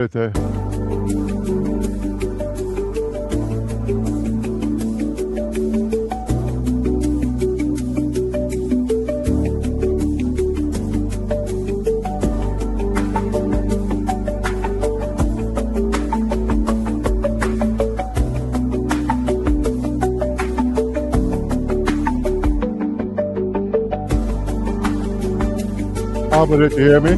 Bitte. Did you hear me?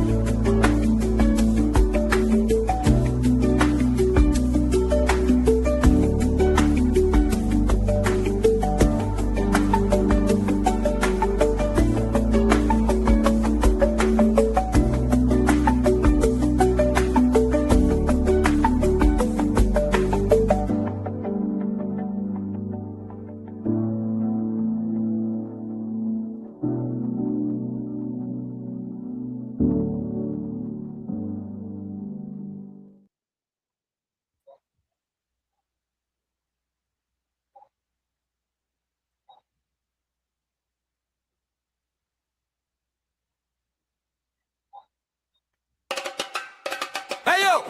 Hey yo!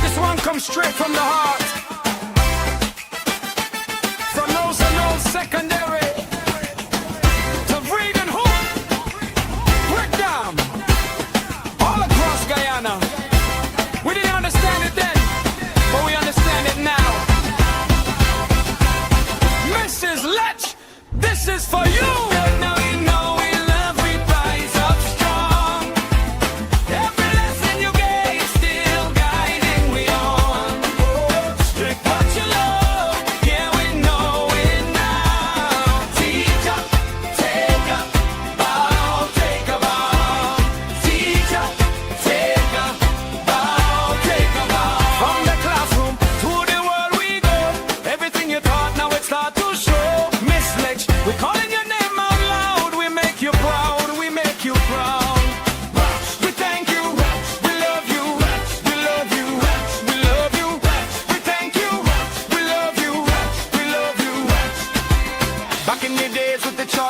This one comes straight from the heart. From those and those secondary to Vreeden Hoop, breakdown, all across Guyana. We didn't understand it then, but we understand it now. Mrs. Leitch, this is for you!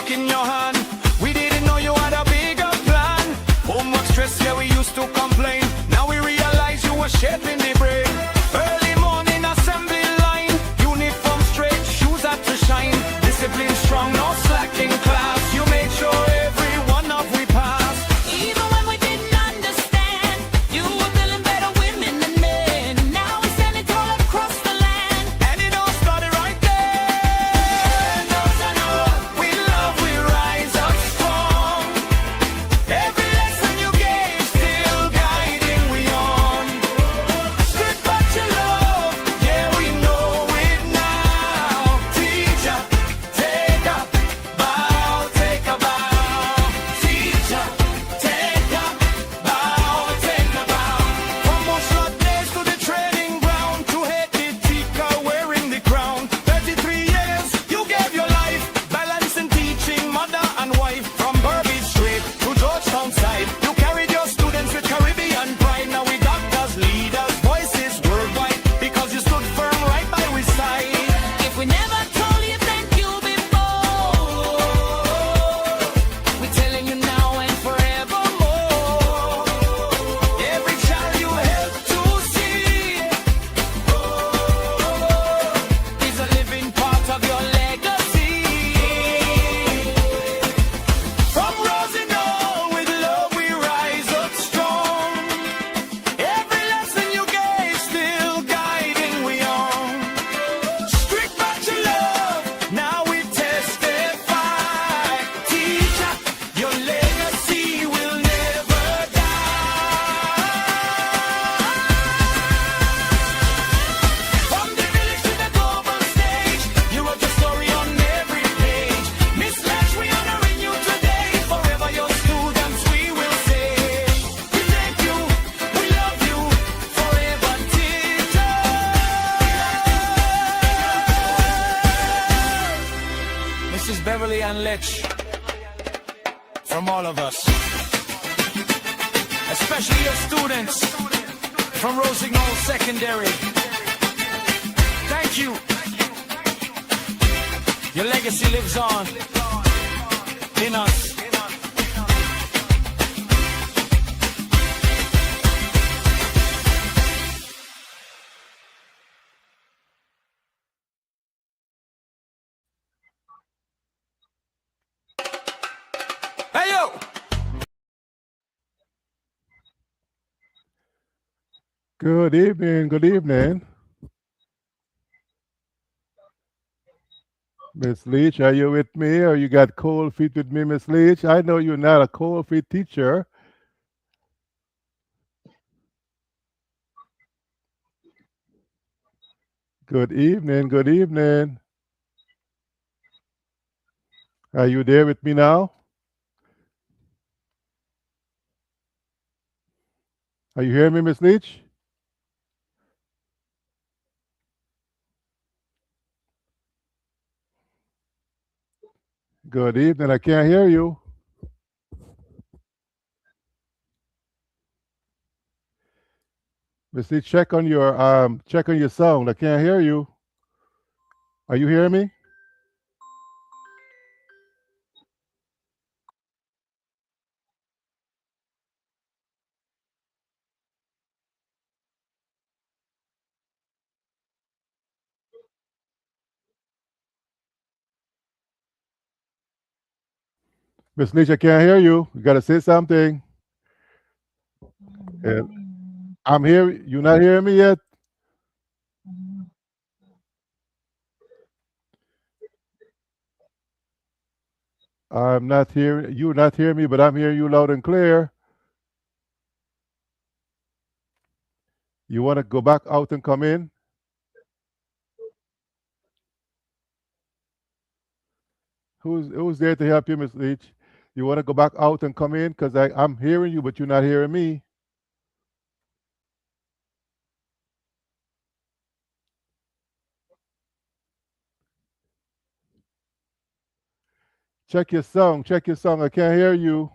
In your hand, we didn't know you had a bigger plan. Homework stress, yeah, we used to complain. Now we realize you were shaping the brain. Early morning assembly line, uniform straight, shoes had to shine. Discipline strong, no slacking class. You made sure every one of we passed. Even when we didn't understand, you were building better women than men. Now we send it all across the land. And it all started right there. Those I know, we love, we rise up strong. Every lesson you gave, still guiding we on. Strict but your love, yeah, we know it now. Teacher, take a bow, take a bow. Teacher, take a bow, take a bow. From Moshlot days to the training ground, to head the teacher wearing the crown. 33 years, you gave your life, balancing teaching mother and wife. From Burbage Street to Georgetown side, you carried your students with Caribbean pride. Now we doctors, leaders, voices worldwide, because you stood firm right by our side. If we never told you thank you before, we're telling you now and forevermore. Every child you helped to see is a living part of your legacy. From rising all with love, we rise up strong. Every lesson you gave, still guiding we on. Strict but your love, now we testify. Teacher, your legacy will never die. From the village to the global stage, you wrote your story on every page. Miss Leitch, we honoring you today. Forever your students, we will say. We thank you, we love you, forever teacher. Mrs. Beverly and Leitch, from all of us, especially your students from Rossignol Secondary. Thank you. Your legacy lives on in us. Good evening. Good evening. Miss Leitch, are you with me or you got cold feet with me, Miss Leitch? I know you're not a cold feet teacher. Good evening. Good evening. Are you there with me now? Are you hearing me, Miss Leitch? Good evening. I can't hear you. Miss Leitch, check on your sound. I can't hear you. Are you hearing me? Miss Leitch, I can't hear you. You gotta say something. And I'm here. You not hearing me yet? I'm not hearing you. Not hearing me, but I'm hearing you loud and clear. You want to go back out and come in? Who's there to help you, Miss Leach? You want to go back out and come in? Because I'm hearing you, but you're not hearing me. Check your song. Check your song. I can't hear you.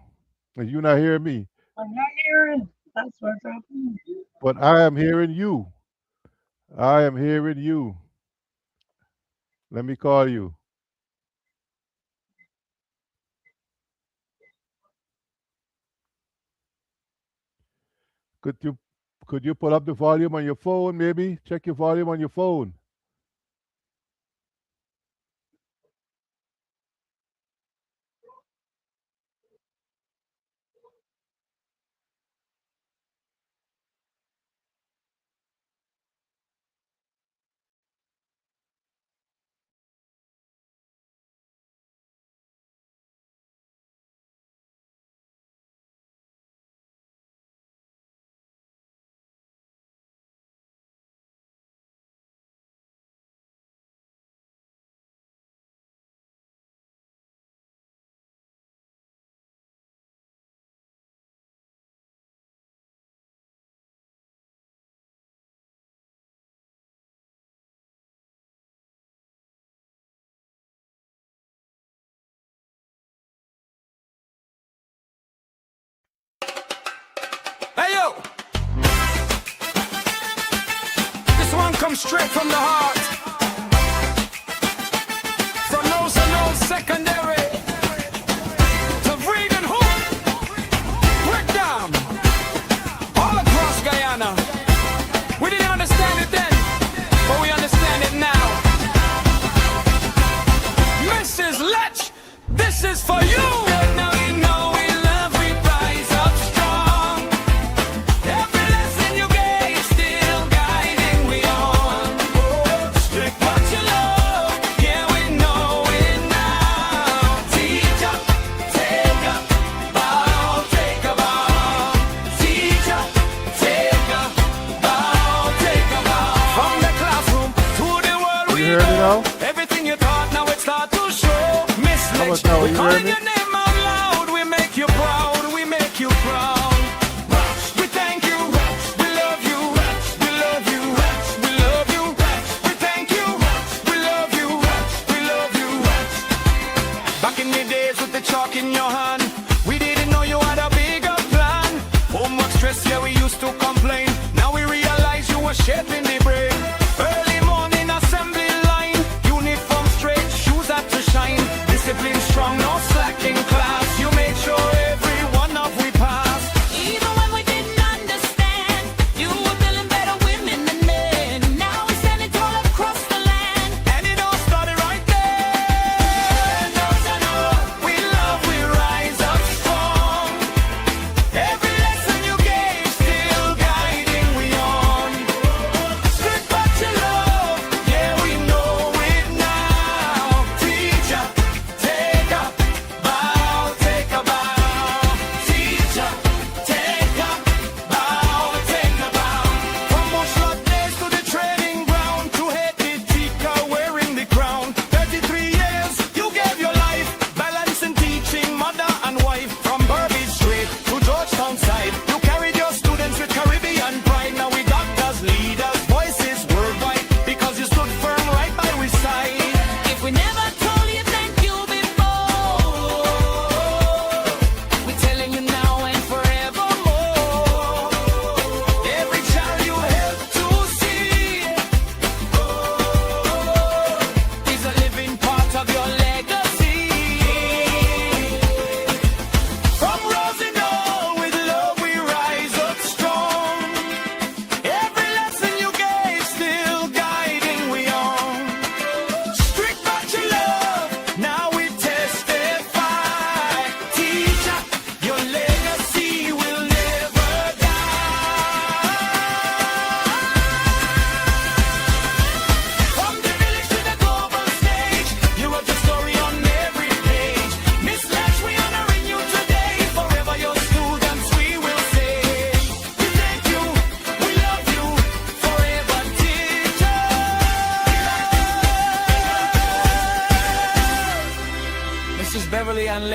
And you're not hearing me. I'm not hearing. That's what's happening. But I am hearing you. I am hearing you. Let me call you. Could you could you pull up the volume on your phone, maybe? Check your volume on your phone. Hey yo, this one comes straight from the heart. From those who know secondary to Vreegan Hoop, breakdown all across Guyana. We didn't understand it then, but we understand it now. Mrs. Leitch, this is for you. Now we know we love, we rise up strong. Every lesson you gave, still guiding we on. Strict what you love, yeah we know it now. Teach up, take up, bow, take a bow. Teach up, take up, bow, take a bow. From the classroom to the world Are we you hearing me know. now? Everything you thought now it start to show. Miss How Leitch, about now? Are we you calling hearing me? your name out loud. We make you proud. We make you proud. We thank you. We love you. We love you. We love you. We thank you. We love you. We love you. Back in the days with the chalk in your hand, we didn't know you had a bigger plan. Homework stress, yeah, we used to complain. Now we realize you were shaping the brain. Early morning assembly line, uniform straight, shoes had to shine. Discipline strong, no slack in class. You made sure every one of we passed. Even when we didn't understand, you were building better women than men. Now we're standing tall across the land. And it all started right there. Those I know we love, we rise up strong. Every lesson you gave, still guiding we on.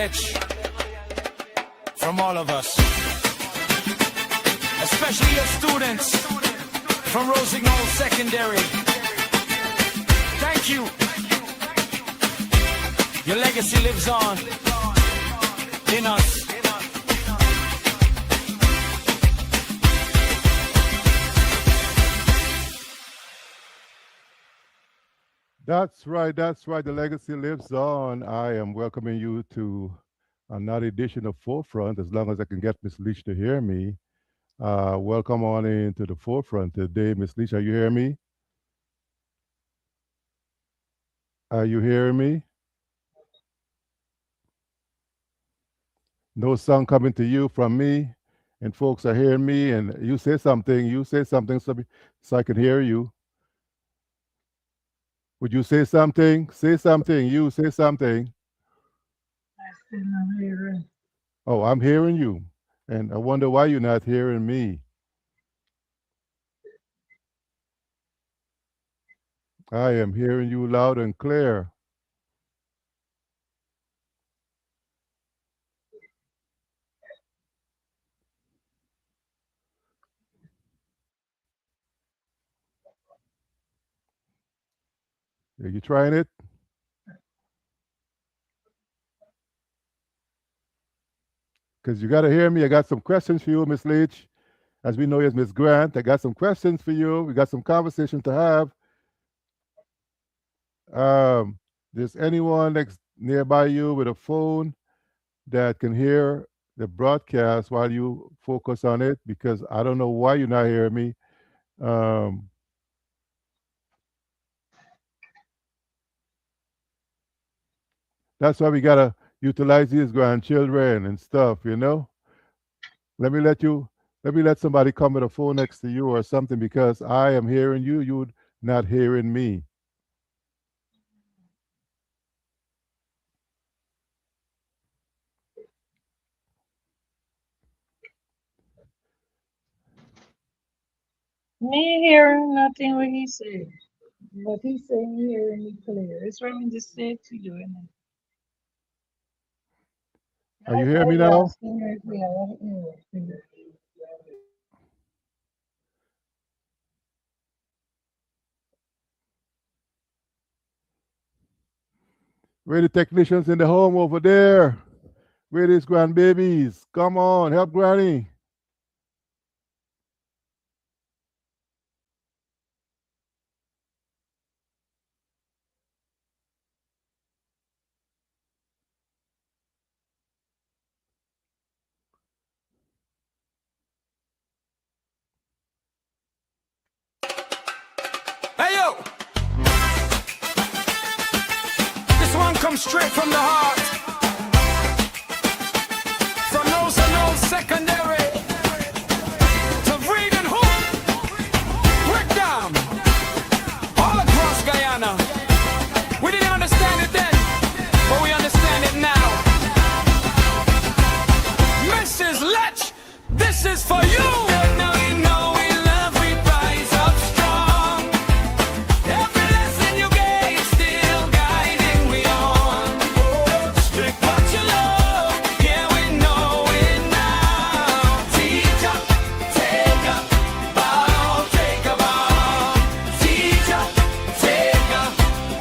Leitch, from all of us, especially your students from Rosignol Secondary. Thank you. Your legacy lives on in us. That's right. That's right. The legacy lives on. I am welcoming you to another edition of Forefront, as long as I can get Miss Leitch to hear me. Welcome on into the Forefront today. Miss Leitch, are you hearing me? Are you hearing me? No sound coming to you from me, and folks are hearing me, and you say something. You say something so I can hear you. Would you say something? Say something. You say something. I still not hearing. Oh, I'm hearing you. And I wonder why you're not hearing me. I am hearing you loud and clear. Are you trying it? Because you got to hear me. I got some questions for you, Miss Leitch. As we know you as Miss Grant, I got some questions for you. We got some conversation to have. There's anyone next nearby you with a phone that can hear the broadcast while you focus on it? Because I don't know why you're not hearing me. Um, that's why we gotta utilize these grandchildren and stuff, you know. Let me let you. Let me let somebody come with a phone next to you or something because I am hearing you. You're not hearing me. Me hearing nothing what he said. But he saying hearing me clear. It's what me just said to you, innit? Are you I hearing me yeah, now? clear, clear, clear. Where the technicians in the home over there? Where these grandbabies? Come on, help Granny. Hey yo, this one comes straight from the heart. From Rosignol Secondary to Vreeden Hoop, breakdown all across Guyana. We didn't understand it then, but we understand it now. Mrs. Leitch, this is for you. Now you know we love, we rise up strong. Every lesson you gave still guiding we on. Strict but you love, yeah we know it now. Teach up, take up, bow, take a bow. Teach up, take up,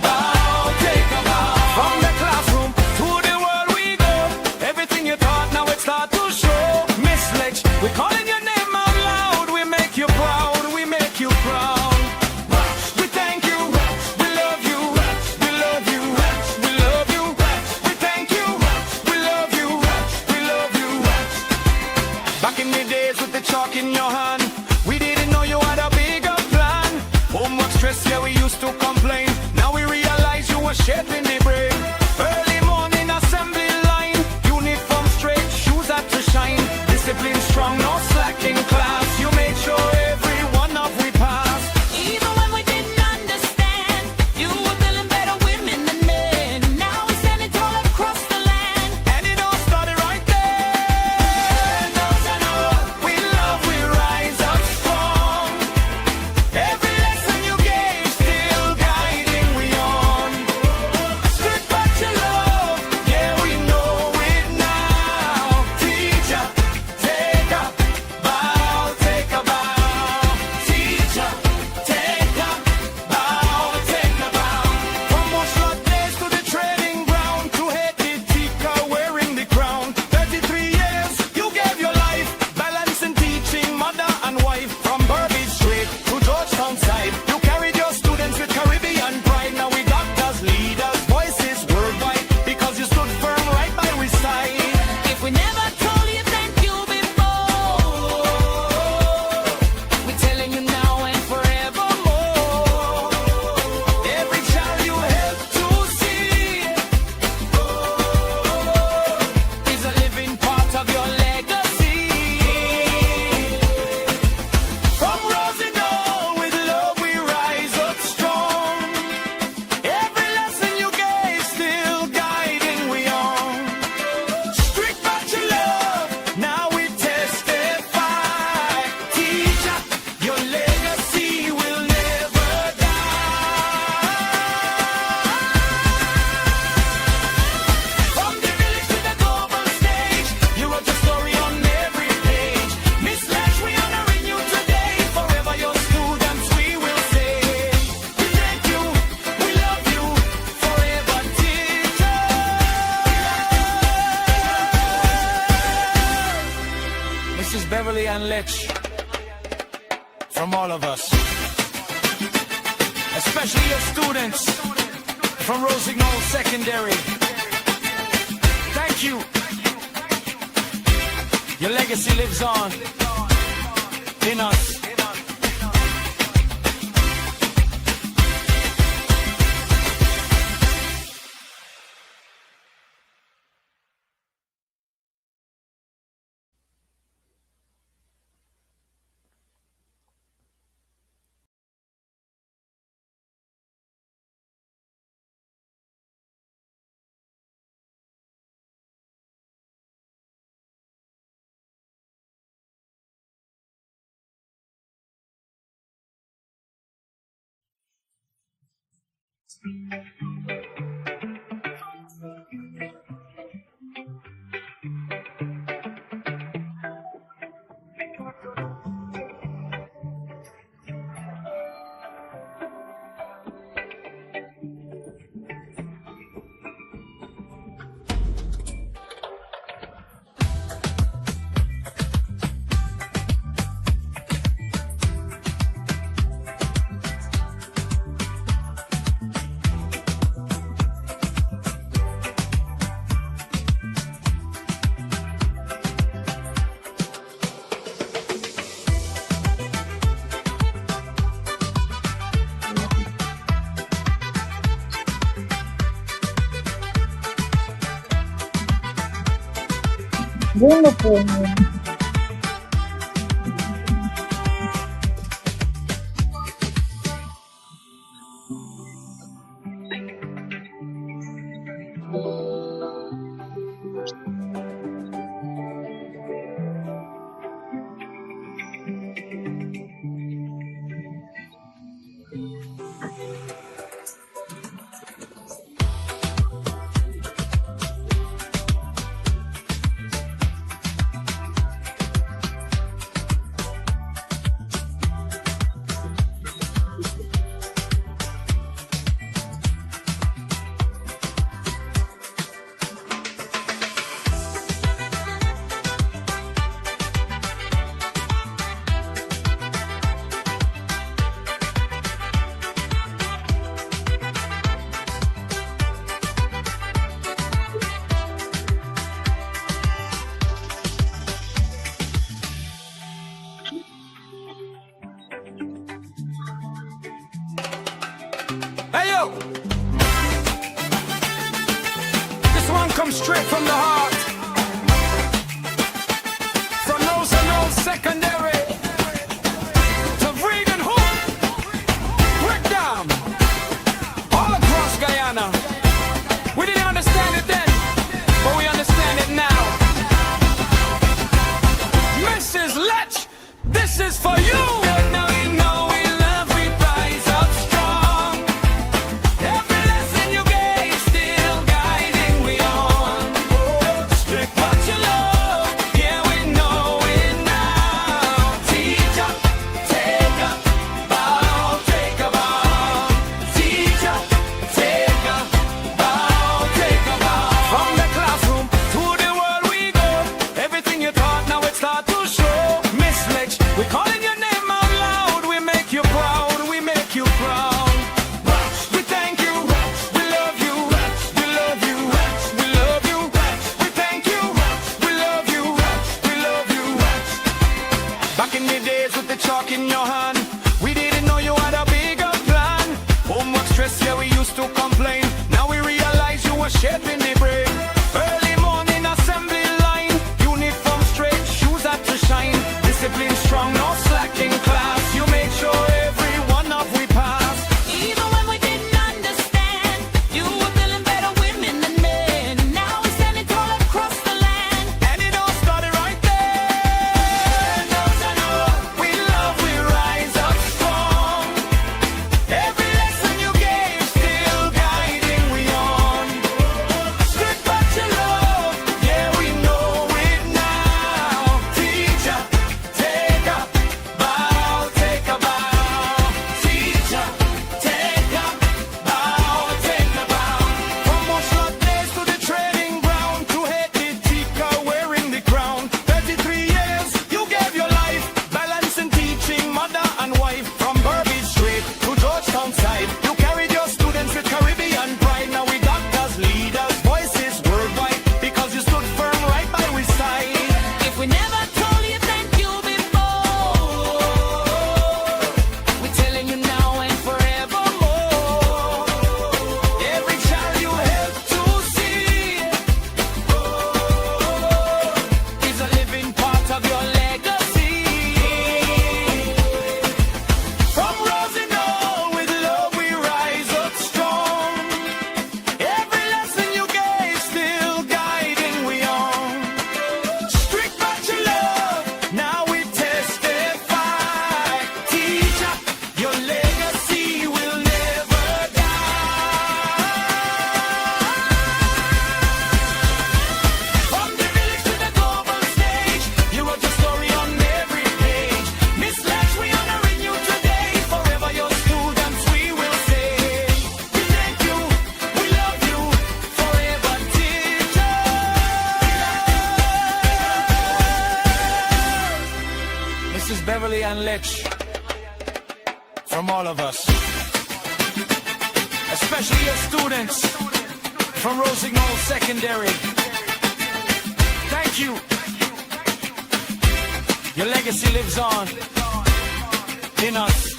bow, take a bow. From the classroom to the world we go. Everything you taught now it start to show. Miss Leitch, we calling your name out loud. We make you proud, we make you proud. We thank you, we love you, we love you, we love you. We thank you, we love you, we love you. Back in the days with the chalk in your hand, we didn't know you had a bigger plan. Homework stress, yeah, we used to complain. Now we realize you were shaping the brain. Early morning assembly line, uniform straight, shoes had to shine. Discipline strong, no slack in class. You made sure every one of we passed. Even when we didn't understand, you were building better women than men. Now we stand it all across the land. And it all started right there. Those I know we love, we rise up strong. Every lesson you gave still guiding we on. from all of us, especially your students from Rossignol Secondary. Thank you. Your legacy lives on in us. Bring the phone in. Hey yo! This one comes straight from the heart. From Rossignol Secondary to Vreeden Hook, Breakdown, all across Guyana. We didn't understand it then, but we understand it now. Mrs. Leitch, this is for you! Now we know we love, we rise up strong. Every lesson you gave still guiding we on. Strict but you love, yeah we know it now. Teach up, take up, bow, take a bow. Teach up, take up, bow, take a bow. From the classroom to the world we go. Everything you taught now it start to show. Miss Leitch, we calling your name out loud. We make you proud, we make you proud. We thank you, we love you, we love you, we love you. We thank you, we love you, we love you. Back in the days with the chalk in your hand, we didn't know you had a bigger plan. Homework stress, yeah, we used to complain. Now we realize you were shaping the brain. Early morning assembly line, uniform straight, shoes had to shine. Discipline strong, no slack in class. You make sure every one of we pass. Even when we didn't understand, you were building better women than men. Now we're standing tall across the land. And it all started right there. Those I know we love, we rise up strong. Every lesson you gave still guiding we on. Strict Beverly and Leitch, from all of us, especially your students from Rosignol Secondary. Thank you. Your legacy lives on in us.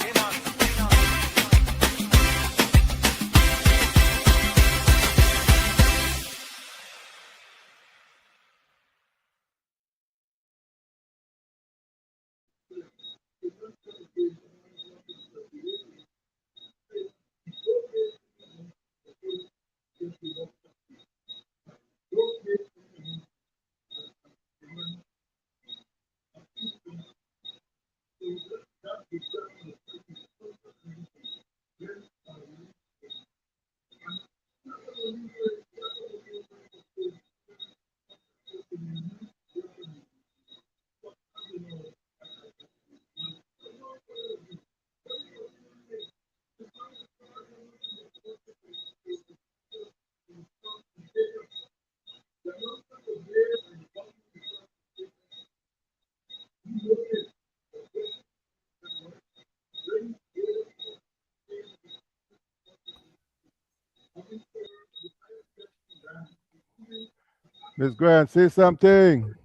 Miss Grant, say something.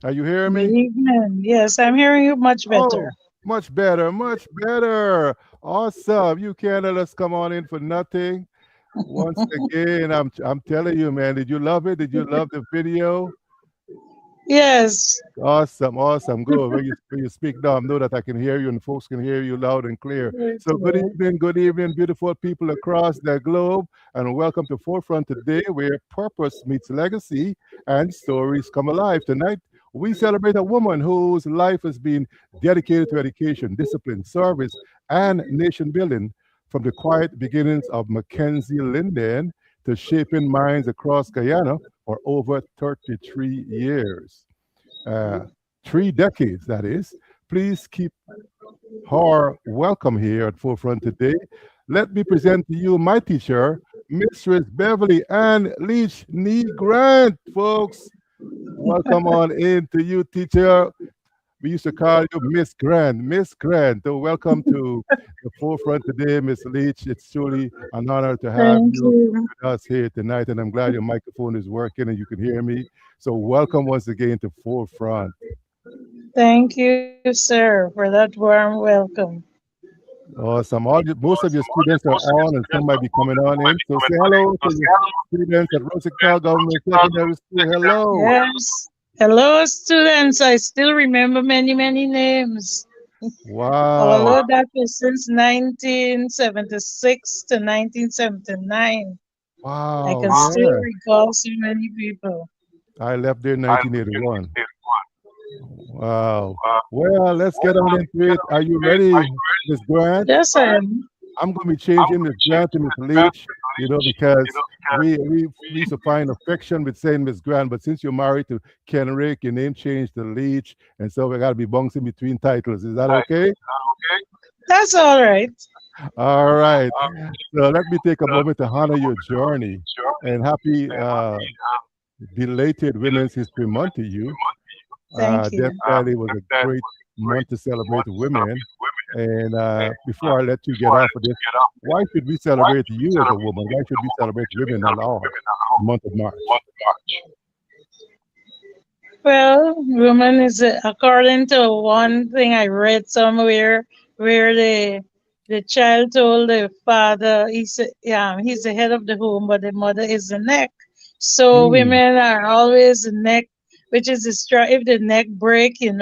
Are you hearing Good me? evening. Yes, I'm hearing you much Oh, better. much better, much better. Awesome. You can't let us come on in for nothing. Once again, I'm telling you, man, did you love it? Did you love the video? Yes. Awesome, awesome. Good. When you speak now, I know that I can hear you and folks can hear you loud and clear. So Okay. good evening, beautiful people across the globe, and welcome to Forefront today, where purpose meets legacy and stories come alive. Tonight, we celebrate a woman whose life has been dedicated to education, discipline, service, and nation building. From the quiet beginnings of Mackenzie Linden to shaping minds across Guyana for over 33 years. uh, 3 decades, that is. Please keep her welcome here at Forefront today. Let me present to you my teacher, Mistress Beverly and Leitch Nee Grant, folks. Welcome on in to you, teacher. We used to call you Miss Grant. Miss Grant, so welcome to the Forefront today, Miss Leitch. It's truly an honor to have Thank you you. with us here tonight, and I'm glad your microphone is working and you can hear me. So welcome once again to Forefront. Thank you, sir, for that warm welcome. Awesome. Most of your students are on, and some might be coming on in. So say hello to your students at Rosignol Government Secondary School. Hello. Yes. Hello, students. I still remember many, many names. Wow. Although that was since 1976 to 1979, I Wow. can still Yeah. recall so many people. I left there in 1981. Wow. Well, let's get on into it. Are you ready, Miss Grant? Yes, I am. I'm going to be changing Miss Grant to Miss Leach, because we used to find affection with saying Miss Grant, but since you're married to Ken Rick, your name changed to Leach, and so we got to be bouncing between titles. Is that okay? That's all right. All right. So let me take a moment to honor your journey and happy belated Women's History Month to you. Thank Death you. Valley was a great month to celebrate women. And before I let you get off of this, why should we celebrate you as a woman? Why should we celebrate women at all? The month of March. Well, woman is according to one thing I read somewhere where the child told the father he's the head of the home, but the mother is the neck. So Hmm. women are always the neck, which is the if the neck break, the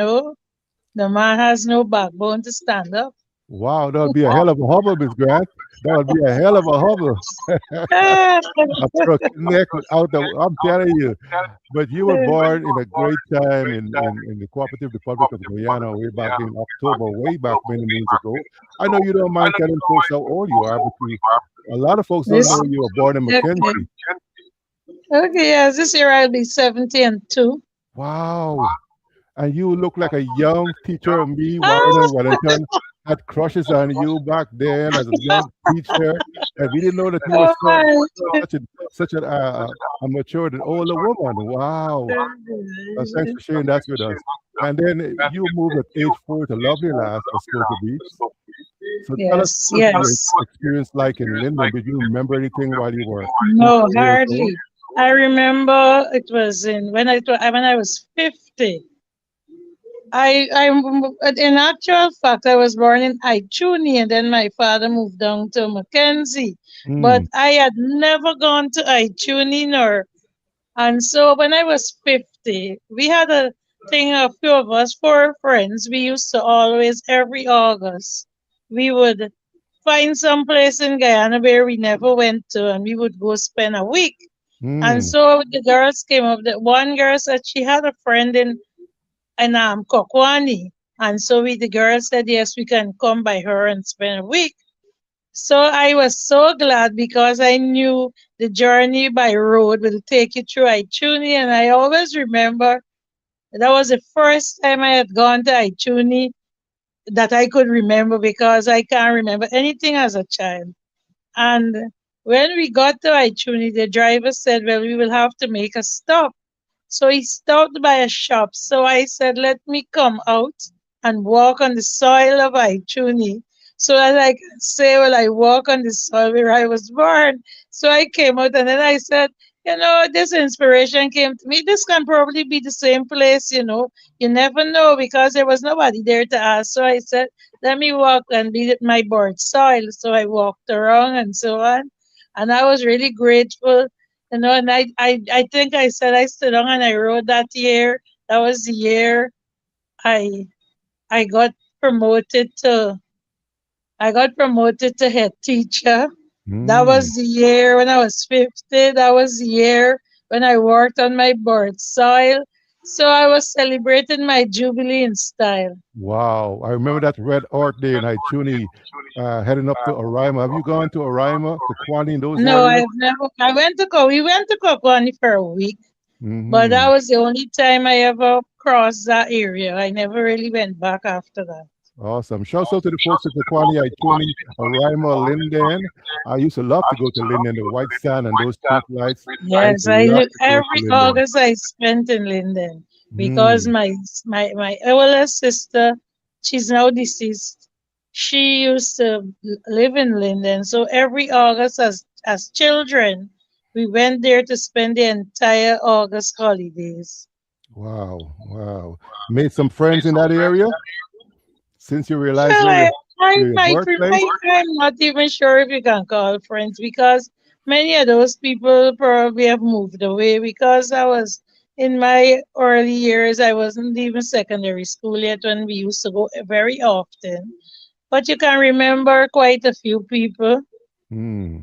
man has no backbone to stand up. Wow, that would be a hell of a hubble, Miss Grant. That would be a hell of a hubble. Ah, A broken neck without the, I'm telling you. But you were born in a great time in the Cooperative Republic of Guyana way back in October, way back many moons ago. I know you don't mind telling folks how old you are, but a lot of folks don't this know you were born in okay. Mackenzie. Okay, yes, this year I'll be 70 and 2. Wow. And you look like a young teacher of me, Ah, Warren Wellington. had crushes on you back then as a young teacher, and we didn't know that you were Oh my such a such a matured and older woman. Wow. Thanks goodness. for sharing that with us. And then you moved at age 4 to Lovely Lass at Scotia Beach. So tell us Yes, what your yes. experience like in Linden. Did you remember anything while you were 3, No, 4 years old? hardly. I remember it was in when I was 50. In actual fact, I was born in Ituni, and then my father moved down to Mackenzie. But Mm, I had never gone to Ituni nor. And so when I was 50, we had a thing, a few of us, four friends. We used to always, every August, we would find some place in Guyana where we never went to, and we would go spend a week. And mm, so the girls came up. The one girl said she had a friend in Kokwani. And so the girls said, yes, we can come by her and spend a week. So I was so glad because I knew the journey by road will take you through Ituni. And I always remember that was the first time I had gone to Ituni that I could remember because I can't remember anything as a child. And when we got to Ituni, the driver said, well, we will have to make a stop. So he stopped by a shop. So I said, let me come out and walk on the soil of Aichuni so that I can say, well, I walk on the soil where I was born. So I came out and then I said, this inspiration came to me. This can probably be the same place, You never know because there was nobody there to ask. So I said, let me walk and be at my birth soil. So I walked around and so on. And I was really grateful and I think I said I stood on and I wrote that year. That was the year I I got promoted to I got promoted to head teacher. That mm. was the year when I was 50. That was the year when I worked on my birth soil. So I was celebrating my jubilee in style. Wow. I remember that Red Art Day in Ituni, heading up to Araima. Have you gone to Araima, to Kwani in those No, areas? I've never. We went to Kokwani for a week, but that Hmm. was the only time I ever crossed that area. I never really went back after that. Awesome. Shouts out to the folks at Tequani, Ituni, Araima, Linden. I used to love to go to Linden, the white sand and those street lights. I used Yes, to love to go to every Linden. August I spent in Linden because Mm, my oldest sister, she's now deceased. She used to live in Linden, so every August as children, we went there to spend the entire August holidays. wow, wow. Made some friends in that area since you realized Well, where I your might, birthplace? I'm not even sure if you can call friends because many of those people probably have moved away because I was in my early years, I wasn't even secondary school yet when we used to go very often. But you can remember quite a few people. Hmm.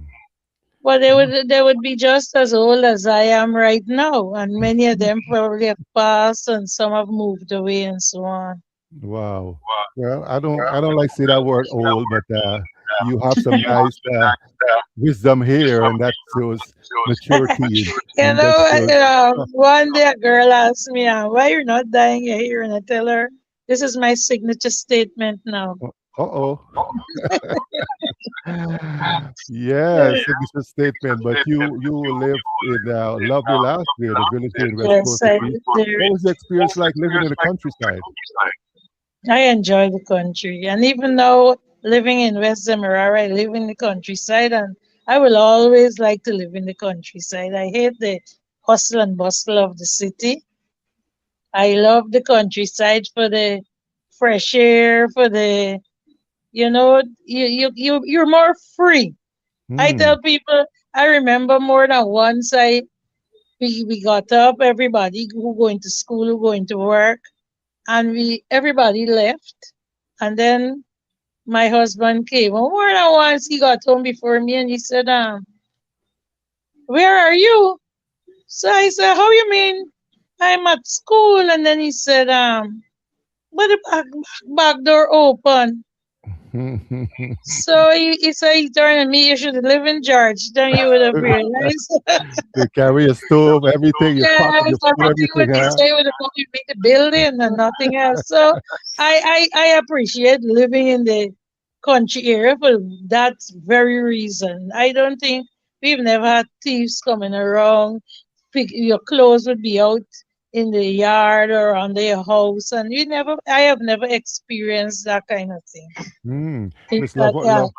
But they would be just as old as I am right now, and many of them probably have passed, and some have moved away, and so on. Wow. Well, I don't like to say that word old, but you have some nice wisdom here, and that shows maturity, and that shows. One day a girl asked me, why you're not dyeing your hair? And I tell her, this is my signature statement now. Uh-oh. Yes, signature statement. But you live in lovely last year, the village here in West Yes, Coast Beach. What was the experience like living in the countryside? I enjoy the country. And even though living in West Demerara, I live in the countryside, and I will always like to live in the countryside. I hate the hustle and bustle of the city. I love the countryside for the fresh air, for the you're more free. I Hmm. tell people I remember more than once we got up, everybody who going to school, who going to work, and we everybody left. And then my husband came home more than once. He got home before me and he said, where are you? So I said, how you mean? I'm at school. And then he said, but the back door open. So he said he turned to me, you should live in George, then you would have realized. They carry a stove, everything, your pot, Yes, your food, everything everything, would be huh? stay with the only be the building and nothing else. So I appreciate living in the country area for that very reason. I don't think we've never had thieves coming around. Your clothes would be out in the yard or under your house, and I have never experienced that kind of thing. Mm. In Miss Love, fact, what yeah, love?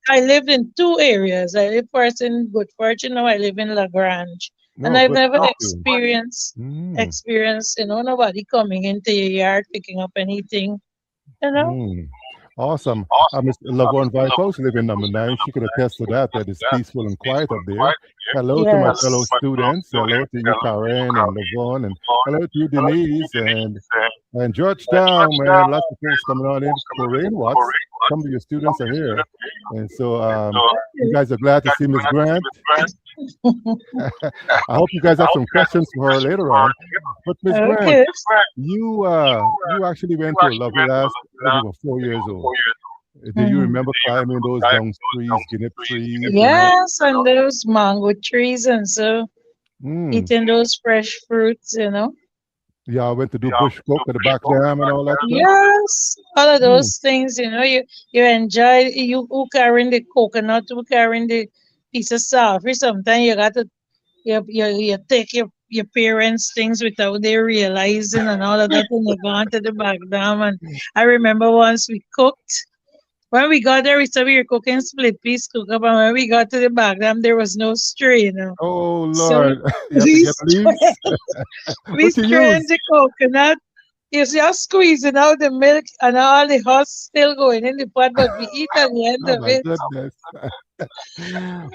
I lived in two areas. I live first in Good Fortune, now I live in Lagrange, and No, I've good never stuff too. Mm. experienced, nobody coming into your yard picking up anything, you know. Mm. Awesome. Miss Lavon Vipos live in number 9. She could attest to that, that it's peaceful and quiet up there. Hello to my fellow Yes. students. Hello to you, Karen and Lavon. And hello to you, Denise. And Georgetown, man. Lots of folks coming on in. Corinne Watts. Some of your students are here. And so you guys are glad to see Miss Grant. I hope you guys have some questions for her later on. But Miss Grant, Okay. you actually went to a lovely last when you were 4 years old. Do you Mhm. remember climbing those down trees, guinea trees, Yes, and those mango trees and so Mm. eating those fresh fruits, Yeah, I went to do bush coke at the back dam and all that stuff. Yes, all of Mm. those things, you enjoy you who carrying the coconut, who carrying the piece of celery. Sometimes you got to you take your parents' things without they realizing and all of that and you go on to the back dam. And I remember once we cooked. When we got there, we said we were cooking split piece cook up, and when we got to the back dam, there was no strainer. Oh So Lord, you have to we get leaves. we What you strained use? the coconut. It's just squeezing out the milk and all the husk still going in the pot, but we eat at the end Oh of my it. goodness.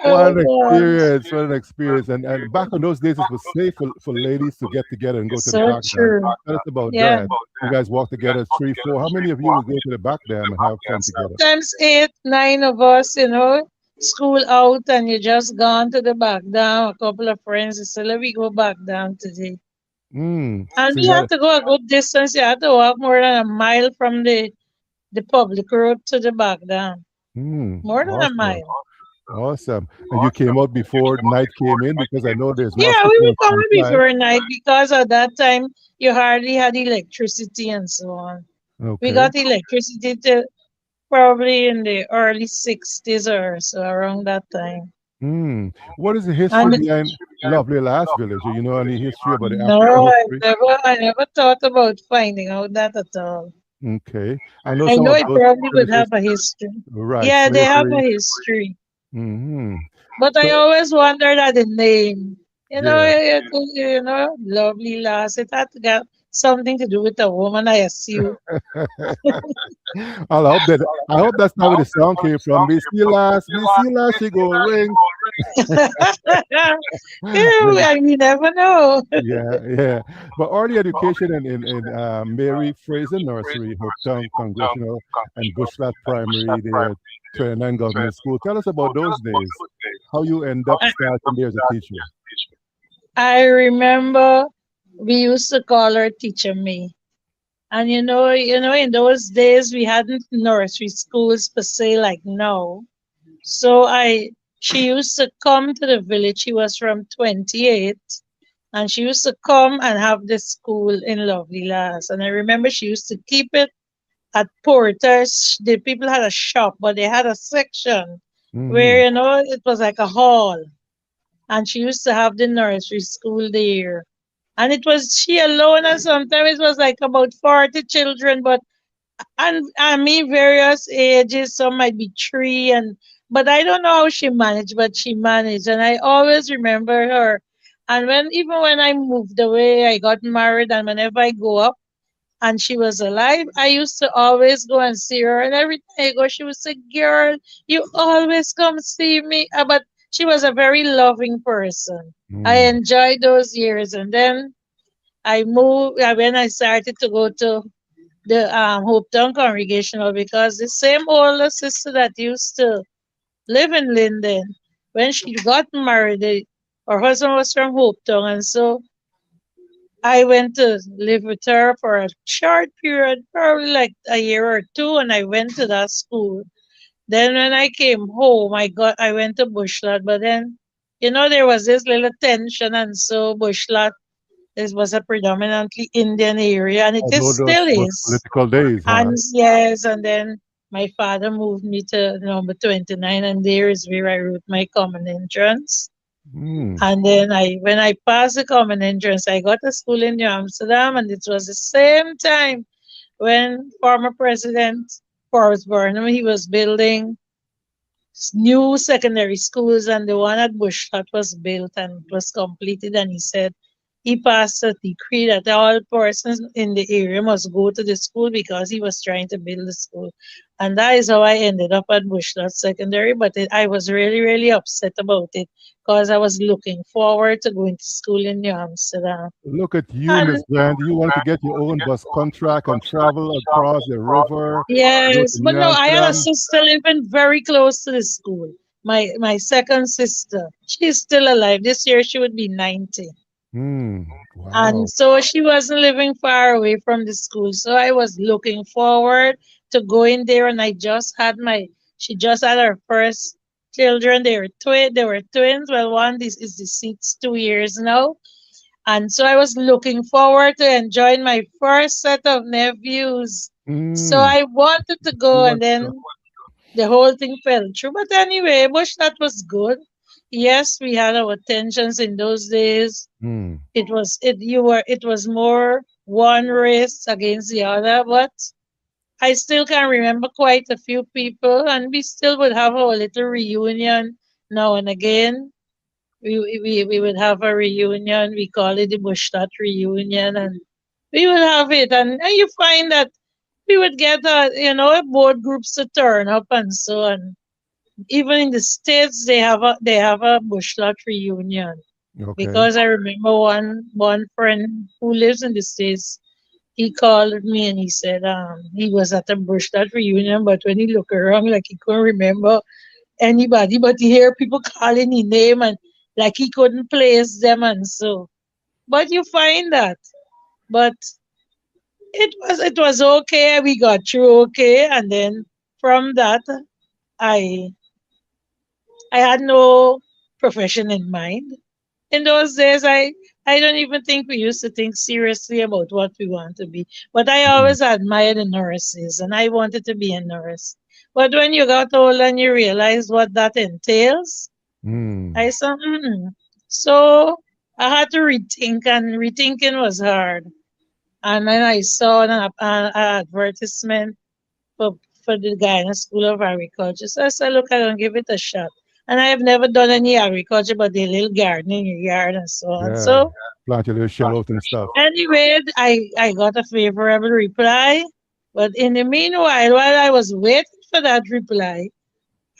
What Oh an God. experience. What an experience. And back in those days it was safe for ladies to get together and go to the So back dam. true. Tell us about Yeah. that. You guys walk together three, four. How many of you would go to the back dam and have fun together? Sometimes eight, nine of us, school out and you just gone to the back down. A couple of friends they say, let me go back down today. Mm. And So we you had had to go a good distance. You had to walk more than a mile from the public road to the back down. More than a awesome. mile. Awesome. And you came out before night came in because I know there's Yeah, we mosquitoes were coming inside. before night because at that time you hardly had electricity and so on. We Okay. got electricity till probably in the early 60s or so around that time. What is the history And behind Lovely Last Village? Do you know any history about the African no, history? I never thought about finding out that at all. Okay. I know I some know of it those probably would have places, a history. right? Yeah, they have a Slavery. history. hmm But I So, always wondered at the name. yeah. Lovely lass. It had to get something to do with a woman, I assume. I hope that's not where the song came from. Me see last, she go ring. Yeah, you never know. Yeah, yeah. But early education in Mary Fraser Nursery, Hopetown Congressional, and Bushlat Primary, there at 29 Government School. Tell us about those days. How you end up I starting there as a teacher. I remember we used to call her Teacher May. And in those days we hadn't nursery schools per se like now. So she used to come to the village. She was from 28, and she used to come and have the school in Lovely Lass. And I remember she used to keep it at Porter's. The people had a shop, but they had a section hmm where it was like a hall, and she used to have the nursery school there. And it was she alone, and sometimes it was like about 40 children, but and I mean various ages. Some might be three, but I don't know how she managed, but she managed, and I always remember her. And even when I moved away, I got married, and whenever I go up and she was alive, I used to always go and see her. And every time I go, she would say, "Girl, you always come see me." But she was a very loving person. I Mm. enjoyed those years, and then I moved when I started to go to the Hopetown Congregational because the same older sister that used to live in Linden, when she got married, her husband was from Hopetown, and so I went to live with her for a short period, probably like a year or two, and I went to that school. Then when I came home, I went to Bushlot, but then there was this little tension, and so Bushlot this was a predominantly Indian area, and it is Although still those is. political days, huh? And yes, and then my father moved me to number 29, and there is where I wrote my common entrance. Mm. And then when I passed the common entrance, I got a school in New Amsterdam, and it was the same time when former President Forrest Burnham he was building new secondary schools, and the one at Bushot was built and was completed. And he said he passed a decree that all persons in the area must go to the school because he was trying to build the school. And that is how I ended up at Bushlot Secondary. But I was really, really upset about it because I was looking forward to going to school in New Amsterdam. Look at you, And Miss Brandy. You want to get your own bus contract and travel across the river, go to yes, but New no, I had a Amsterdam. sister living very close to the school. My second sister, she's still alive. This year she would be 90. And Wow. so she wasn't living far away from the school. So I was looking forward to going there, and she just had her first children. They were twins. Well, one this is deceased 2 years now. And so I was looking forward to enjoying my first set of nephews. So Mm. I wanted to You go, and want to then the whole thing fell through. But anyway, Bush, that was good. Yes, we had our tensions in those days. Mm. It was more one race against the other, but I still can remember quite a few people, and we still would have our little reunion now and again. We would have a reunion. We call it the Bushtat reunion, and we would have it. And you find that we would get board groups to turn up and so on. Even in the states, they have a Bushlat reunion okay. because I remember one friend who lives in the states. He called me and he said he was at a Bushlat reunion, but when he looked around, like he couldn't remember anybody, but he hear people calling his name and like he couldn't place them and so. But you find that. But it was okay. We got through okay, and then from that, I I had no profession in mind. In those days, I don't even think we used to think seriously about what we want to be. But I Mm. always admired the nurses, and I wanted to be a nurse. But when you got old and you realize what that entails, Mm. I said, mm-mm. So I had to rethink, and rethinking was hard. And then I saw an advertisement for, for the Guyana School of Agriculture. So I said, look, I'm going to give it a shot. And I have never done any agriculture, but the little garden in your yard and so on. Yeah. So Plant your little shallots and stuff. anyway, I got a favorable reply. But in the meanwhile, while I was waiting for that reply,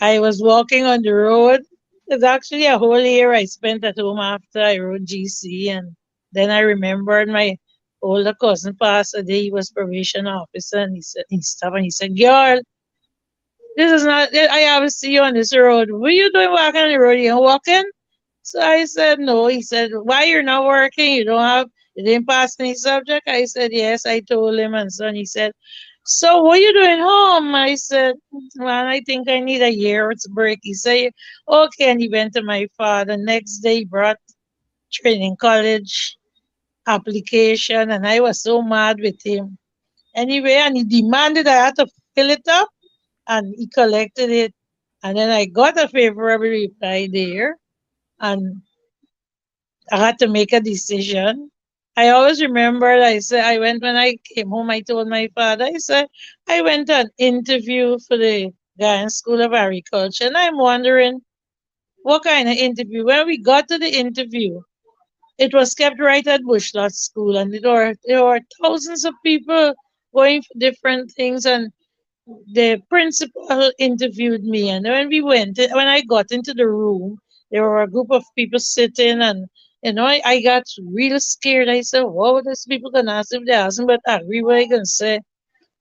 I was walking on the road. It's actually a whole year I spent at home after I wrote GC. And then I remembered my older cousin passed a day. He was probation officer. And he stopped and he said, girl, this is not, I have to see you on this road. What are you doing walking on the road? You walking? So I said, no. He said, why you're not working? You didn't pass any subject? I said, yes, I told him and so on. He said, so what you doing home? I said, man, I think I need a year's break. He said, okay. And he went to my father. Next day, he brought training college application. And I was so mad with him. Anyway, and he demanded I had to fill it up and he collected it. And then I got a favorable reply there. And I had to make a decision. I always remember I said I went when I came home, I told my father, I said, I went to an interview for the Guyana School of Agriculture and I'm wondering what kind of interview. When we got to the interview, it was kept right at Bushlot School and there were thousands of people going for different things and the principal interviewed me and when I got into the room there were a group of people sitting and I got real scared. I said, what would these people gonna ask if they ask me but agree what I can say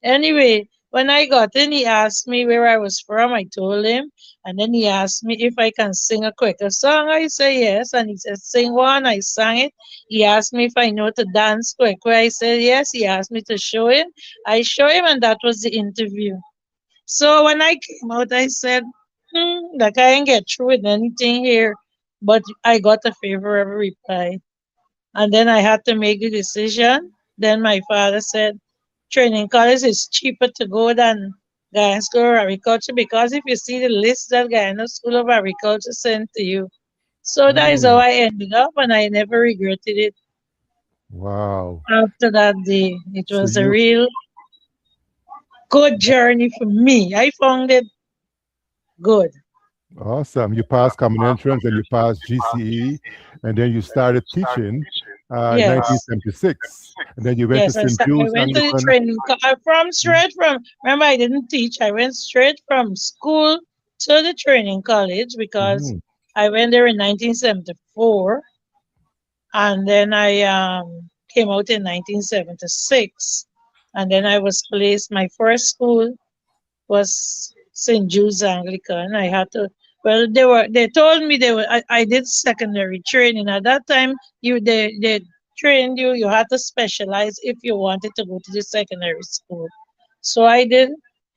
anyway. When I got in, he asked me where I was from. I told him. And then he asked me if I can sing a quicker song. I said yes. And he said, sing one. I sang it. He asked me if I know to dance quicker. I said yes. He asked me to show him. I show him, and that was the interview. So when I came out, I said, like I ain't get through with anything here. But I got a favorable reply. And then I had to make the decision. Then my father said, training college is cheaper to go than Guyana School of Agriculture because if you see the list that Guyana School of Agriculture sent to you. So that is how Mm, I ended up, and I never regretted it wow. after that day. It So was a you real good journey for me. I found it good. awesome. You passed common entrance and you passed GCE, and then you started teaching in Yes. 1976. And then you went to Yes, St. I Jude's went to the Anglican. training from straight from. Remember, I didn't teach. I went straight from school to the training college because Mm-hmm. I went there in 1974, and then I came out in 1976, and then I was placed. My first school was St. Jude's Anglican. I had to. Well, they told me I did secondary training at that time. They trained you. You had to specialize if you wanted to go to the secondary school. So I did.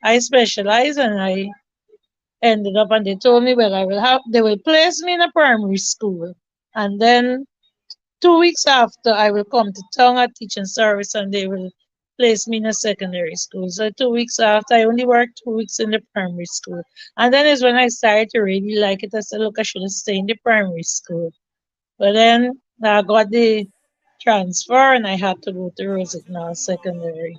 I specialized and I ended up, and they told me, well, they will place me in a primary school, and then 2 weeks after, I will come to town at teaching service and they will place me in a secondary school. So 2 weeks after, I only worked 2 weeks in the primary school. And then is when I started to really like it. I said, look, I should have stayed in the primary school. But then I got the transfer and I had to go to Rosignol Secondary.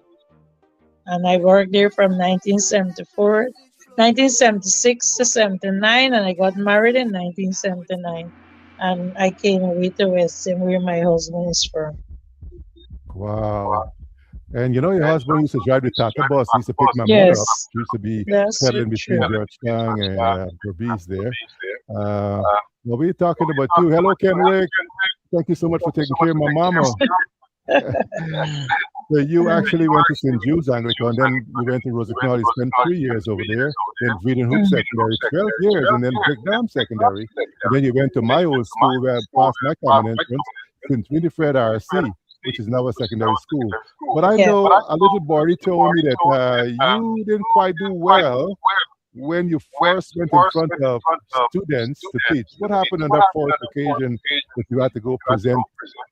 And I worked there from 1974, 1976 to 79, and I got married in 1979. And I came away to West End, where my husband is from. Wow. And you know, your husband used to drive the Tata bus. He used to pick my mother up. Yes, She used to be that's so pedaling between true. Georgetown and Berbice there. Uh, well, we're talking about you. Hello, Kenrick. Thank you so much for taking care of my mama. So you actually went to St. Jude's Anglican, then you went to Rosignol. You spent 3 years over there. Then Breeden Hoop Mm. Secondary, 12 years, and then Brick Dam Secondary. And then you went to my old school where I passed my common entrance, St. Winifred RC, which is now a secondary school. But I Yeah. know a little birdie told me that you didn't quite do well when you first went in front of students to teach. What happened on that fourth occasion that you had to go present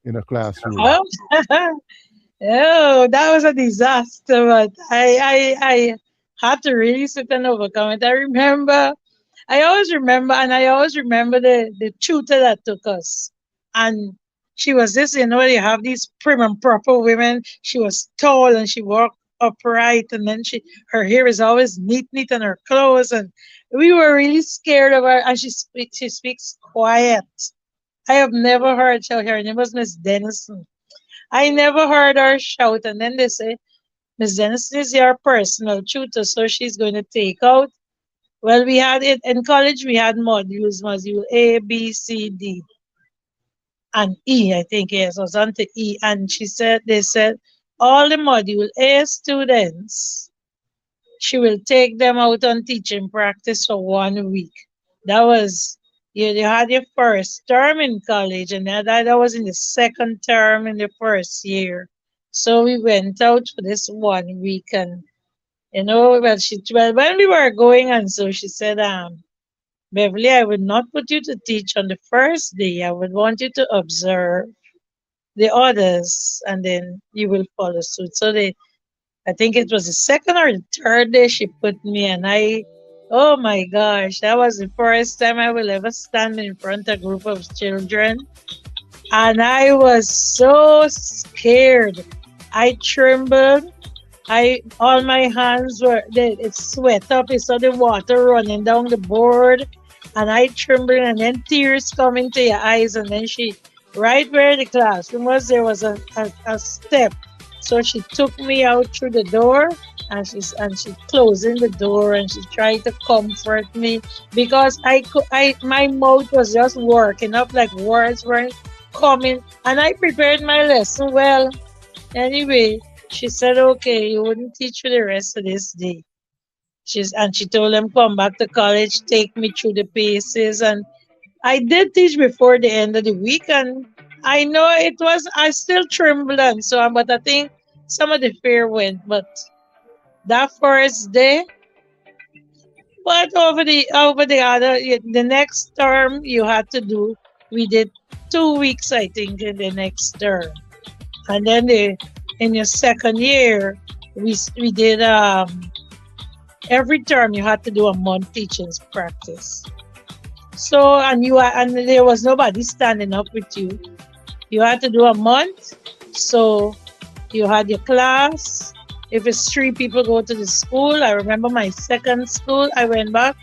in a classroom? Oh, oh, that was a disaster, but I had to really sit and overcome it. I always remember the tutor that took us. And she was this, they have these prim and proper women. She was tall and she walked upright, and then her hair is always neat, and her clothes. And we were really scared of her. And she speaks quiet. I have never heard her name was Miss Dennison. I never heard her shout. And then they say, Miss Dennison is your personal tutor, so she's going to take out. Well, we had it in college, we had modules, module A, B, C, D, and E, I think, yes, was on to E. And they said, all the module A students, she will take them out on teaching practice for 1 week. That was, you had your first term in college, and that was in the second term in the first year. So we went out for this 1 week, and when we were going, and so she said, Beverly, I would not put you to teach on the first day. I would want you to observe the others, and then you will follow suit. I think it was the second or the third day she put me, and oh my gosh, that was the first time I will ever stand in front of a group of children. And I was so scared. I trembled. All my hands it sweat up. I saw the water running down the board, and I trembled, and then tears coming to your eyes. And then right where the classroom was, there was a step. So she took me out through the door, and she closing the door, and she tried to comfort me because my mouth was just working up, like words weren't coming, and I prepared my lesson well. Anyway, She said, okay, you wouldn't teach for the rest of this day. She told them come back to college, take me through the paces, and I did teach before the end of the week, and I know it was I still trembled and so on, but I think some of the fear went. But that first day, but over the other the next term you had to do, we did 2 weeks I think in the next term, and then in your second year we did every term you had to do a month teaching practice. So and there was nobody standing up with you. You had to do a month. So you had your class. If it's 3 people go to the school, I remember my second school, I went back.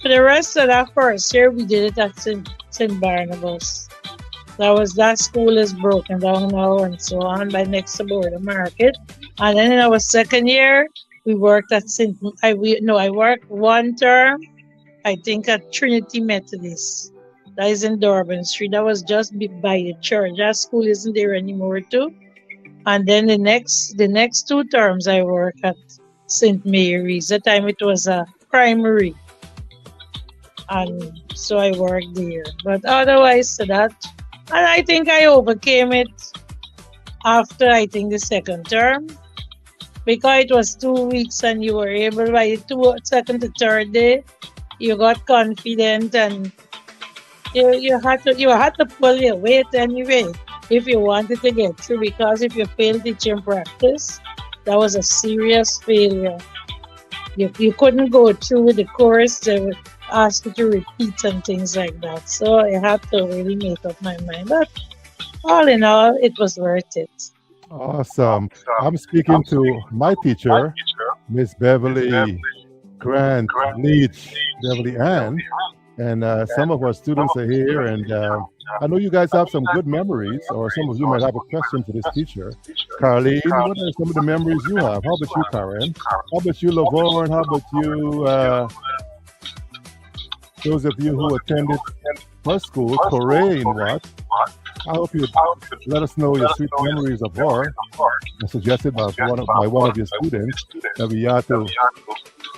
For the rest of that first year, we did it at St. Barnabas. That school is broken down now and so on by next to Border Market. And then in our second year, we worked at St. I worked one term, I think at Trinity Methodist. That is in Durban Street. That was just by the church. That school isn't there anymore too. And then the next 2 terms I work at St. Mary's. That time it was a primary, and so I worked there. But otherwise, to that, and I think I overcame it after I think the second term because it was 2 weeks, and you were able by the second to third day, you got confident, and you had to pull your weight anyway if you wanted to get through, because if you failed teaching practice, that was a serious failure. You couldn't go through with the course. They would ask you to repeat and things like that. So I had to really make up my mind. But all in all, it was worth it. Awesome. I'm speaking to my teacher, Miss Beverly Grant Leitch, Beverly Ann, and some of our students are here. And I know you guys have some good memories, or some of you might have a question for this teacher. Carlene, what are some of the memories you have? How about you, Karen? How about you, Laverne? How about you, those of you who attended her school, Corrine, what? I hope you let us know your sweet memories of her, suggested by one of your students, that we ought to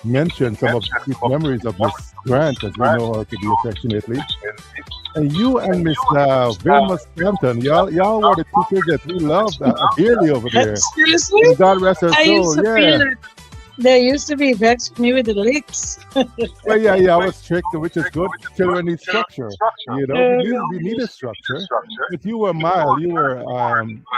mention some of the sweet memories of Miss Grant, as we know her to be affectionately. And you and Miss Vilma Stanton, y'all were the teachers that we loved dearly over there. Seriously, And God rest her I used soul. to feel Yeah. that they used to be vexed with me with the licks. Well, yeah, I was strict, which is good. Children need structure. You know, we need a structure. But you were mild. You were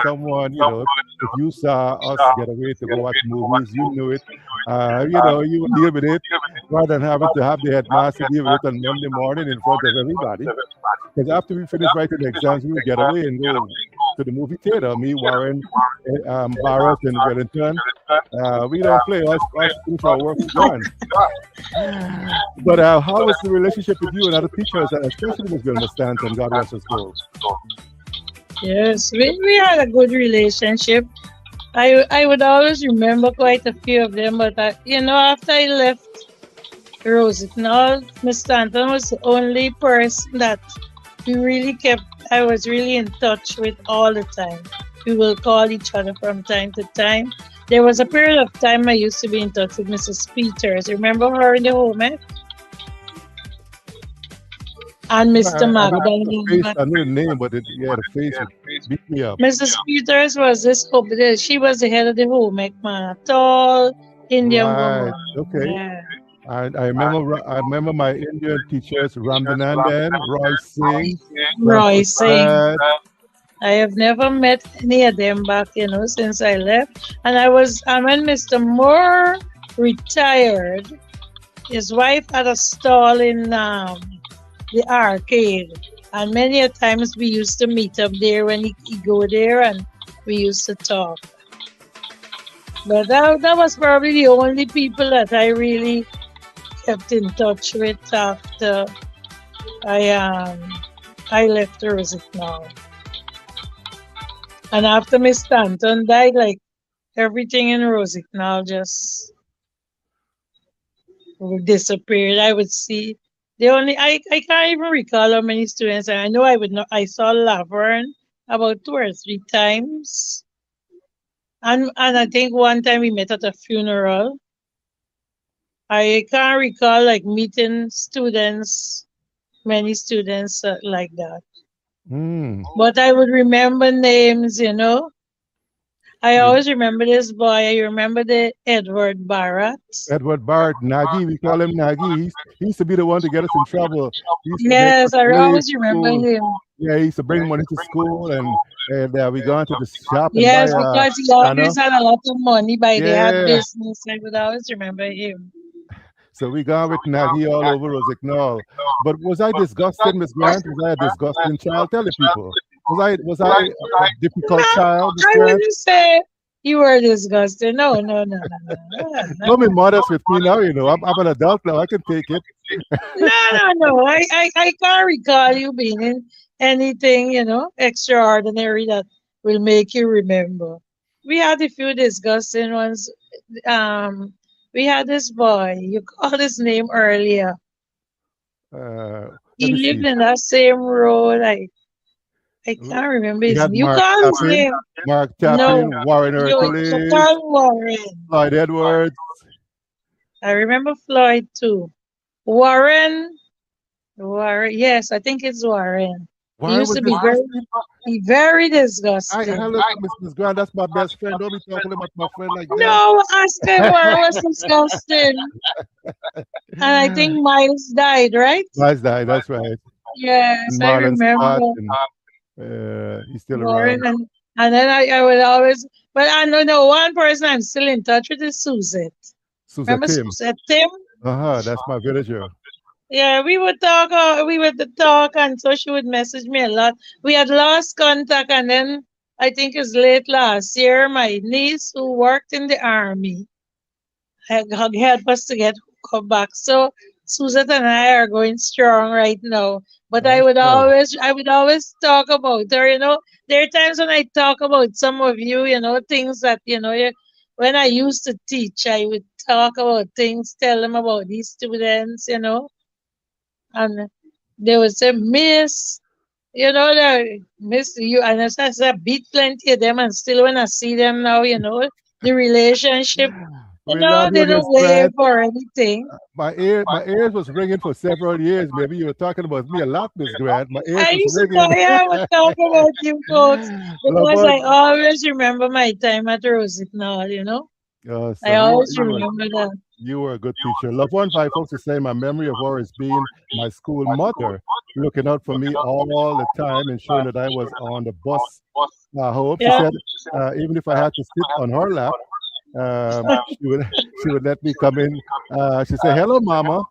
someone, if you saw us get away to go watch movies, you knew it. You would deal with it rather than having to have the headmaster deal with it on Monday morning in front of everybody. Because after we finished writing the exams, we would get away and go to the movie theater. Me, Warren, Barrett, and Wellington. We don't play. Us finish our work is done. But how was the relationship with you and other teachers, especially Ms. Vilma Stanton, God rest her soul? Yes, we had a good relationship. I would always remember quite a few of them, but after I left Rosenthal, Miss Stanton was the only person that I was really in touch with all the time. We will call each other from time to time. There was a period of time I used to be in touch with Mrs. Peters. Remember her in the home, eh? And Mr. I know the Magdalene. face, I knew the name, but the face would beat me up. Mrs. Peters was she was the head of the home, man. A tall Indian Right. woman. Okay. Yeah. I remember my Indian teachers, Ramdanandan, Roy Singh, Roy Ramprasad. saying, I have never met any of them back, since I left. And when Mr. Moore retired, his wife had a stall in the arcade. And many a times we used to meet up there when he go there, and we used to talk. But that was probably the only people that I really kept in touch with after I um I left Rosette now. And after Miss Stanton died, like everything in Rosette now just disappeared. I would see I can't even recall how many students. I know I saw Laverne about 2 or 3 times. And I think one time we met at a funeral. I can't recall like meeting students, many students like that. Mm. But I would remember names, you know. I You- always remember this boy. I remember the Edward Barrett. Edward Bart, Nagy, we call him Nagy. He used to be the one to get us in trouble. He used to make us Yes, I leave always remember school. him. Yeah, he used to bring money to school, and we gone to the shop and buy Yes, because he I know. always had a lot of money by they had Yeah. business. I would always remember him. So we gone with Nagy all over Rosignol. But was I disgusting, Miss Grant? Was I a disgusting child? Tell the people. Was I a difficult No, child, Miss I Grant? wouldn't say you were disgusting. No, no, no, no, no, no, Don't be no. modest with me now, you know. I'm an adult now. I can take it. No, no, no. I can't recall you being in anything, you know, extraordinary that will make you remember. We had a few disgusting ones. Um, we had this boy. You called his name earlier. Let He me lived see. in that same road. I We can't remember we his had name. You called his name. Mark No, Tapping, Warren you Hercules, called Warren. Floyd Edwards. I remember Floyd too. Warren, Warren. Yes, I think it's Warren. He Warren used was to be very, disgusting. very I disgusting. look, Miss Grant, that's my best friend. Don't be talking about my friend like that. No, ask him Warren was disgusting. And I think Miles died, right? Nice guy, that's right. Yes, And I Marlon Scott, remember and he's still Warren. around. And then I would always, but I know one person I'm still in touch with is Suzette. Susa Remember Tim. Suzette Tim? That's my villager. Yeah, we would talk, and so she would message me a lot. We had lost contact, and then I think it's late last year, my niece who worked in the army had helped us to get hooked back. So Susan and I are going strong right now. But I would Awesome. always, I would always talk about her. You know, there are times when I talk about some of you. You know, things that when I used to teach, I would talk about things, tell them about these students. And they would say, Miss, they miss you. And I beat plenty of them. And still, when I see them now, the relationship, We love they you, don't Miss wave Grant. or anything. My ears was ringing for several years. Maybe you were talking about me a lot, Miss Grant. My ears I was used to ringing. I would talk about you folks Love because I one. always remember my time at Rosignol. I Awesome. always remember that. You were a good teacher. Love one five folks to say my memory of her as being my school mother, looking out for me all the time, ensuring that I was on the bus home. She Yeah. said, even if I had to sit on her lap, she would she would let me come in. She said, "Hello, Mama."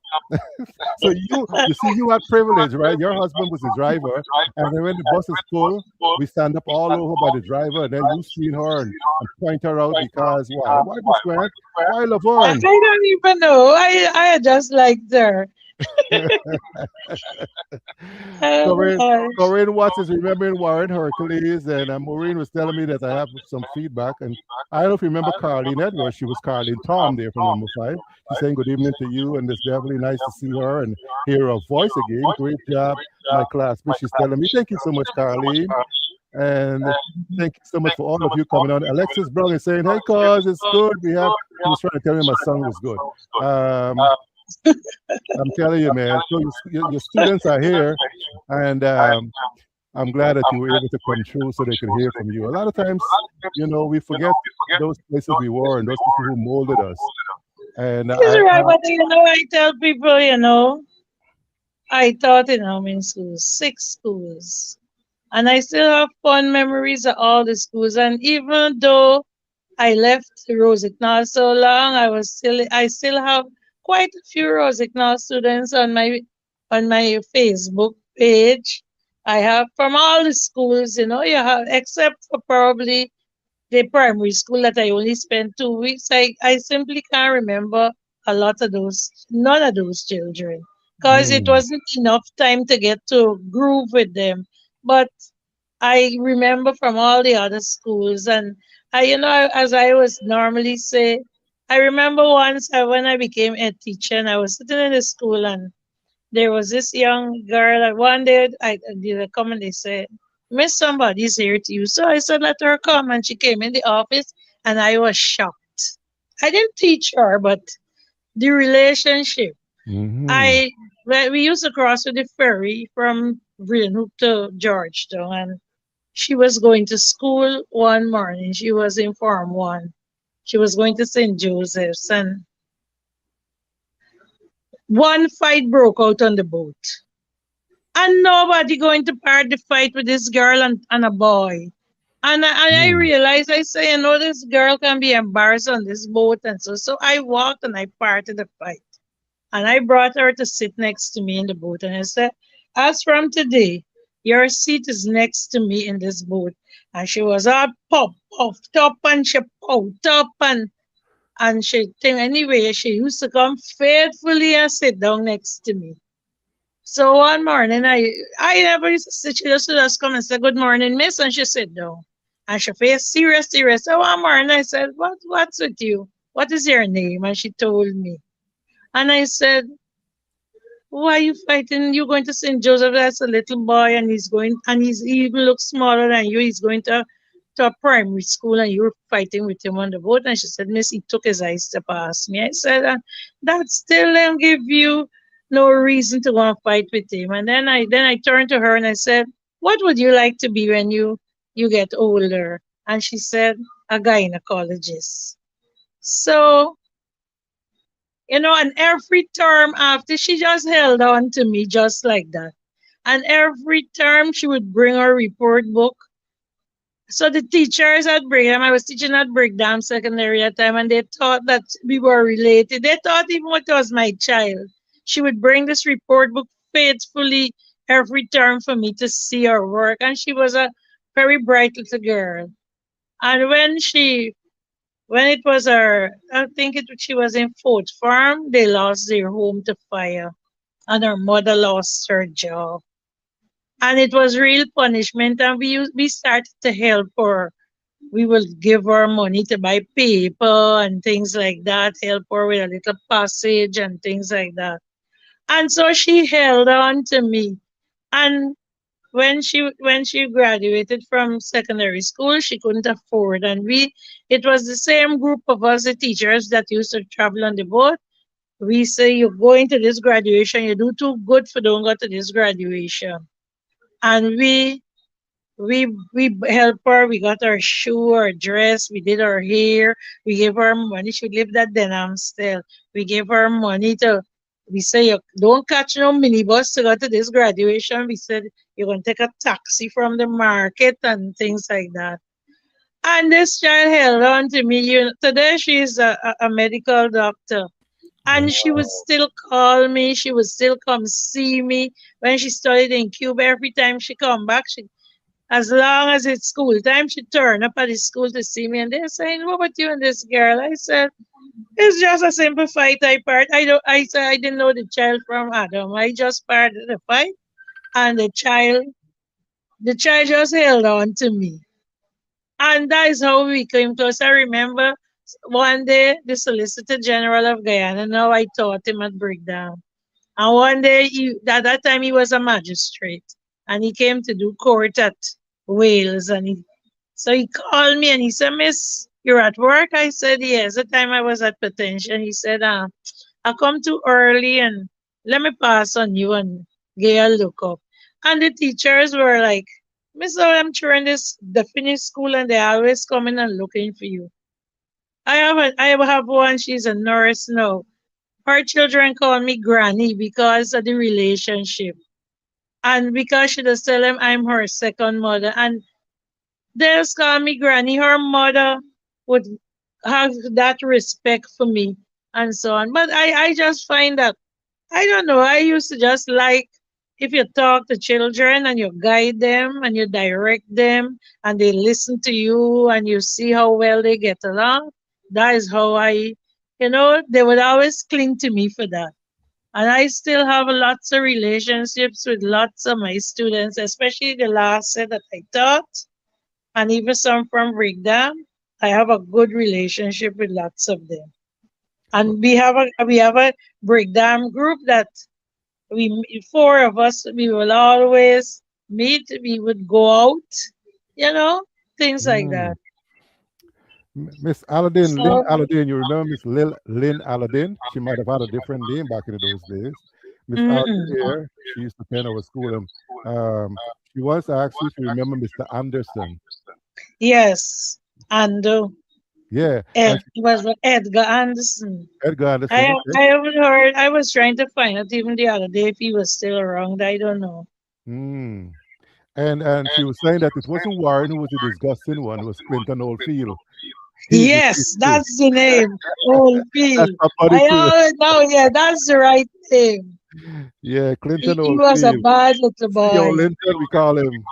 So you see, you had privilege, right? Your husband was the driver, and then when the bus is full, we stand up all over by the driver, and then you see her and point her out because why? Why Miss Grant? Why I Laverne? don't even know. I just liked her. Corinne, Uh, Corinne Watts is remembering Warren Hercules, and Maureen was telling me that I have some feedback. And I don't know if you remember Carlene Edwards. She was Carlene Tom there from number five. She's saying good evening to you, and it's definitely nice to see her and hear her voice again. Great job, my classmate. She's telling me, thank you so much, Carlene. And thank you so much for all of you coming on. Alexis Brown is saying, hey, cause it's good. He was trying to tell me my song was good. Um, I'm telling you, man. So your students are here, and I'm glad that you were able to come through so they could hear from you. A lot of times, we forget those places we were and those people who molded us. And He's right, but I tell people, I taught in how many schools? Six schools. And I still have fond memories of all the schools. And even though I left Rosignol so long, I still have quite a few Rosignol students on my Facebook page. I have from all the schools, you have except for probably the primary school that I only spent 2 weeks. I simply can't remember none of those children, because it mm, wasn't enough time to get to groove with them. But I remember from all the other schools, and as I was normally say, I remember once when I became a teacher, and I was sitting in the school, and there was this young girl. And one day, they come and they said, Miss Somebody's here to you. So I said, let her come. And she came in the office and I was shocked. I didn't teach her, but the relationship. Mm-hmm. I well, we used to cross with the ferry from Greenhook to Georgetown, and she was going to school one morning. She was in Form 1. She was going to St. Joseph's, and one fight broke out on the boat. And nobody going to part the fight with this girl and a boy. And I Mm. realized, I say, this girl can be embarrassed on this boat. And so I walked and I parted the fight. And I brought her to sit next to me in the boat. And I said, as from today, your seat is next to me in this boat. And she was all puffed up and she puffed up and she think anyway, she used to come faithfully and sit down next to me. So one morning I never used to sit, she used to just come and say, good morning, miss, and she sit down. And she face serious, serious. So one morning I said, what's with you? What is your name? And she told me. And I said, why are you fighting? You're going to St. Joseph as a little boy, and he even looks smaller than you. He's going to a primary school, and you're fighting with him on the boat. And she said, Miss, he took his eyes to pass me. I said, that still don't give you no reason to go and fight with him. And then I turned to her and I said, what would you like to be when you get older? And she said, a gynecologist. So and every term after, she just held on to me just like that. And every term she would bring her report book. So the teachers at Brigham, I was teaching at Brigham Secondary at the time, and they thought that we were related. They thought even it was my child. She would bring this report book faithfully every term for me to see her work. And she was a very bright little girl. And when it was I think she was in Fort Farm, they lost their home to fire, and her mother lost her job. And it was real punishment, and we started to help her. We will give her money to buy paper and things like that, help her with a little passage and things like that. And so she held on to me. And when she graduated from secondary school, she couldn't afford, and it was the same group of us, the teachers that used to travel on the boat. We say, you're going to this graduation, you do too good for don't go to this graduation. And we help her. We got her shoe, her dress. We did her hair. We gave her money. She lived at Denham still. We gave her money to. We say, you don't catch no minibus to go to this graduation. We said, you're going to take a taxi from the market and things like that. And this child held on to me. Today she's a medical doctor. And she would Wow. still call me. She would still come see me when she studied in Cuba. Every time she come back, as long as it's school time, she turn up at the school to see me, and they're saying, "What about you and this girl?" I said, "It's just a simple fight. I part. I don't. I said I didn't know the child from Adam. I just parted the fight, and the child just held on to me, and that is how we came to us. I remember one day the Solicitor General of Guyana. Now I taught him at Breakdown, and one day at that time he was a magistrate, and he came to do court at Wales, and so he called me and he said, Miss, you're at work? I said, yes. The time I was at Potential, he said, I come too early and let me pass on you and get a look up. And the teachers were like, Miss, I'm sure in this the Finnish school and they're always coming and looking for you. I have one, she's a nurse now. Her children call me Granny because of the relationship. And because she does tell them I'm her second mother. And they just call me Granny. Her mother would have that respect for me and so on. But I just find that, I don't know, I used to just like if you talk to children and you guide them and you direct them and they listen to you and you see how well they get along, that is how they would always cling to me for that. And I still have lots of relationships with lots of my students, especially the last set that I taught and even some from Brigham. I have a good relationship with lots of them. And we have a Brigham group that four of us, we will always meet. We would go out, you know, things like Mm. that. Miss Aladdin, Lynn So, Aladdin. You remember Miss Lynn Aladdin? She might have had a different name back in those days. Miss Aladdin mm-mm. here, she used to attend our school, and um, she once asked you if you remember Mr. Anderson. Yes, and Yeah, Ed and she, was Edgar Anderson. Edgar Anderson. I Okay. I haven't heard. I was trying to find out even the other day if he was still around. I don't know. Mm. And she was saying that it wasn't Warren who was the disgusting one. It was Clinton Oldfield. He's deceased Yes, too. that's the name. That's Oldfield. my buddy I too. always know. Yeah, that's the right name. Yeah, Clinton He was a Oldfield. bad little CEO boy. Linton, we call him.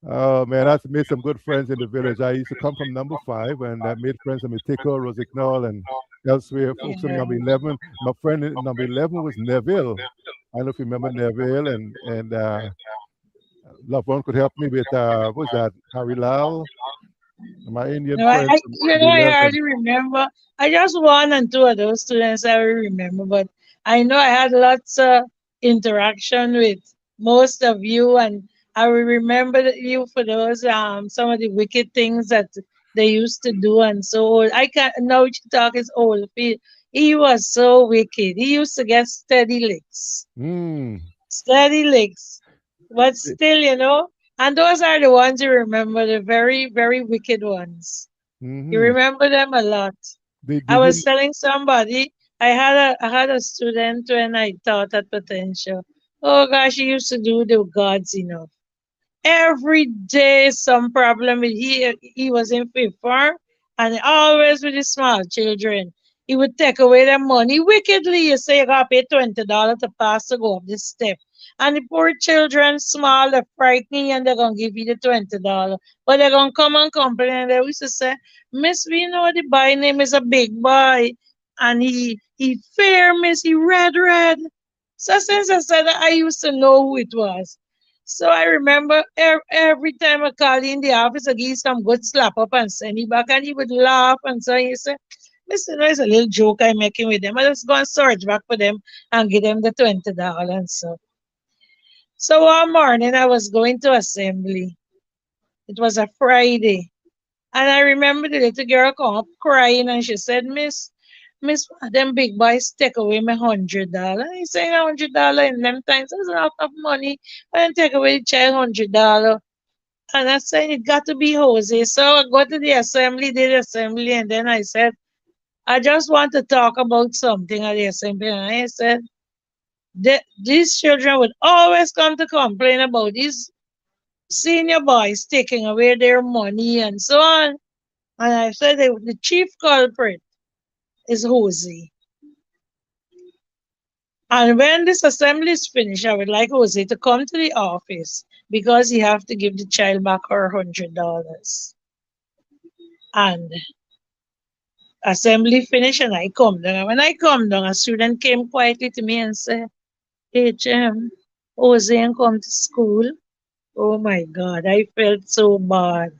Oh man, I made some good friends in the village. I used to come from number 5, and I made friends in Mitico, Rosignol, and elsewhere. Folks from Yeah. number 11. My friend in number 11 was Neville. I don't know if you remember Neville, and loved one could help me with what was that, Harry Lal, my Indian No, friend from number I 11. hardly remember. I just one and two of those students I will remember, but I know I had lots of interaction with most of you, and I will remember you for those some of the wicked things that they used to do and so on. I can't now you talk is old. He was so wicked. He used to get steady licks. Mm. Steady licks. But still, and those are the ones you remember, the very, very wicked ones. You Mm-hmm. remember them a lot. I Did was you? telling somebody I had a student when I taught at potential. Oh gosh, he used to do the gods enough. Every day some problem with he was in fifth form and always with the small children. He would take away their money wickedly. You say you gotta pay $20 to pass to go up this step. And the poor children small, they're frightening and they're gonna give you the $20. But they're gonna come and complain and they used to say, Miss, we know the boy name is a big boy and he fair, miss, he red. So since I said that I used to know who it was. So I remember every time I called in the office, I give some good slap up and send it back, and he would laugh and so he said, Listen, it's a little joke I'm making with them. I just go and search back for them and give them the $20 and so. So one morning I was going to assembly. It was a Friday. And I remember the little girl come up crying and she said, Miss, them big boys take away my $100. He said $100 in them times, that's a lot of money. And take away the child $100. And I said, it got to be Jose. So I go to the assembly, did the assembly, and then I said, I just want to talk about something at the assembly. And I said, these children would always come to complain about these senior boys taking away their money and so on. And I said, the chief culprit is Jose. And when this assembly is finished, I would like Jose to come to the office because he have to give the child back her $100. And assembly finished and I come down. And when I come down, a student came quietly to me and said, HM, Jose ain't come to school. Oh my God, I felt so bad.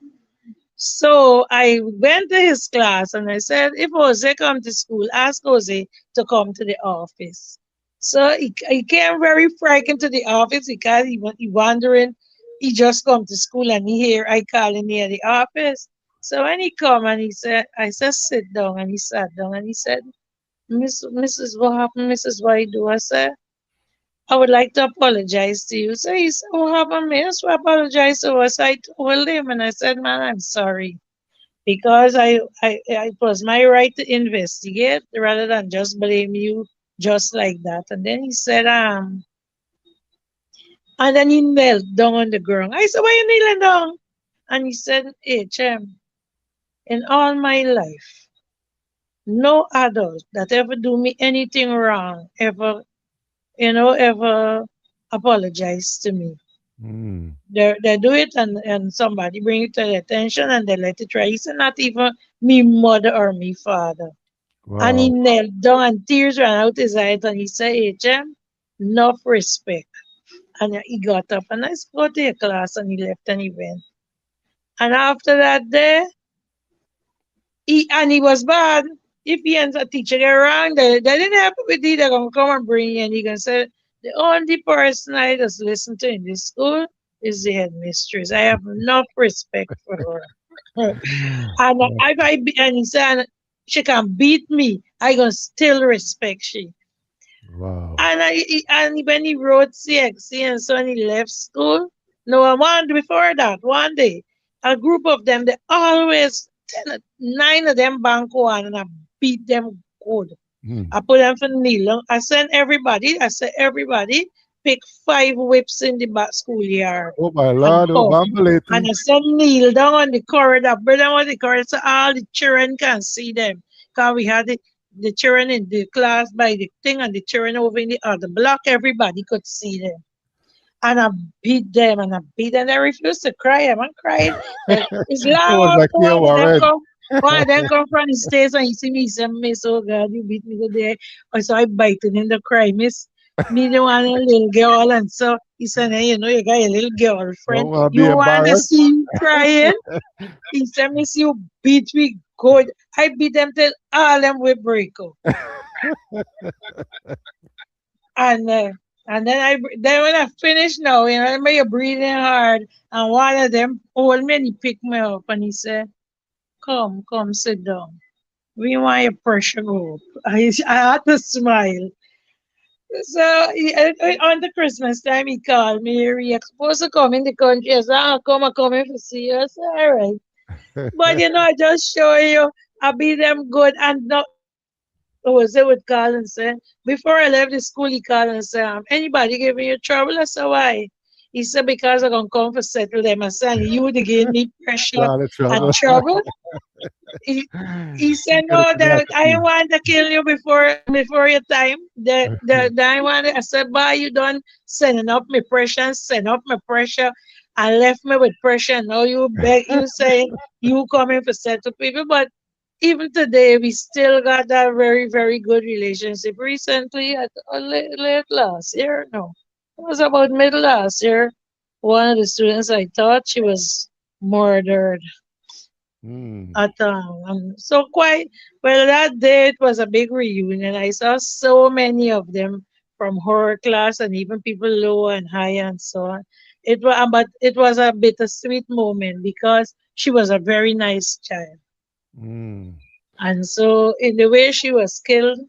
So I went to his class and I said, if Jose come to school, ask Jose to come to the office. So he came very frightened to the office because he wondering, he just come to school and he hear I calling near the office. So when he come and he said, I said, sit down, and he sat down and he said, Mrs. What happened, Mrs. Why do? I said, I would like to apologize to you. So he said, what happened, miss? What apologize to us? I told him and I said, man, I'm sorry because it was my right to investigate rather than just blame you just like that. And then he said, and then he knelt down on the ground. I said, why you kneeling down? And he said, HM, in all my life, no adult that ever do me anything wrong ever apologize to me. Mm. They do it and somebody bring it to their attention and they let it rise. It's not even me mother or me father. And he Wow. knelt down and tears ran out his eyes and he said, HM, enough respect. And he got up and I said, go to your class and he left and he went. And after that day, he was bad. If he ends a teacher they're wrong, they didn't have with it, they're gonna come and bring you and he gonna say the only person I just listen to in this school is the headmistress. I have enough respect for her. And and he said she can beat me, I gonna still respect she. Wow. And when he wrote CXC and so and he left school, no one before that, one day, a group of them, they always nine of them bank one and I beat them good. Hmm. I put them for kneel. I sent everybody, I said everybody pick 5 whips in the back schoolyard Oh my and Lord, oh come. And Bambaleti. I said kneel down on the corridor, bring them on the corridor so all the children can see them. Because we had the children in the class by the thing and the children over in the other block, everybody could see them. And I beat them and I beat them. They refused to cry. I'm not crying. It's It was loud. like here, Warren. One of them come from the States and he see me, he said, Miss, oh God, you beat me today. I saw I biting in the cry, Miss. Me the one a little girl and so he said, hey, you got a little Don't girlfriend. want to You be want to embarrassed. see you crying? He said, Miss, you beat me good. I beat them till all them will break up. And and then when I finished now, you know, I remember you breathing hard, and one of them old men he picked me up and he said, come, sit down. We want your pressure go up. I had to smile. So on the Christmas time he called me. You're supposed to come in the country. I said, I'm coming to see you. I said, all right. But you know, I just show you I be them good and not was it would call and say, before I left the school, he called and said, anybody giving you trouble? I said, why? He said, because I'm going to come for settle them. I said, you would give me pressure Lot of and trouble. trouble. He, he You said, get a no, that I tenacity. want to kill you before your time. The I want I said, bye, you done sending up my pressure and send up my pressure and left me with pressure. Now you say you coming for settle people, but even today we still got that very, very good relationship. Recently, late last year, no, it was about middle last year. One of the students I thought she was murdered Hmm. at so quite well that day it was a big reunion. I saw so many of them from her class and even people low and high and so on. It was but it was a bittersweet moment because she was a very nice child. Hmm. And so in the way she was killed,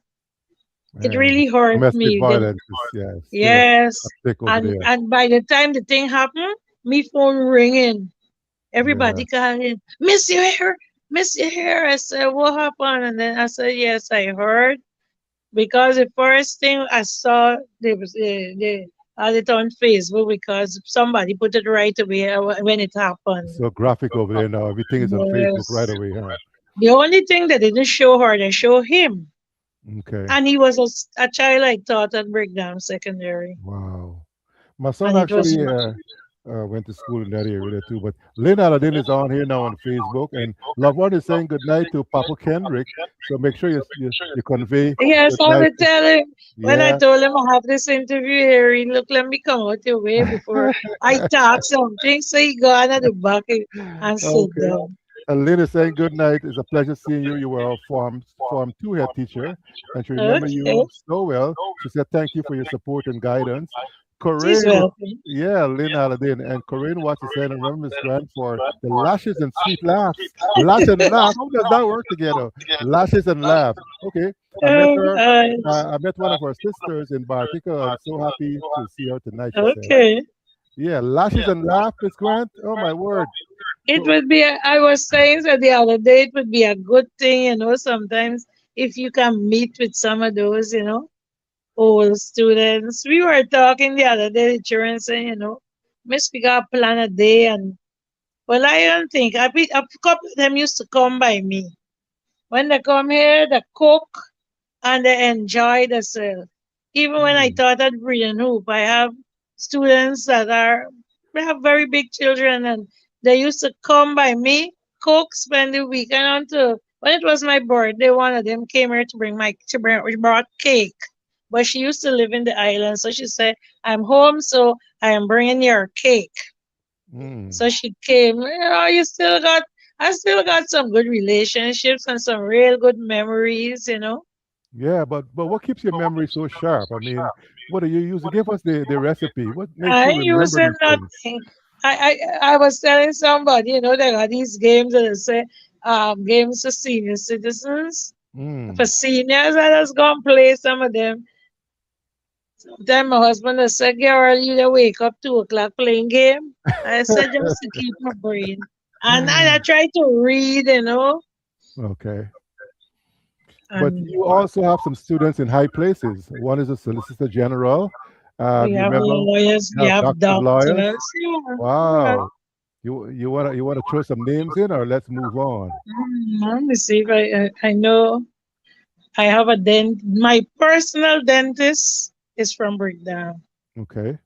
it Man, really this hurt domestic me. violence is, yeah, still a Yes. thick over there. And by the time the thing happened, me phone ringing. Yeah. Everybody calling, Miss you here? Miss you here? I said, what happened? And then I said, yes, I heard. Because the first thing I saw, there was the had it on Facebook because somebody put it right away when it happened. So graphic over there now. Everything is on Facebook right Yes. away, huh? The only thing they didn't show her, they show him. Okay. And he was a child I taught at Brigham Secondary. Wow. My son And it was, actually went to school in that area too. But Lynn Aladdin is on here now on Facebook, and Lavon is saying good night to Papa Kendrick. So make sure you convey yes, good I night. would tell him when I Yeah. told him I have this interview here, he look, let me come out your way before I talk something. So he go on at the back and sit Okay. down. And Lynn is saying good night. It's a pleasure seeing you. You were our Form 2 head teacher, and she remember Okay. you so well. She said thank you for your support and guidance. She's Corinne, welcome. yeah, Lynn Aladdin. And Corinne watches said, and remember Miss Grant for the lashes and sweet laughs. Lash and laugh. How does that work together? Lashes and laugh. Okay. I met Oh, her. I met one of her sisters in Bartica. I'm so happy to see her tonight, she said. okay. Yeah, lashes and laugh, Miss Grant. Oh, my word. It So, would be, I was saying that the other day, it would be a good thing, sometimes if you can meet with some of those, old students. We were talking the other day, the children saying, Miss, we got plan a day and well, I don't think a couple of them used to come by me. When they come here, they cook and they enjoy themselves. Even when I mm, taught at Brian Hoop, I have students they have very big children and they used to come by me, cook, spend the weekend until when it was my birthday, one of them came here she brought cake. But she used to live in the island, so she said, I'm home, so I am bringing your cake. mm. So she came, I still got some good relationships and some real good memories. Yeah, but what keeps your memory so sharp? I mean, what do you use to give us the recipe? What makes I you remember using these things? nothing. I was telling somebody, they got these games that they say, games for senior citizens, for Mm. seniors. I just go and play some of them. Then my husband has said, girl, you dey wake up 2 o'clock playing game. I said, just to keep my brain. And I try to read, Okay. But and you also have some students in high places. One is a solicitor general. we You have remember lawyers, you we have have doctors, lawyers. doctors. Yeah, yeah. Wow. You wanna throw some names in, or let's move on? Let me see if I know. I have a my personal dentist is from Breakdown. Okay.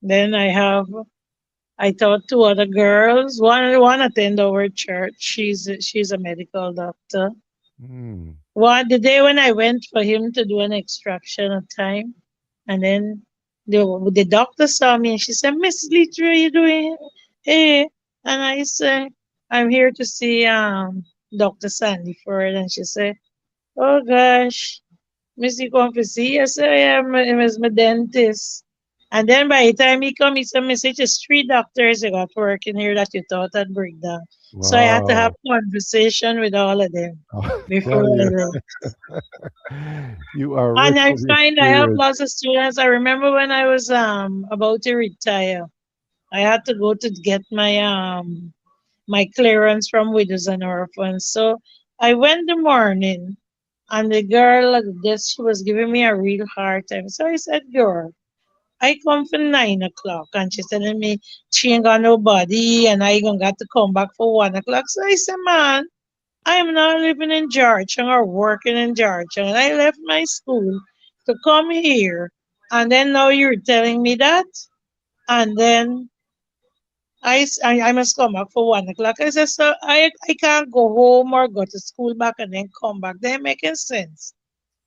Then I taught two other girls. One attend our church. She's a medical doctor. Mm. One the day when I went for him to do an extraction of time, and then the doctor saw me and she said, Miss Leitch, what are you doing? Hey, and I said, I'm here to see Dr. Sandy Ford, and she said, oh gosh, Missy come to see you. I said, yeah, I'm my dentist. And then by the time he come, he said, Miss, it's just three doctors you got working here that you thought I'd break down. So I had to have Wow. conversation with all of them I before tell I you, left. you are And rich I with find I have experience. lots of students. I remember when I was about to retire, I had to go to get my clearance from widows and orphans. So I went the morning and the girl at the desk, she was giving me a real hard time. So I said, girl, I come for 9 o'clock and she's telling me she ain't got nobody and I gonna got to come back for 1 o'clock. So I said, man, I am now living in Georgia or working in Georgia, and I left my school to come here, and then now you're telling me that, and then I must come back for 1 o'clock. I said, so I can't go home or go to school back and then come back. They're making sense.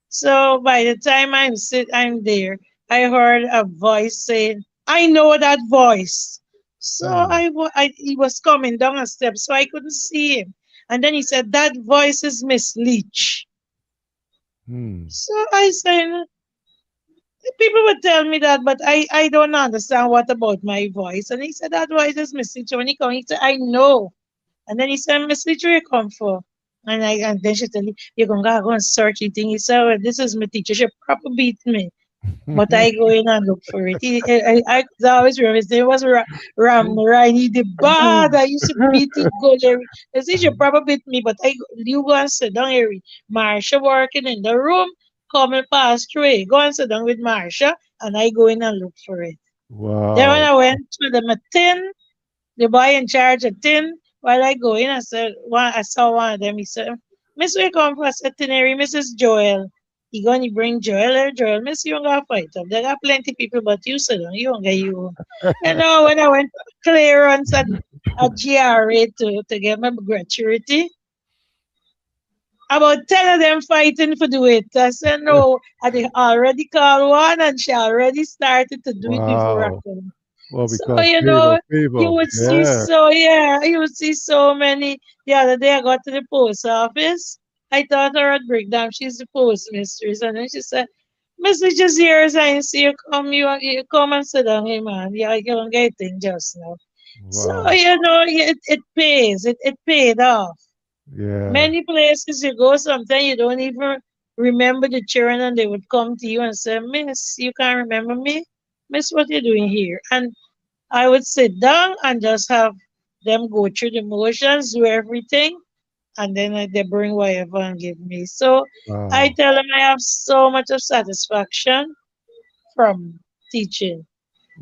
So by the time I'm there, I heard a voice saying, I know that voice. So Mm. he was coming down a step, so I couldn't see him. And then he said, that voice is Miss Leach. Mm. So I said, people would tell me that, but I don't understand what about my voice. And he said, that voice is Miss Leach. When he come, he said, I know. And then he said, Miss Leach, where you come for? And then she said, you're going to go and search it. He said, well, this is my teacher. She probably beat me. But I go in and look for it. I could always remember his name was Ram Rainy the bad. I used to beat it good. I said, you probably beat me, but you go and sit down here. Marsha working in the room, coming past through. Go and sit down with Marsha, and I go in and look for it. Then when Wow. I went to the tin, the boy in charge of tin, while I go in, I saw one of them. He said, Miss, where you come from? I said, Tineri, Mrs. Joel. He gonna bring Joel or Joel. Miss, you don't got fight up. There got plenty people, but you said, you don't get you. When I went clearance at GRA to get my gratuity, about 10 of them fighting for do it. I said, no, I they already called one and she already started to do it before I Wow. come. Well, So, because favor, you favor. would see Yeah. so, yeah, you would see so many. The other day I got to the post office. I thought her at breakdown. She's the post mistress. And then she said, Message is yours. I see you come, you come and sit down here, man. Yeah, you don't get it just now. So, Wow. it pays. It paid off. Yeah. Many places you go, sometimes you don't even remember the children, and they would come to you and say, Miss, you can't remember me? Miss, what you doing here? And I would sit down and just have them go through the motions, do everything, and then they bring whatever and give me. So I Wow. tell them I have so much of satisfaction from teaching.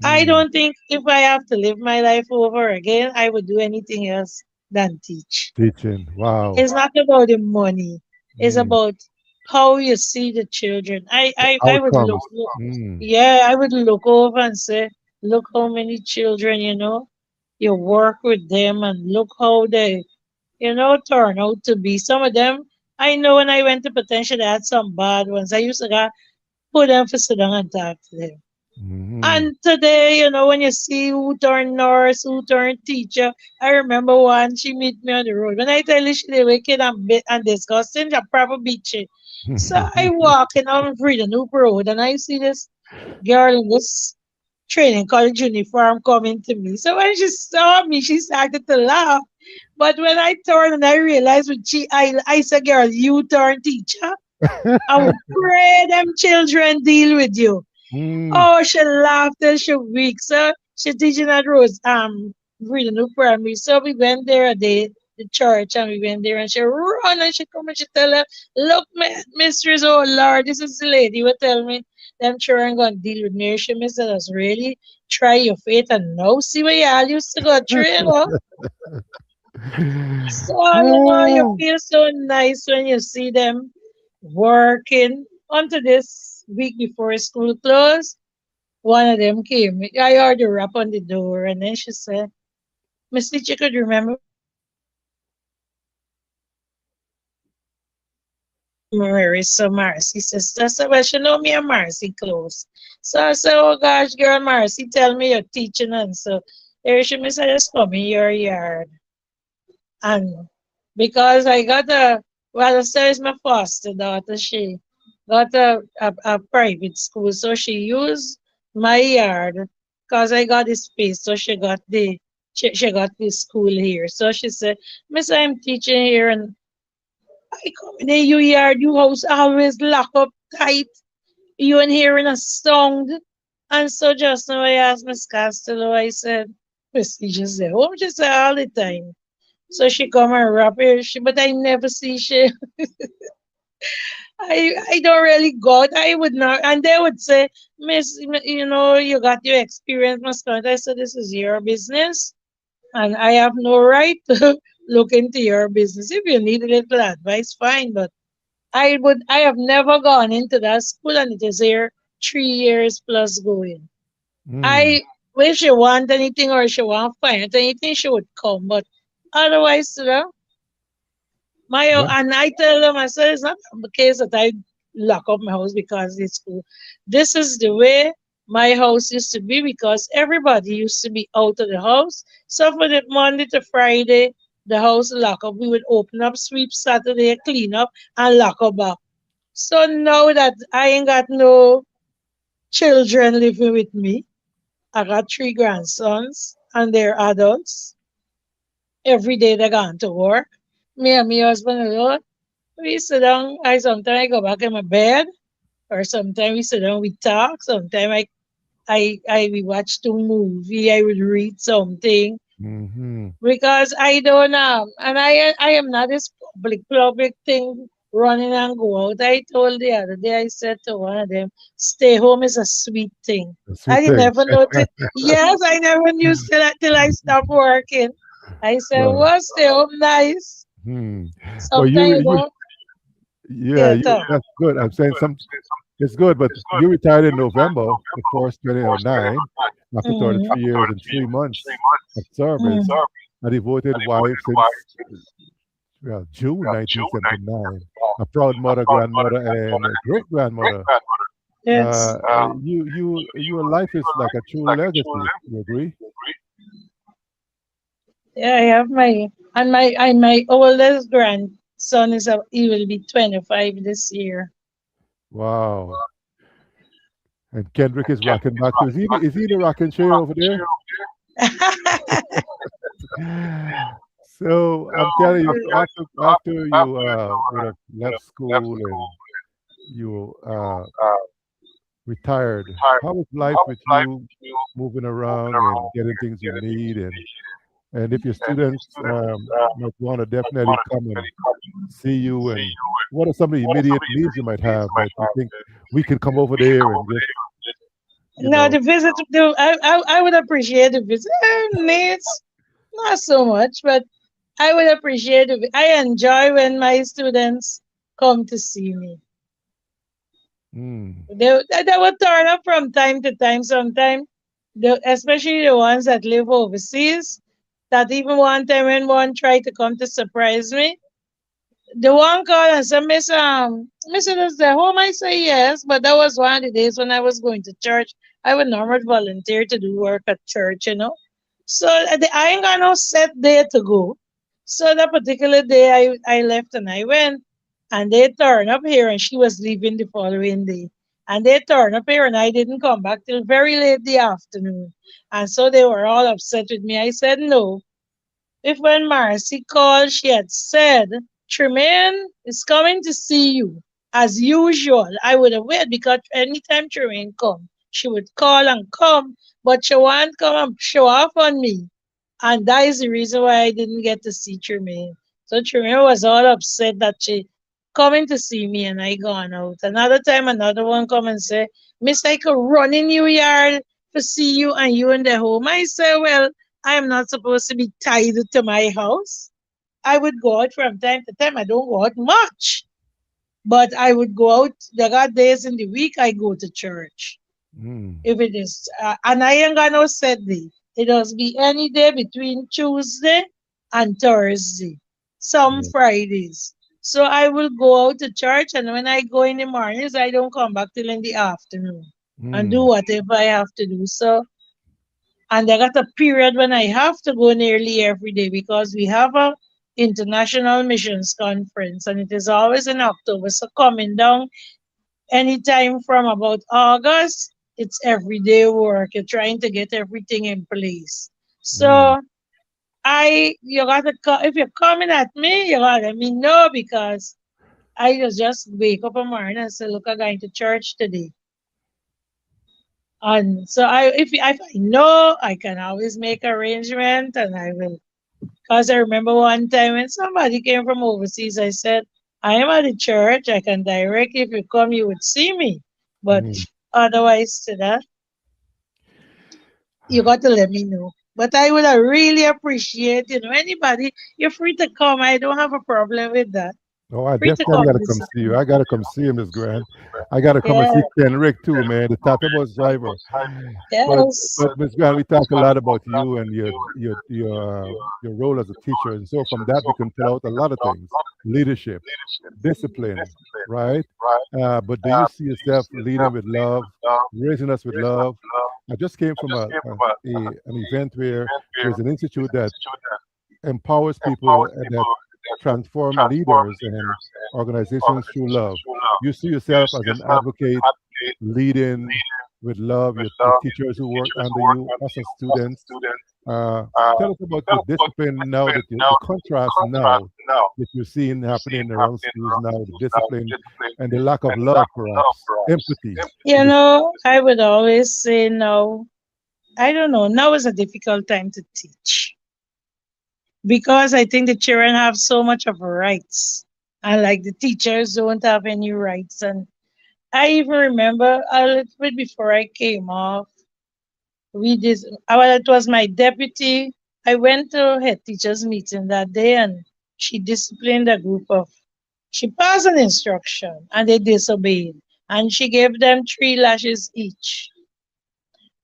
I Mm. don't think if I have to live my life over again, I would do anything else than teach. Teaching. Wow. It's not about the money. It's Mm. about how you see the children. I would Outcomes. Mm. yeah, I would look over and say, look how many children, you work with them and look how they, turn out to be. Some of them, I know when I went to potential, I had some bad ones. I used to go put them for sit down and talk to them. Mm. And today, when you see who turned nurse, who turned teacher, I remember one, she meet me on the road. When I tell you she the wicked and disgusting, she probably beat you. So I walk and I'm reading Hoop Road and I see this girl in this training college uniform coming to me. So when she saw me, she started to laugh. But when I turned and I realized when I said, girl, you turn teacher. I would pray them children deal with you. Mm. Oh, she laughed till she weak. So she teaching at Rose reading the primary. So we went there a day, the church, and we went there and she run and she come and she tell her, look, mistress, oh Lord, this is the lady who tell me them children gonna deal with me. She said, us really try your faith and now see what y'all used to go through, you know. So, you Ah. feel so nice when you see them working. Onto this week before school closed, one of them came. I heard her rap on the door, and then she said, Miss Leach, you could remember me? I said, Marissa Marcy sister. I said, well, she know me and Marcy close. So I said, oh gosh, girl, Marcy, tell me you're teaching. And so here she said, just come in your yard. And because I got well, so is my foster daughter, she got a private school. So she used my yard because I got the space. So she got the school here. So she said, Miss, I'm teaching here and I come in your yard, your house always lock up tight. You ain't hearing a sound. And so just now I asked Miss Costello, I said, Miss, she just said, home she said all the time. So she come and rap here, but I never see she. I don't really go out. I would not, and they would say, Miss, you got your experience, Miss Scott. I said, this is your business, and I have no right to look into your business. If you need a little advice, fine, but I have never gone into that school, and it is here 3 years plus going. Mm. I When she want anything or she want find anything, she would come, but otherwise, Yeah. and I tell them, I said, it's not the case that I lock up my house because it's school. This is the way my house used to be because everybody used to be out of the house. So for the Monday to Friday, the house lock up. We would open up, sweep Saturday, clean up, and lock up back. So now that I ain't got no children living with me, I got three grandsons and they're adults. Every day they're going to work. Me and my husband alone. We sit down. I sometimes I go back in my bed, or sometimes we sit down. We talk. Sometimes I we watch the movie. I would read something Mm-hmm. because I don't and I am not this public thing running and go out. I told the other day. I said to one of them, "Stay home is a sweet thing." A sweet I thing. never noticed. Yes, I never knew till I stopped working. I said, Well, "Well, stay home nice." hmm. Well, Sometimes you don't yeah, get up. that's good. I'm saying it's good, but you retired in November the first 2009 after Mm, 33 years and 3 months of service. mm. A devoted wife since June 1979. A proud mother, grandmother, and a great grandmother. Yes. Your life is like a true legacy. You agree? Yeah, I have my oldest grandson he will be 25 this year. Wow. And Kendrick is rocking back too. Is he the rocking chair over there? So I'm telling you, after you would have left school and you retired, how was life with you moving around and getting things you need and if your students might want to definitely come and see you and what are some of the immediate needs you might have that you think we can come over there and just you No, know the visit, I would appreciate the visit. Needs, not so much, but I would appreciate it. I enjoy when my students come to see me. mm, They would turn up from time to time. Sometimes, especially the ones that live overseas, that even one time when one tried to come to surprise me, the one called and said, Miss, is the home? I say yes, but that was one of the days when I was going to church. I would normally volunteer to do work at church. So I ain't got no set day to go. So that particular day I left and I went and they turned up here and she was leaving the following day. And they turned up here and I didn't come back till very late the afternoon. And so they were all upset with me. I said, no. If when Marcy called, she had said, Tremaine is coming to see you. As usual, I would have waited because anytime Tremaine come, she would call and come, but she won't come and show off on me. And that is the reason why I didn't get to see Tremaine. So Tremaine was all upset that she coming to see me and I gone out. Another time another one come and say, Miss, I could run in your yard to see you and you in the home. I say, well, I am not supposed to be tied to my house. I would go out from time to time. I don't go out much, but I would go out. There are days in the week I go to church. Mm. If it is, and I ain't got no set day. It does be any day between Tuesday and Thursday, some Yeah. Fridays. So I will go out to church, and when I go in the mornings, I don't come back till in the afternoon and do Mm. whatever I have to do. So, and I got a period when I have to go nearly every day because we have a international missions conference, and it is always in October. So coming down anytime from about August, it's everyday work. You're trying to get everything in place. Mm. So you gotta if you're coming at me, you gotta let me know because I just wake up in the morning and say, look, I'm going to church today. And so if I know, I can always make arrangement and I will. Because I remember one time when somebody came from overseas, I said, I am at the church. I can direct. If you come, you would see me. But Mm. otherwise, to that, you got to let me know. But I would really appreciate, anybody, you're free to come. I don't have a problem with that. Oh, I Free to definitely come got to come visit see you. me. I got to come see you, Miss Grant. I got to come and Yeah, see Ken Rick too, man, the Tata bus driver. But yes. Miss Grant, we talk a lot about you and your role as a teacher, and so from that we can pull out a lot of things: leadership, discipline, right? But do you see yourself leading with love, raising us with love? I just came from an event where there's an institute that empowers people and that transform leaders and organizations through love. You see yourself as an advocate, leading with love, your teachers who work under you, us as students. Uh, Tell us about the discipline now the contrast now that you're seeing happening around schools now, the discipline and the lack of love, perhaps, empathy in the I would always say no. I don't know. Now is a difficult time to teach because I think the children have so much of rights, and like the teachers don't have any rights. And I even remember a little bit before I came off, we did. Well, it was my deputy. I went to head teachers meeting that day, and she disciplined a group of. She passed an instruction, and they disobeyed, and she gave them 3 lashes each.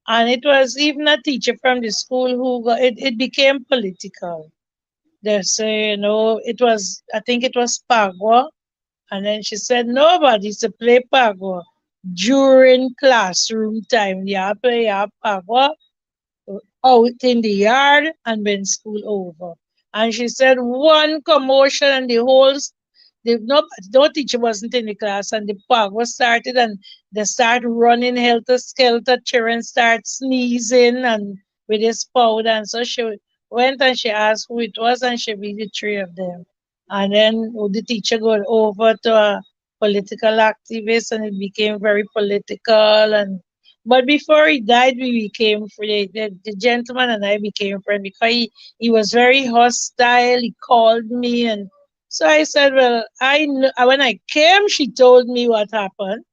And it was even a teacher from the school who got it. It became political. They say, it was. I think it was Pagua. And then she said, nobody's to play Pagua during classroom time. You play Pagua out in the yard and when school over. And she said, one commotion and the whole, no teacher wasn't in the class and the Pagua started and they start running helter skelter, children start sneezing and with this powder. And so she went and she asked who it was and she beat the 3 of them. And then the teacher got over to a political activist and it became very political. And but before he died, we became friends. The gentleman and I became friends because he was very hostile. He called me, and so I said, "Well, when I came, she told me what happened,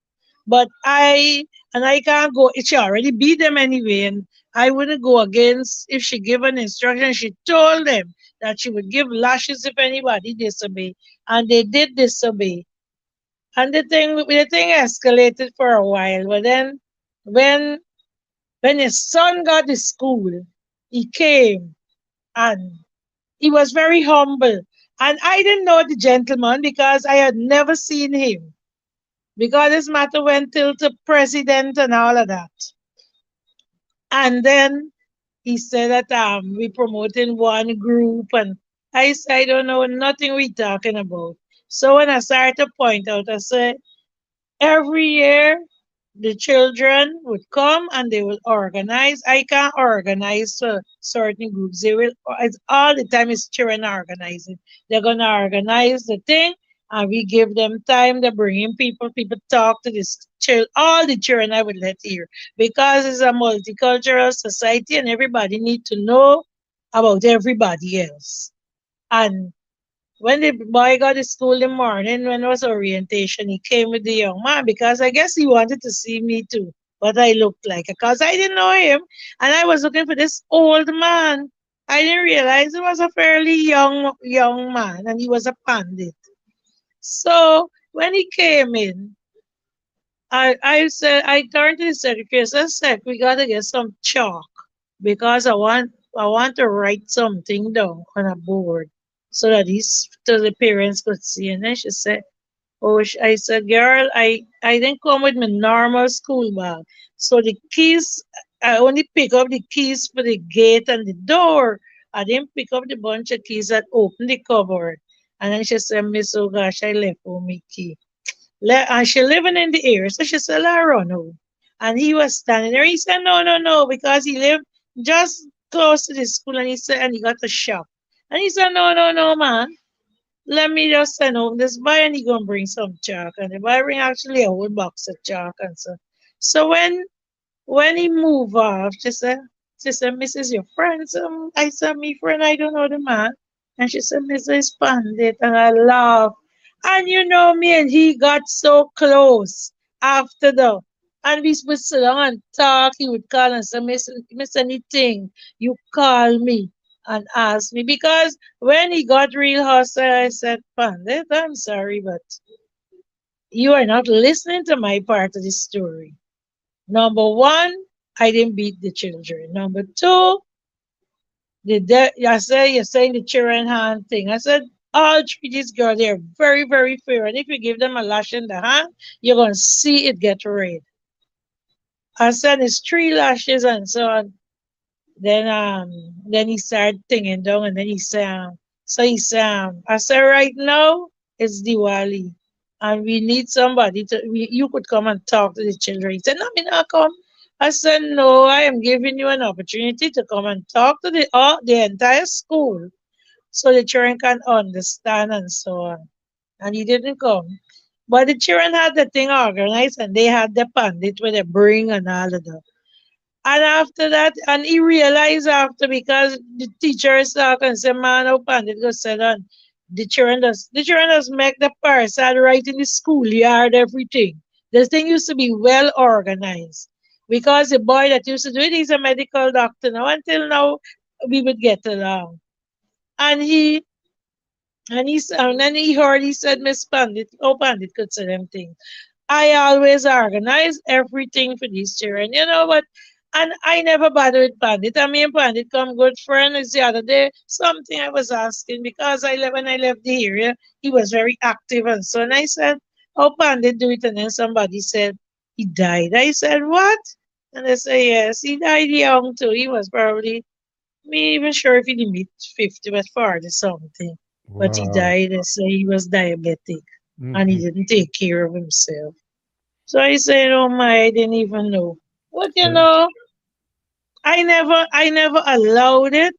but I can't go. She already beat them anyway, and I wouldn't go against if she gave an instruction. She told them that she would give lashes if anybody disobey, and they did disobey. And the thing escalated for a while, but then when when his son got to school, he came and he was very humble. And I didn't know the gentleman because I had never seen him. Because this matter went till to president and all of that. And then he said that we promoting one group and I said I don't know nothing we talking about. So when I started to point out, I said every year the children would come and they will organize. I can't organize certain groups. They will, it's all the time it's children organizing. They're gonna organize the thing and we give them time. They bring in people, people talk to this child, all the children I would let hear. Because it's a multicultural society and everybody need to know about everybody else. And when the boy got to school in the morning, when it was orientation, he came with the young man because I guess he wanted to see me too, what I looked like, because I didn't know him. And I was looking for this old man. I didn't realize it was a fairly young man and he was a pandit. So when he came in, I said, I turned to the secretary and said, we gotta get some chalk because I want to write something down on a board so that these so the parents could see. And then she said, oh, I said, girl, I didn't come with my normal school bag. So the keys, I only pick up the keys for the gate and the door. I didn't pick up the bunch of keys that opened the cupboard. And then she said, Miss, oh gosh, I left home my key. And she living in the area, so she said, let her run home. And he was standing there. He said, no, no, no, because he lived just close to the school and he said, and he got a shop. And he said, no, no, no, man. Let me just send home this boy and he gonna bring some chalk. And the boy bring actually a whole box of chalk and so. So when he moved off, she said, Mrs. Your friend? So I said, me friend, I don't know the man. And she said, Mrs. Pandit. And I laughed. And you know me and he got so close after that. And we would sit down and talk. He would call and say, Miss anything, you call me and ask me. Because when he got real hostile, I said, Pandit, I'm sorry, but you are not listening to my part of the story. Number one, I didn't beat the children. Number two, I said you're saying the children hand thing. I said all three these girls they're very very fair, and if you give them a lash in the hand, you're gonna see it get red. I said it's three lashes and so on. Then he started thinking down and then he said I said right now it's Diwali and we need somebody you could come and talk to the children. He said, no, me not come. I said, no, I am giving you an opportunity to come and talk to the entire school so the children can understand and so on. And he didn't come. But the children had the thing organized and they had the pandit with the bring and all of that. And after that, and he realized after because the teachers talk and say, man, how pandit go sit on. The children does make the parcel right in the schoolyard, everything. This thing used to be well organized. Because the boy that used to do it, he's a medical doctor now. Until now, we would get along. And and then he heard he said, Miss Pandit, oh Pandit could say them things. I always organize everything for these children. You know what? And I never bother with Pandit. I mean, Pandit come good friend. It's the other day something I was asking because when I left the area, he was very active and so. And I said, "Oh, Pandit do it?" And then somebody said he died. I said, "What?" And they say, "Yes, he died young too. He was probably me even sure if he didn't meet 50, but 40 something. But he Wow. died. They say he was diabetic and he Hmm. didn't take care of himself." So I said, "Oh my, I didn't even know." But Yeah. I never allowed it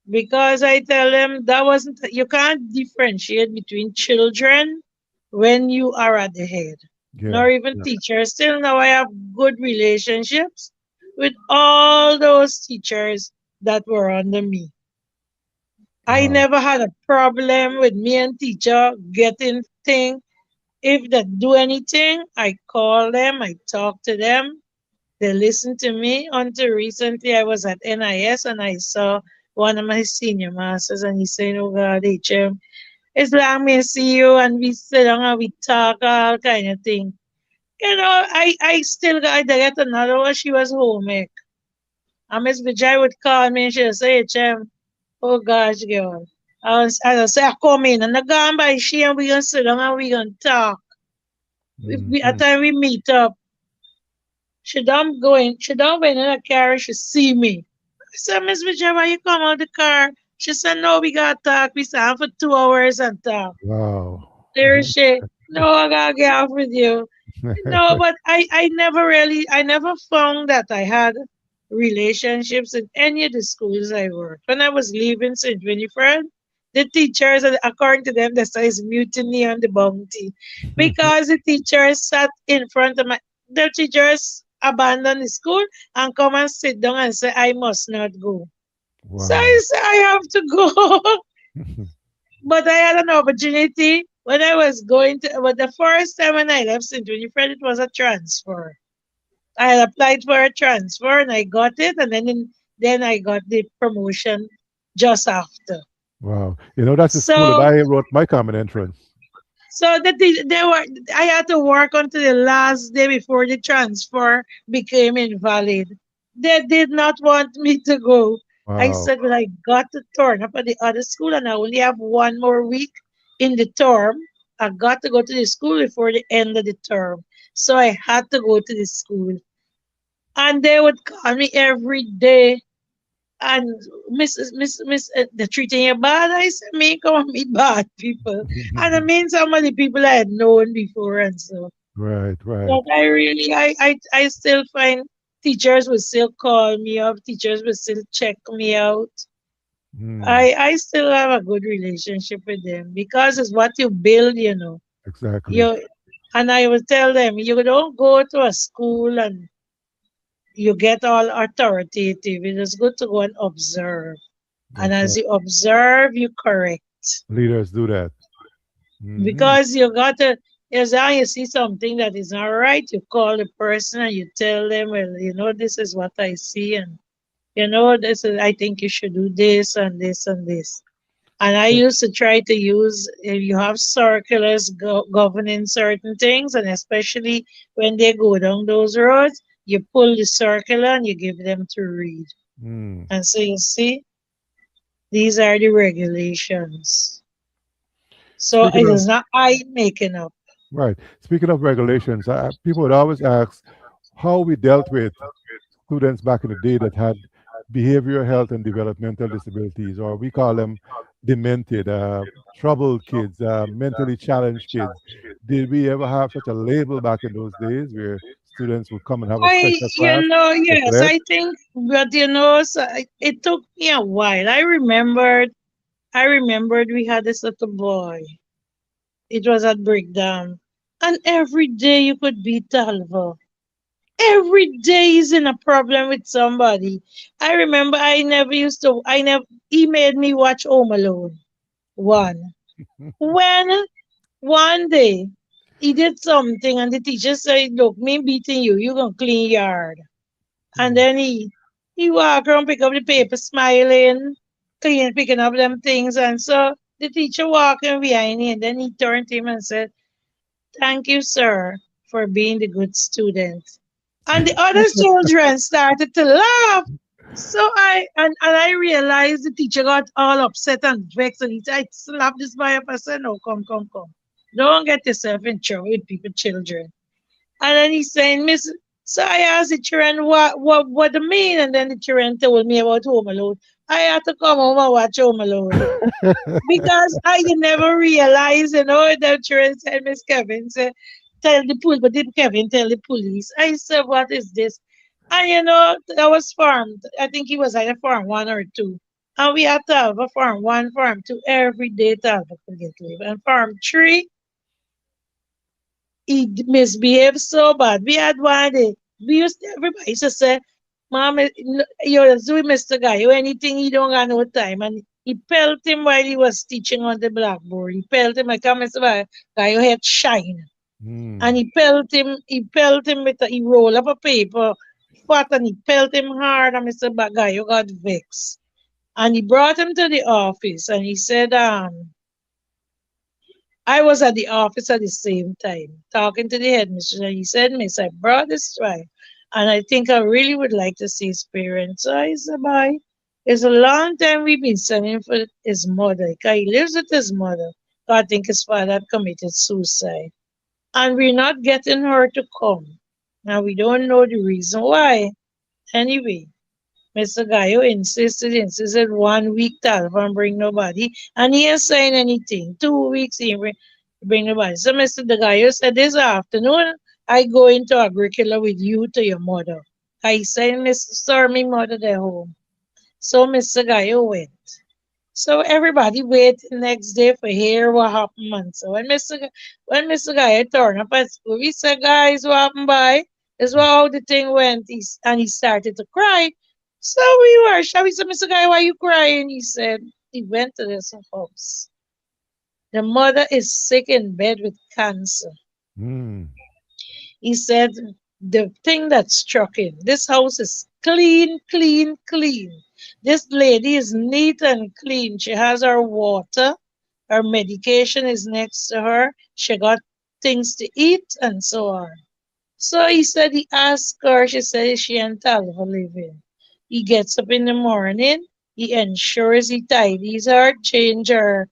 because I tell them that wasn't, you can't differentiate between children when you are at the head, Yeah. nor even Yeah. teachers. Still now I have good relationships with all those teachers that were under me. I Wow. never had a problem with me and teacher getting thing. If they do anything, I call them, I talk to them. They listen to me. Until recently, I was at NIS and I saw one of my senior masters and he said, oh God, HM, it's like me see you and we sit down and we talk all kind of thing. I still got to get another one. She was home. And Miss Vijay would call me and she would say, HM, oh gosh, girl. I say, I come in and I go on by she and we gonna sit down and we gonna talk. At Hmm. time we meet up, she don't go in a car and she see me. I said, Miss Vijay, why you come out the car? She said, no, we gotta talk. We sat for 2 hours and talk. Wow. There she, no, I gotta get off with you. No, but I never found that I had relationships in any of the schools I worked. When I was leaving St. Winifred, the teachers, according to them, there is mutiny on the bounty because the teachers sat in front of the teachers abandoned the school and come and sit down and say, I must not go. So I Wow. say, I have to go. But I had an opportunity when I was going to, but the first time when I left St. Winifred, it was a transfer. I had applied for a transfer and I got it, and then I got the promotion just after. Wow. You know, that's the school that So I wrote my common entrance. so that they were I had to work until the last day before the transfer became invalid. They did not want me to go. I Wow. said, well, I got to turn up at the other school and I only have one more week in the term. I got to go to the school before the end of the term. So I had to go to the school. And they would call me every day and they're treating you bad. I said, me come and meet bad people. And I mean some of the people I had known before and so. Right, right. But I really, I still find teachers will still call me up. Teachers will still check me out. Mm, I still have a good relationship with them because it's what you build, you know. exactly. You and I will tell them you don't go to a school and you get all authoritative. It is good to go and observe. And That's as right. you observe, you correct. Leaders do that. Hmm. Because you got to, as long you see something that is not right, you call the person and you tell them, well, you know, this is what I see, and you know, this is, I think you should do this and this and this. And I So, used to try to use, if you have circulars governing certain things, and especially when they go down those roads, you pull the circular and you give them to read. mm. And so you see, these are the regulations. So Speaking it of is not I making up. right, speaking of regulations, people would always ask how we dealt with students back in the day that had behavioral health and developmental disabilities, or we call them demented, troubled kids, mentally challenged kids. Did we ever have such a label back in those days where students would come and have a special class for Yes, SLED? I think, but so it took me a while. I remembered we had this little boy. It was at breakdown. And every day you could beat Talva. Every day he's in a problem with somebody. I remember he made me watch Home Alone. One. When one day he did something and the teacher said, look, me beating you, you gonna clean yard. And Mm, then he walk around, pick up the paper, smiling, picking up them things. And so the teacher walking behind him, and then he turned to him and said, thank you, sir, for being the good student. And the other children started to laugh. So and I realized the teacher got all upset and vexed and he said, I slapped this boy up. I said, no, come. Don't get yourself in trouble with people, children. And then he's saying, Miss, so I asked the children what do you mean? And then the children told me about Home Alone. I had to come home and watch Home Alone. Because I never realized, the children said, Miss Kevin said, tell the police, but did Kevin tell the police? I said, what is this? And that was farm. I think he was either farm one or two. And we had to have a farm one, farm two every day to have a get leave. And farm three, he misbehaved so bad. We had one day, everybody used to say, Mom, you're doing Mr. Guy, you anything, he don't got no time. And he pelt him while he was teaching on the blackboard. He pelt him, I come Mr. Guy, your head shine. And mm, he pelt him he rolled up a paper fat and he pelt him hard and Mr. Guy, you got vexed. And he brought him to the office and he said, I was at the office at the same time talking to the headmistress, and he said, Miss, I brought this child, and I think I really would like to see his parents. So I said, bye. It's a long time we've been sending for his mother. 'Cause he lives with his mother. I think his father had committed suicide. And we're not getting her to come. Now we don't know the reason why. Anyway, Mr. Gayo insisted 1 week telephone bring nobody, and he ain't saying anything. 2 weeks he bring nobody. So Mr. Gayo said this afternoon, I go into Agricola with you to your mother. I say, Miss Sir, my mother there home. So Mr. Gaio went. So everybody waited next day for hear what happened. And so when Mr. Guy turned up at school, we said, guys, what happened by? This is how the thing went. And he started to cry. So we were shocked. We said, Mr. Guy, why you crying? He said he went to this house. The mother is sick in bed with cancer. Mm. He said the thing that struck him, this house is clean, clean, clean. This lady is neat and clean. She has her water, her medication is next to her. She got things to eat and so on. So he said he asked her, she said, is she and Talva living? He gets up in the morning, he ensures he tidies her, change her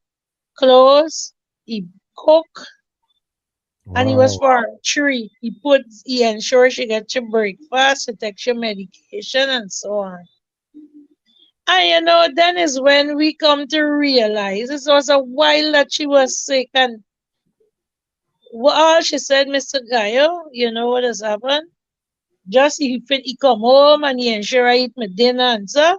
clothes, he cook, and he was Wow. for 3. He ensures she gets your breakfast, she takes your medication and so on. And then is when we come to realize it was a while that she was sick and all she said, Mr. Gaio, you know what has happened? Just he come home and he ensure I eat my dinner and so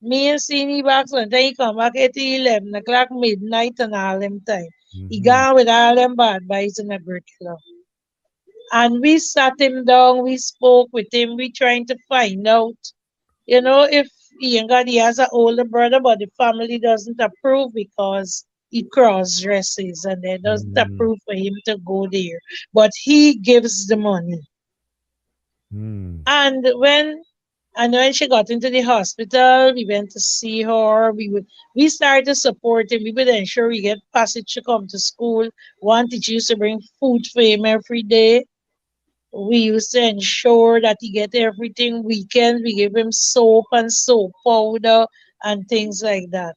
me and see back so then he come back at 11 o'clock midnight and all them time. He Mm-hmm. gone with all them bad boys in the curriculum. And we sat him down, we spoke with him, we trying to find out, if he has an older brother, but the family doesn't approve because he cross dresses and they doesn't Mm-hmm. approve for him to go there. But he gives the money. Mm. And when she got into the hospital, we went to see her. We started to support him. We would ensure we get passage to come to school. One teacher used to bring food for him every day. We used to ensure that he get everything. Weekends we give him soap and soap powder and things like that.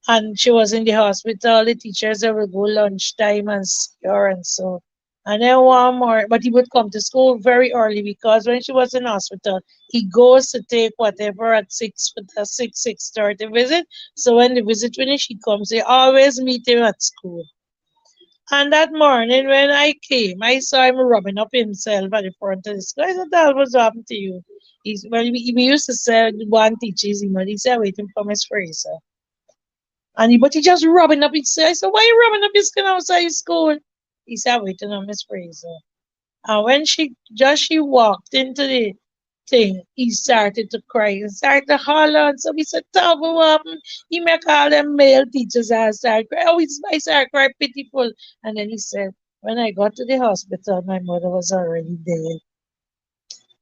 And she was in the hospital. The teachers they would go lunchtime and see her and so. And then one more, but he would come to school very early because when she was in hospital, he goes to take whatever at 6:30 visit. So when the visit finished, he comes. They always meet him at school. And that morning when I came, I saw him rubbing up himself at the front of the school. I said, "That was happened to you." We used to say one teaches him, but he said waiting for Miss Fraser. But he just rubbing up his I said, why you rubbing up his skin outside school? He said, waiting on Miss Fraser. And when she walked into the thing, he started to cry and started to holler. And so we said, Tell me what happened. He make all them male teachers and start crying. I started crying pitiful. And then he said, when I got to the hospital, my mother was already dead.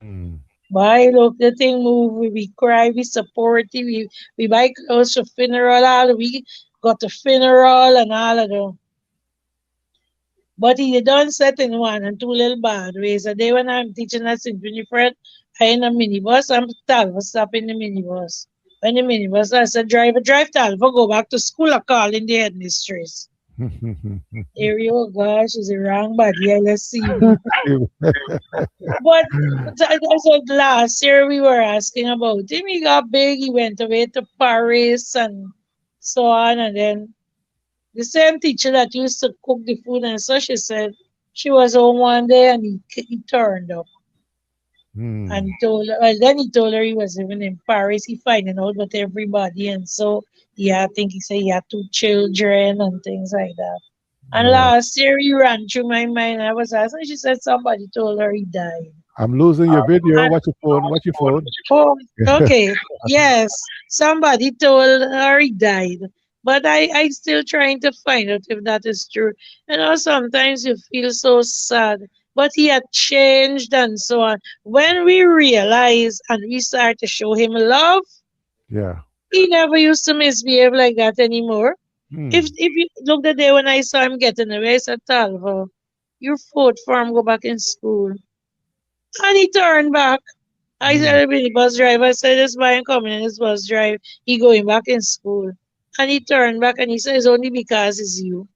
Mm. Why look the thing move, we cry, we support it, we buy clothes for funeral, all we got the funeral and all of them. But he done set in one and two little bad ways. A day when I'm teaching at St. Winifred, I in a minibus, I'm Talva stop in the minibus. When the minibus, I said, drive Talva, go back to school or call in the headmistress. Here you go, she's a wrong bad, yeah, let's see me. But so last year we were asking about him. He got big. He went away to Paris and so on. And then the same teacher that used to cook the food and so she said she was home one day and he turned up and Mm. he told her. Well, then he told her he was living in Paris. He finding out about everybody and so I think he said he had 2 children and things like that. And Wow. last year he ran through my mind. I was asking. She said somebody told her he died. I'm losing your video. Watch your phone. Watch your phone. Oh, okay. Yes, somebody told her he died. But I still trying to find out if that is true. Sometimes you feel so sad. But he had changed and so on. When we realize and we start to show him love, Yeah. he never used to misbehave like that anymore. If Mm. if you look the day when I saw him getting away, I said, Talvo, your foot farm go back in school. And he turned back. I Mm. said to the bus driver, I said, this boy coming in his bus drive. He going back in school. And he turned back and he said, it's only because it's you.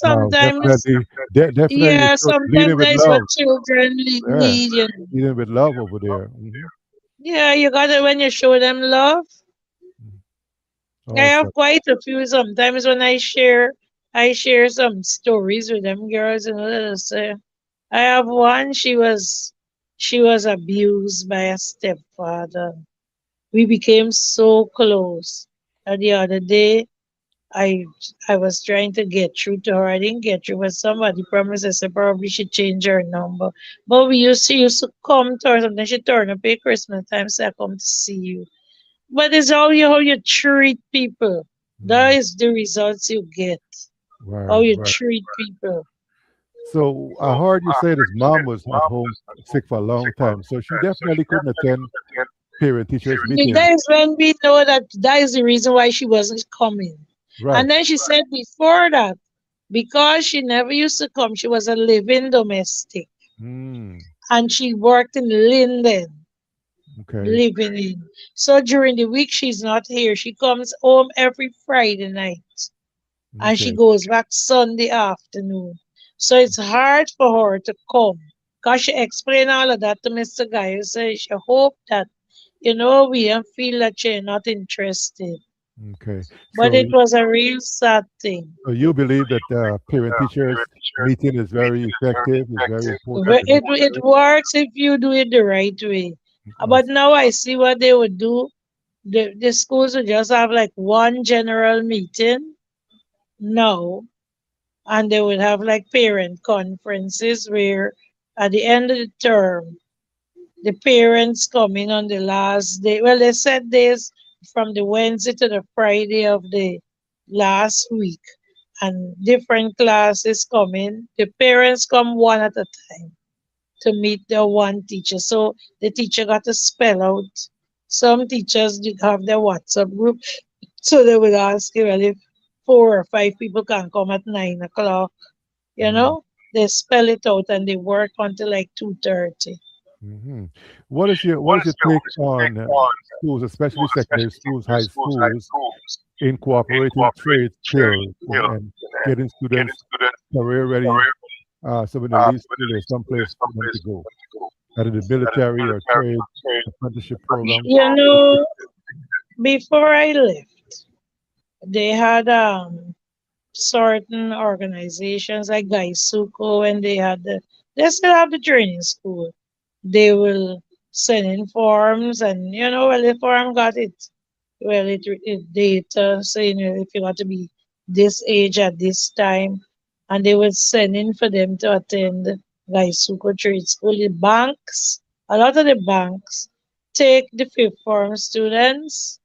Wow. Sometimes, Definitely. Definitely. It yeah, shows sometimes leading with that's what love. children Yeah. need. Leading with love over there. Hmm. Yeah, you got it when you show them love. I have Awesome. quite a few sometimes when I share some stories with them girls, they'll say. I have one. She was abused by a stepfather. We became so close. And the other day, I I was trying to get through to her. I didn't get through, but somebody promised us I probably should change her number. But we used to come to her. Sometimes she turn up at Christmas time, say I come to see you. But it's how you treat people. That Mm, is the results you get. How right, you right. treat people. So I heard you say his mom was at home sick for a long time, so she definitely couldn't attend parent teachers meetings. That is when we know that is the reason why she wasn't coming. Right. And then she said before that, because she never used to come, she was a living domestic. Mm, And she worked in Linden, okay. living in. So during the week, she's not here. She comes home every Friday night and she Okay. goes back Sunday afternoon. So it's hard for her to come. Because she explained all of that to Mr. Guy. He said she hope that, we don't feel that you're not interested. Okay. But So it was a real sad thing. so you believe that parent teachers meeting is very effective, is very important to make It works if you do it the right way. us. But now I see what they would do. The schools would just have like one general meeting now, and they would have like parent conferences where at the end of the term, the parents come in on the last day. Well, they set days from the Wednesday to the Friday of the last week, and different classes come in. The parents come one at a time to meet the one teacher. So the teacher got to spell out. Some teachers did have their WhatsApp group, so they would ask you, well, if 4 or 5 people can come at 9 o'clock, you Mm, know, they spell it out and they work until like 2:30. hmm. What is your take on schools, especially secondary schools, high schools, incorporating trade skills and getting students career ready? So when they leave school, there's some place for them to go, either the military or trade apprenticeship programs. You know, before I left, they had certain organizations like Gaisuko, and they still have the training school. They will send in forms, and well, the form got it. Well, it data saying if you got to be this age at this time, and they will send in for them to attend Gaisuko Trade School. The banks, a lot of the banks take the fifth form students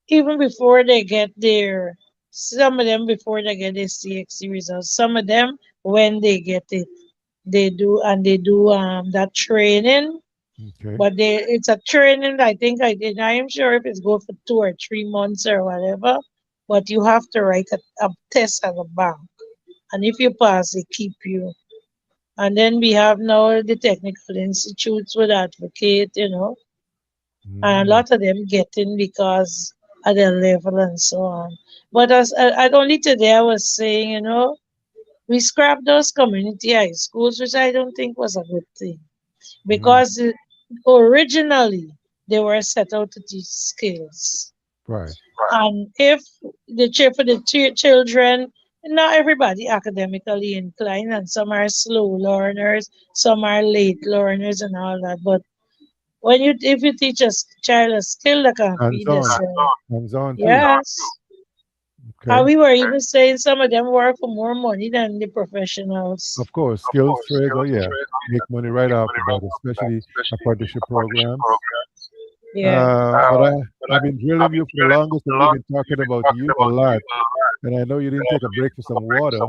even before they get their some of them before they get their CXC results. Some of them when they get it, they do that training. Okay. But it's a training. I think I'm sure if it's go for 2 or 3 months or whatever. But you have to write a test at the bank, and if you pass, they keep you. And then we have now the technical institutes would advocate, and a Mm, lot of them get in because at their level and so on. But as only today I was saying, we scrapped those community high schools, which I don't think was a good thing mm, because originally they were set out to teach skills. right. And if for the children, not everybody academically inclined, and some are slow learners, some are late learners, and all that. But if you teach a child a skill that can Hands feed on. themselves, Hands on too. yes. And Okay. we were even saying some of them work for more money than the professionals. Of course, skills trades. Oh yeah, make money right off the bat, especially apprenticeship programs. Yeah. But I've been drilling you for the longest, and we've been talking about you a lot. And I know you didn't take a break for some water.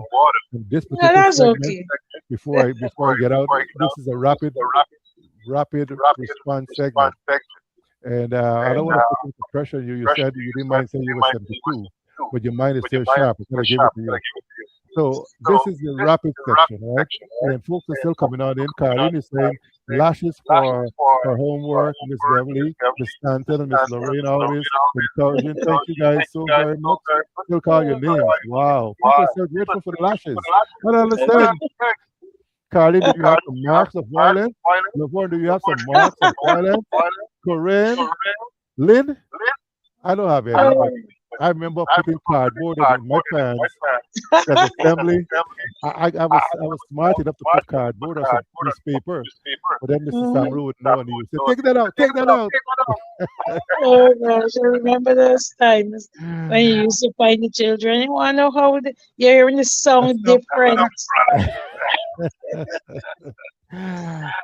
In this No, particular that's segment, okay. before I get out, this is a rapid response segment. And I don't want to put any pressure on you. You said you didn't mind saying you were 72, but your mind is still sharp. I gotta give it to you. So this is the rapid section, right? And folks are still coming on in. Karin is saying lashes for her homework. Miss Beverly, Miss Stanton, and Miss Lorraine always encouraging. Thank you guys so very much. Still call your names. Wow. People are so grateful for the lashes. I don't understand. Carlin, do you have some marks of violence? Laverne, do you have some marks of violence? Corinne? Lynn? I don't have any. I remember putting cardboard in my pants at assembly. I was smart enough to put cardboard or some newspaper, but then Mr. Mhm. Samru would know and he would say, "Take that out, take that out." Oh gosh, I remember those times when you used to find the children. You want to know how you're hearing the I sound sound different.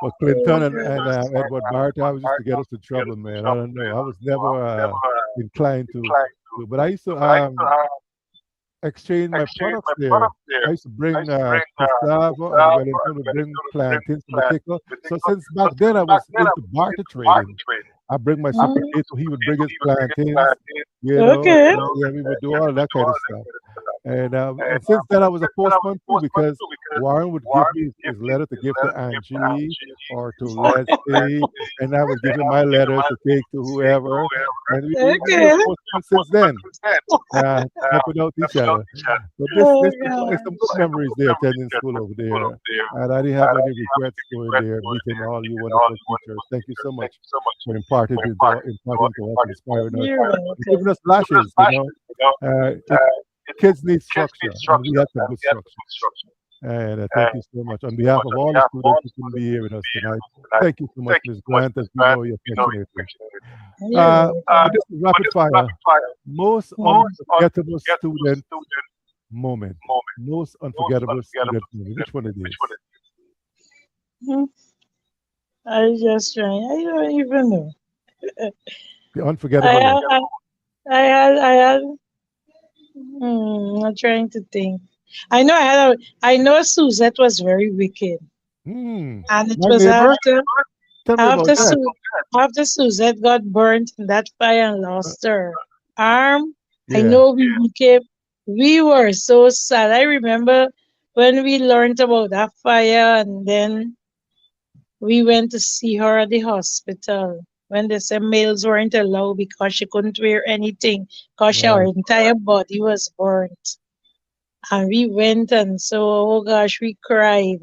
But Oh Clinton and gosh. Edward Bartow used to get us in trouble, man. I don't know. I was never inclined but I used to exchange my products there. I used to bring cassava and Wellington would bring plantains from the tickle. So since back then I was into barter trading. I bring my sweet Mhm. potato, he would bring his plantains, Okay. yeah, we would do all that kind of stuff. And since then, I was a postman too because Warren would give me his letter to give to Angie or to Leslie, and I would give him my letters to take to whoever. And we were Okay. postmen since then, helping out each other. But Oh there's God. some good memories there attending school over there. And I didn't have any regrets going there, meeting all you wonderful teachers. Thank you so much for imparting to us, inspiring us, You're and giving welcome. us lashes. Kids need structure, and we had some good structure. And thank you so much. On behalf of all the students who couldn't be here with us tonight, thank you so much, Ms. Grant, as we know you affectionately. You're But welcome. this is rapid fire. Most unforgettable student moment. Most unforgettable student moment. Which one it is? Mhm. I was just trying. I don't even know. The I unforgettable had, one. I had. I'm trying to think. I know Suzette was very wicked, Hmm. and it My was neighbor? Tell me about that. after Suzette got burnt in that fire and Uh, lost her arm. I yeah. know we were so sad. I remember when we learned about that fire, and then we went to see her at the hospital when they said males weren't allowed because she couldn't wear anything because her Right. entire body was burnt. And we went, and so, oh gosh, we cried.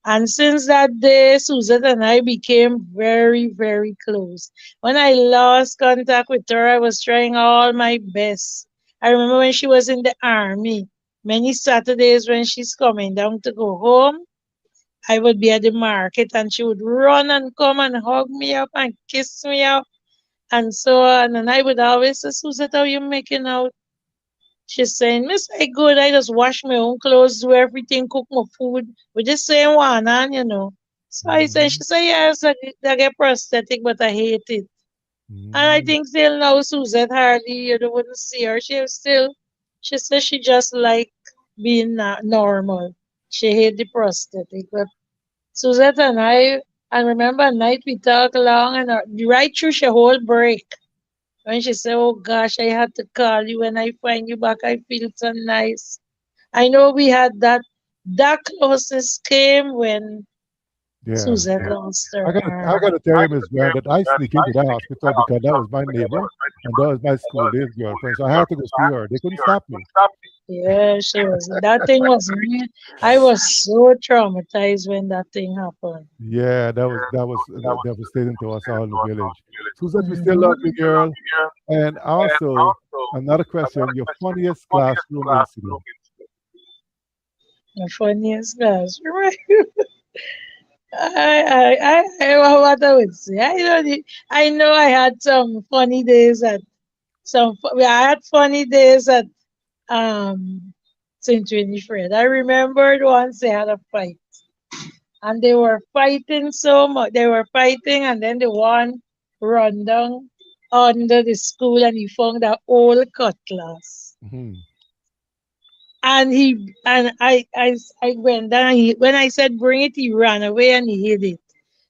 And since that day, Suzette and I became very, very close. When I lost contact with her, I was trying all my best. I remember when she was in the army, many Saturdays when she's coming down to go home, I would be at the market and she would run and come and hug me up and kiss me up and so on. And I would always say, Suzette, how you making out? She's saying, Miss, I good. I just wash my own clothes, do everything, cook my food with the same one, and. So I said, Hmm. she said, yes, I get prosthetic, but I hate it. And I Hmm. think still now Suzette hardly, wouldn't see her. She says she just like being normal. She hate the prosthetic. But Suzette and I remember a night we talked long and right through she whole break. When she said, oh gosh, I had to call you. When I find you back, I feel so nice. I know we had that closest came when Yeah. Suzette lost I her gotta, I arm. gotta tell you, Miss Grant, that I sneak into that hospital because that was my neighbor and that was my school days girlfriend. So I had to go see her. They couldn't stop me. Yeah, she was. That thing was real. I was so traumatized when that thing happened. Yeah, that was devastating to us all in the village. Suzette, we still love Hmm. you, girl. And also, another question: your funniest classroom incident? The funniest guys. Right? What I would say. I know I had some funny days at I had funny days at St. Winifred. I remembered once they had a fight and they were fighting so much. They were fighting and then the one run down under the school and he found that old cutlass. Hmm. And I went down. When I said bring it, he ran away and he hid it.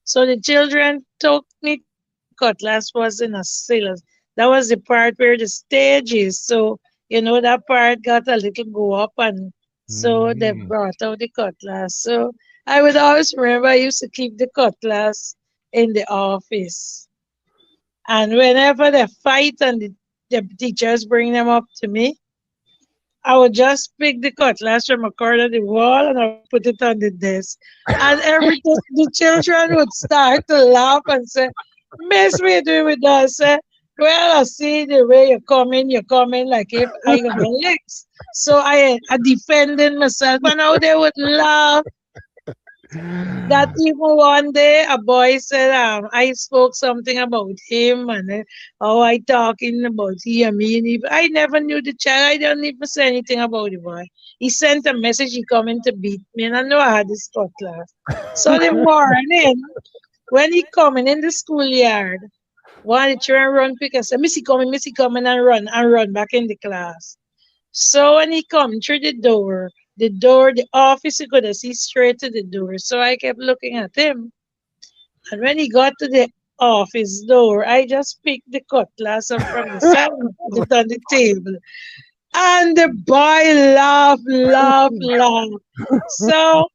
So the children took me to where the cutlass was in a cellar. That was the part where the stage is. So that part got a little go up, and so they Hmm. brought out the cutlass. So I would always remember I used to keep the cutlass in the office, and whenever they fight and the teachers bring them up to me, I would just pick the cutlass from a corner of the wall and I would put it on the desk. And every time the children would start to laugh and say, Miss, what you doing with us? Eh? Well, I see the way you're coming like if I got the legs. So I defending myself, and how they would laugh. That even one day a boy said, I spoke something about him and how I talking about he and me. And I never knew the child. I don't even say anything about the boy. He sent a message. He coming to beat me, and I know I had this cutlass. So the morning when he coming in the schoolyard, one of the children run quick and say, Missy coming and run back in the class. So when he come through the office, you could see straight to the door. So I kept looking at him. And when he got to the office door, I just picked the cutlass up from the side and put it on the table. And the boy laughed. So,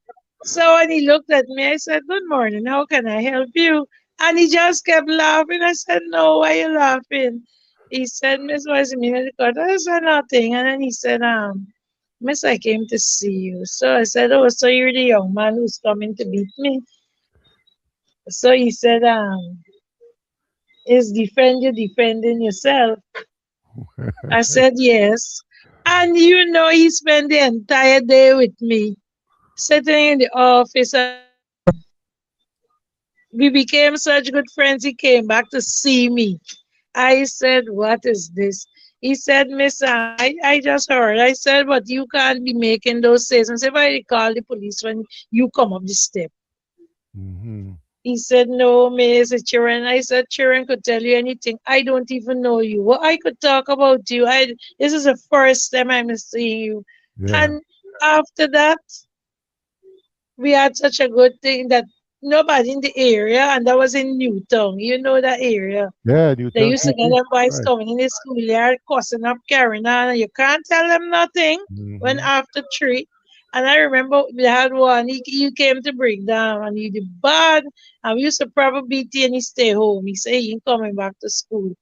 so when he looked at me, I said, "Good morning. How can I help you?" And he just kept laughing. I said, "No, why you laughing?" He said, "Miss, what's the meaning of the cut?" I said, "Nothing." And then he said, Miss, I came to see you. So I said, "Oh, so you're the young man who's coming to beat me?" So he said, is you defending yourself? I said, yes. And he spent the entire day with me, sitting in the office, and we became such good friends. He came back to see me. I said, what is this? He said, Miss, I just heard. I said, but you can't be making those statements. If I call the police when you come up the step. Mm-hmm. He said, no, Miss Chiran. I said, Chiran could tell you anything. I don't even know you. Well, I could talk about you. This is the first time I'm seeing you. Yeah. And after that, we had such a good thing that nobody in the area, and that was in Newtown. You know that area. Yeah, They Newton used to get City. them boys Right. coming in the schoolyard, cussing up, carrying on, and you can't tell them nothing when Mm-hmm. after three. And I remember we had one, he came to bring down, and he did bad, and we used to probably beat him and he stay home. He said he ain't coming back to school.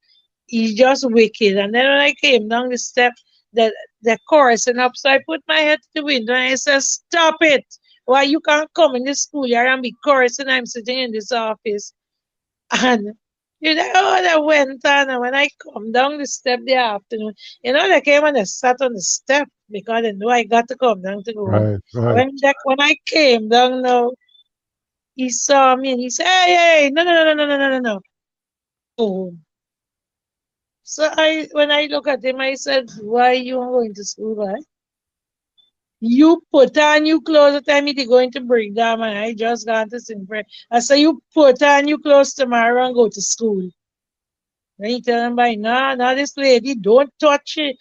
He's just wicked. And then when I came down the step, the chorusing up, so I put my head to the window and I said, stop it. Why you can't come in the schoolyard and be chorusing? I'm sitting in this office. And that went on. And when I come down the step the afternoon, they came and they sat on the step because they knew I got to come down to go home. Right, right. When I came down now, he saw me and he said, hey, no, no, no, no, no, no, no, no. Go home. So when I look at him, I said, why you going to school, why? You put on your clothes the time you're going to break down and I just got to sing prayer. I said, you put on your clothes tomorrow and go to school. Then you tell them by nah, this lady, don't touch it.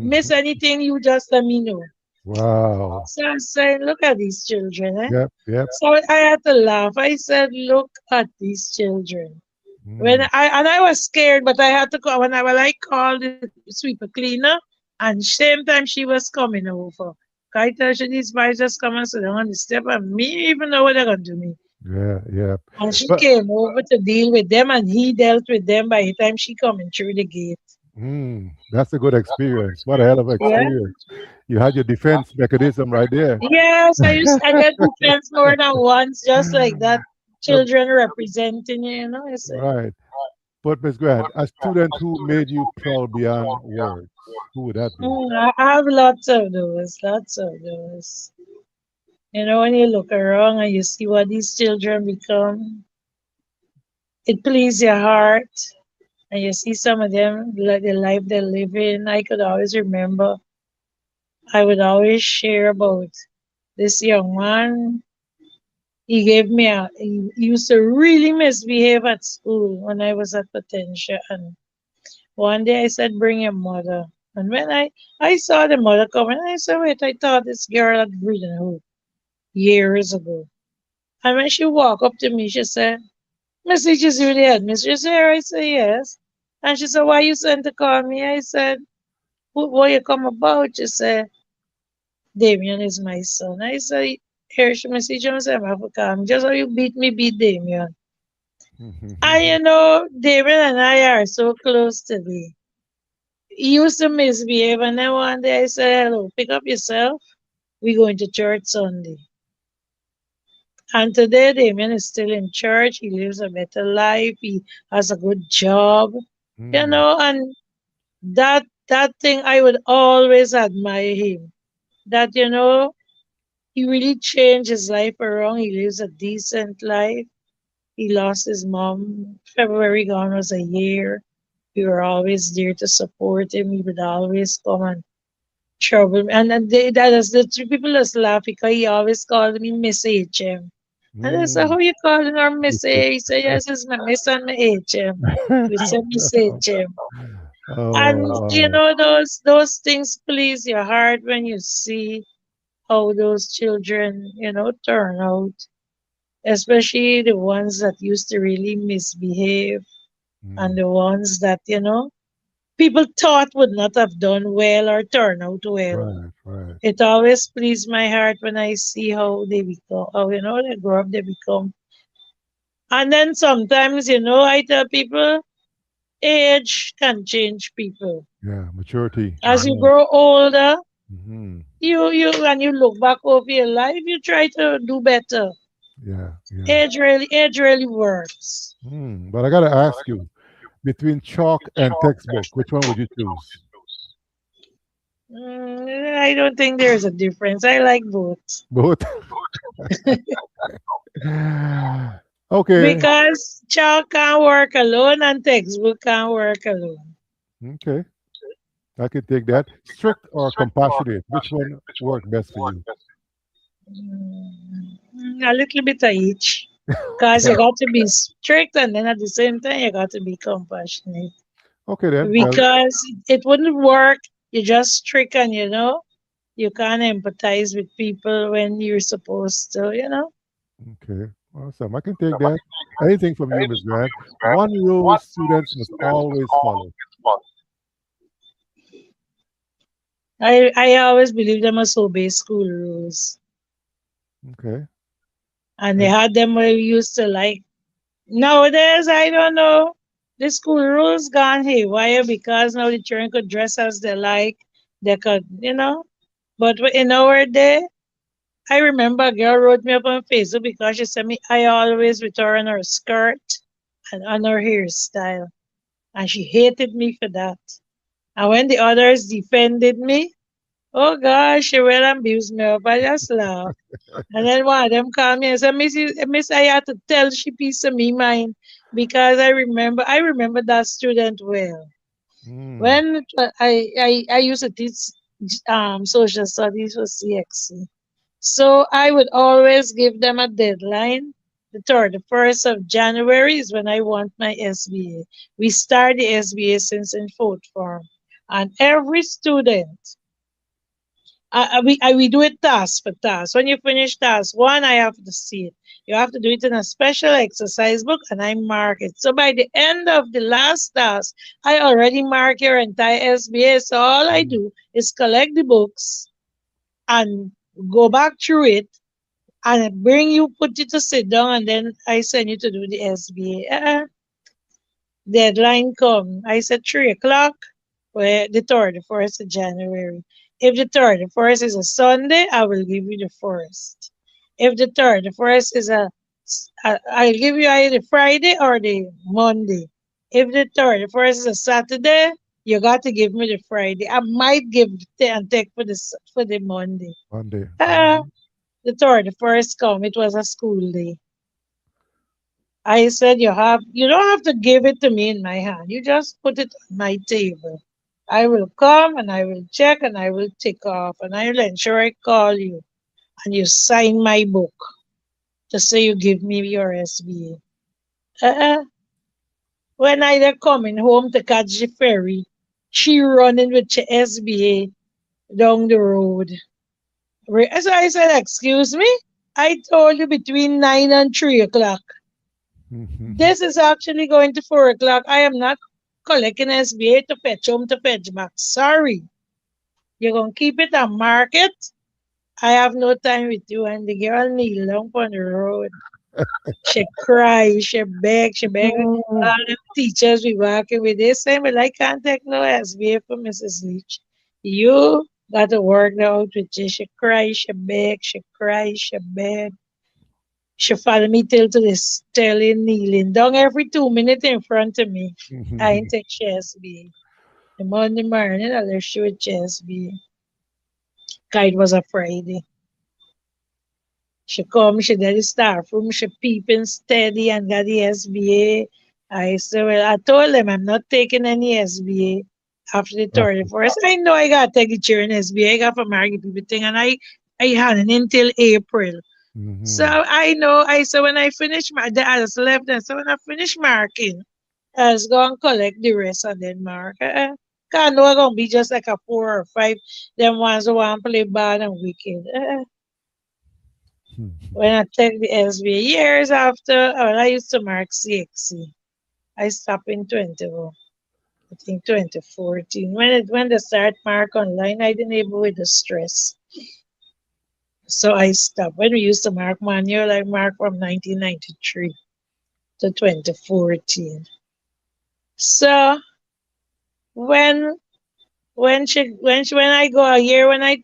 Miss Mm-hmm. anything, you just let me know. Wow. So I'm saying, look at these children, eh? Yep, yep. So I had to laugh. I said, look at these children. Mm. I was scared, but I had to call when I called the sweeper cleaner, and same time she was coming over. I tell you these boys just come and sit down on the step, and me even know what they're gonna do me. Yeah, yeah. And she But came over to deal with them, and he dealt with them by the time she coming through the gate. that's a good experience. What a hell of an Yeah. experience. You had your defense mechanism right there. Yes, I get defense more than once, just like that. Uh, Children representing you, I say. right. But Miss Grant, a student who made you proud beyond words, who would that be? I have lots of those, lots of those. When you look around and you see what these children become, it pleases your heart. And you see some of them, like the life they live in. I could always remember, I would always share about this young man. He used to really misbehave at school when I was at Potentia. And one day I said, bring your mother. And when I saw the mother coming, I said, wait, I thought this girl had breathing hope years ago. And when she walked up to me, she said, Miss Leitch is really headmistress here. I said, yes. And she said, why you sent to call me? I said, what you come about? She said, Damien is my son. I said, here, she must see you myself, I have to come. Just how you beat me, beat Damien. And Damien and I are so close today. He used to misbehave, and then one day I said, hello, pick up yourself. We're going to church Sunday. And today, Damien is still in church. He lives a better life. He has a good job. Mm, And that thing I would always admire him. That he really changed his life around. He lives a decent life. He lost his mom. February gone was a year. We were always there to support him. He would always come and trouble me. And that is the three people just laugh because he always called me Miss HM. And I said, mm. "Who you calling her Miss A?" He said, "Yes, it's my Miss and my HM." We said Miss HM. And Oh, wow. those things please your heart when you see how those children, turn out, especially the ones that used to really misbehave and Mm, the ones that, people thought would not have done well or turn out well. right, right. It always pleased my heart when I see how they become, how, they grow up, they become. And then sometimes, I tell people, age can change people. Yeah, maturity as As you well. grow older, Hmm. when you look back over your life, you try to do better. Yeah, yeah. Age really works. But I gotta ask you, between chalk and textbook, which one would you choose? I don't think there's a difference. I like both Both. Okay. because child can't work alone and textbook can't work alone. Okay. I can take that. Strict or compassionate, which one worked best for you? A little bit of each. Because you got to be strict and then at the same time you got to be compassionate. Okay then. Well, Because it wouldn't work. You're just strict and you can't empathize with people when you're supposed to. okay. Awesome. I can take that. Anything from you, Miss Grant. One rule students must always follow. I always believe they must obey school rules. Okay. And they And had them where we used to like. Nowadays, I don't know. The school rules gone haywire because now the children could dress as they like. They could. But in our day, I remember a girl wrote me up on Facebook because she said me I always return her skirt and on her hairstyle. And she hated me for that. And when the others defended me, oh gosh, she well abused me up. I just laughed. And then one of them called me and said, Miss, I had to tell she piece of me mind because I remember that student well. mm, When I used to teach social studies for CXC. So I would always give them a deadline. The 1st of January is when I want my SBA. We start the SBA since in fourth form. And every student we do it task for task. When you finish task one, I have to see it. You have to do it in a special exercise book, and I mark it. So by the end of the last task, I already mark your entire SBA. So all I mm, do is collect the books and go back through it and put you to sit down, and then I send you to do the SBA. Deadline come. I said 3 o'clock, where the 31st of January. If the 31st is a Sunday, I will give you the first. If the 31st is I'll give you either the Friday or the Monday. If the 31st is a Saturday, you got to give me the Friday. I might give and take for the Monday. Monday. Uh, the 31st come. It was a school day. I said you don't have to give it to me in my hand. You just put it on my table. I will come and I will check and I will tick off and I will ensure I call you and you sign my book to say you give me your SBA. When I were coming home to catch the ferry, she running with the SBA down the road. So I said, excuse me? I told you between 9 and 3 o'clock. Mhm. This is actually going to 4 o'clock. I am not collecting SBA to fetch home to fetch back. Sorry. You're going to keep it and mark it. I have no time with you. And the girl kneel down on the road. She cry, she beg. Oh, All the teachers we working with, they say, well, I can't take no SBA for Mrs. Leach. You got to work that out with you. She cry, she beg, she cry, she beg. She followed me till to this telling kneeling down every 2 minutes in front of me. I ain't take SB. The Monday morning, I left she with SB. Cause it was a Friday. She come, she did the staff room, she peeping steady and got the SBA. I said, well, I told them I'm not taking any SBA after the Okay. 31st. I know I got to take it during SBA. I got for market people thing, and I had it until April. So Mm-hmm. I know, I said, when I finish, I just left them. So when I finish marking, I was going to collect the rest and then mark. Cause I know I'm going to be just like a 4 or 5. Them ones who want to play bad and wicked. When I take the SBA years after, I used to mark CXC. I stopped in 21, I think 2014. When they start mark online, I didn't able with the stress. So I stopped. When we used to mark manual, I marked from 1993 to 2014. So when when I go out here when I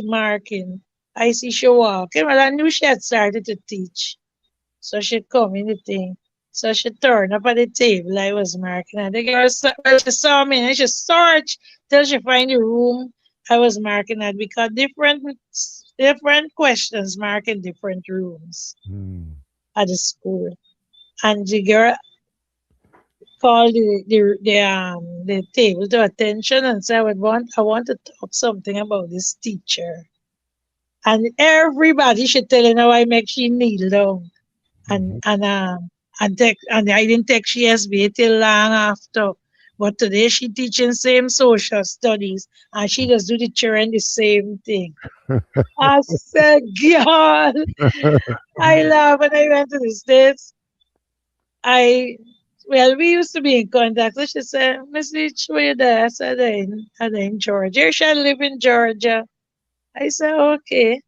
marking, I see she walking. Well, I knew she had started to teach. So she come in the thing. So she turned up at the table I was marking. And the girl, well, she saw me and she searched till she find the room I was marking at because different questions marking different rooms Mm-hmm. at the school. And the girl called the table to attention and said, I want to talk something about this teacher. And everybody should telling her I make she kneel down. and Mm-hmm. and um and I didn't take she SBA till long after. But today she teaching same social studies and she just do the children the same thing. I said, God, I laugh when I went to the States. I well, we used to be in contact. So she said, Miss Leitch, where you there? I said, I'm in Georgia. Here she live in Georgia. I said, okay.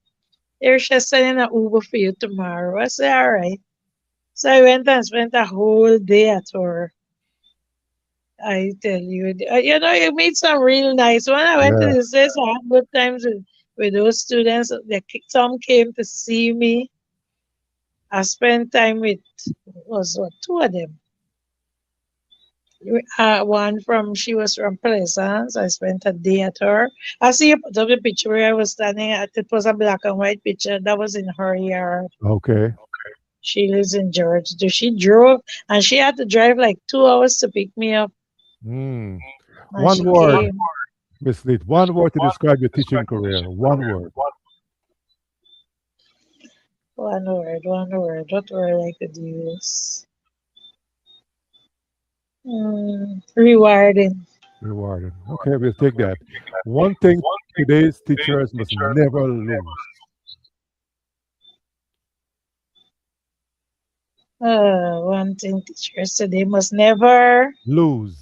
Here she's sending an Uber for you tomorrow. I said, all right. So I went and spent a whole day at her. I tell you, you meet some real nice. When I went to Yeah. the States, I had good times with those students. Some came to see me. I spent time with was what, two of them. One from she was from Pleasance. I spent a day at her. I see you put up the picture where I was standing at. It was a black and white picture that was in her yard. Okay. She lives in Georgia. So she drove and she had to drive like 2 hours to pick me up. Mm. And One she word, came. Miss Leet. One word to describe your teaching career. One word. One word, one word. What word I could use? Rewarding. Rewarding. Okay, we'll take that. One thing today's teachers must never lose. One thing teachers today must never Lose.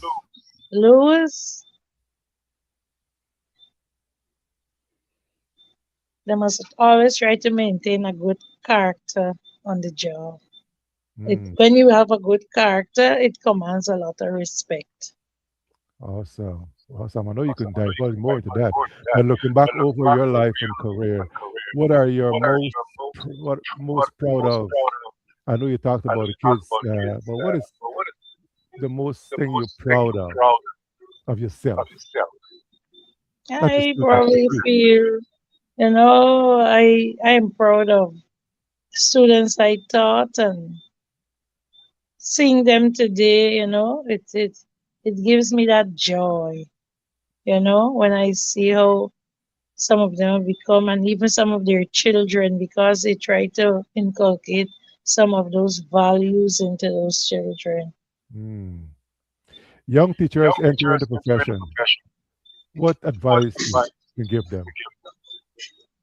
lose. They must always try to maintain a good character on the job. Mm. When you have a good character, it commands a lot of respect. Awesome. Awesome. I know you can divulge more into that. But looking back over your life and career, what are your what most proud of? I know you talked about the kids, but what is the most thing you're proud of yourself? Not your I students, but probably you. feel, I'm proud of students I taught and seeing them today, it gives me that joy, when I see how some of them have become and even some of their children because they try to inculcate some of those values into those children. Mm. Young teachers entering the profession, what advice you can give them?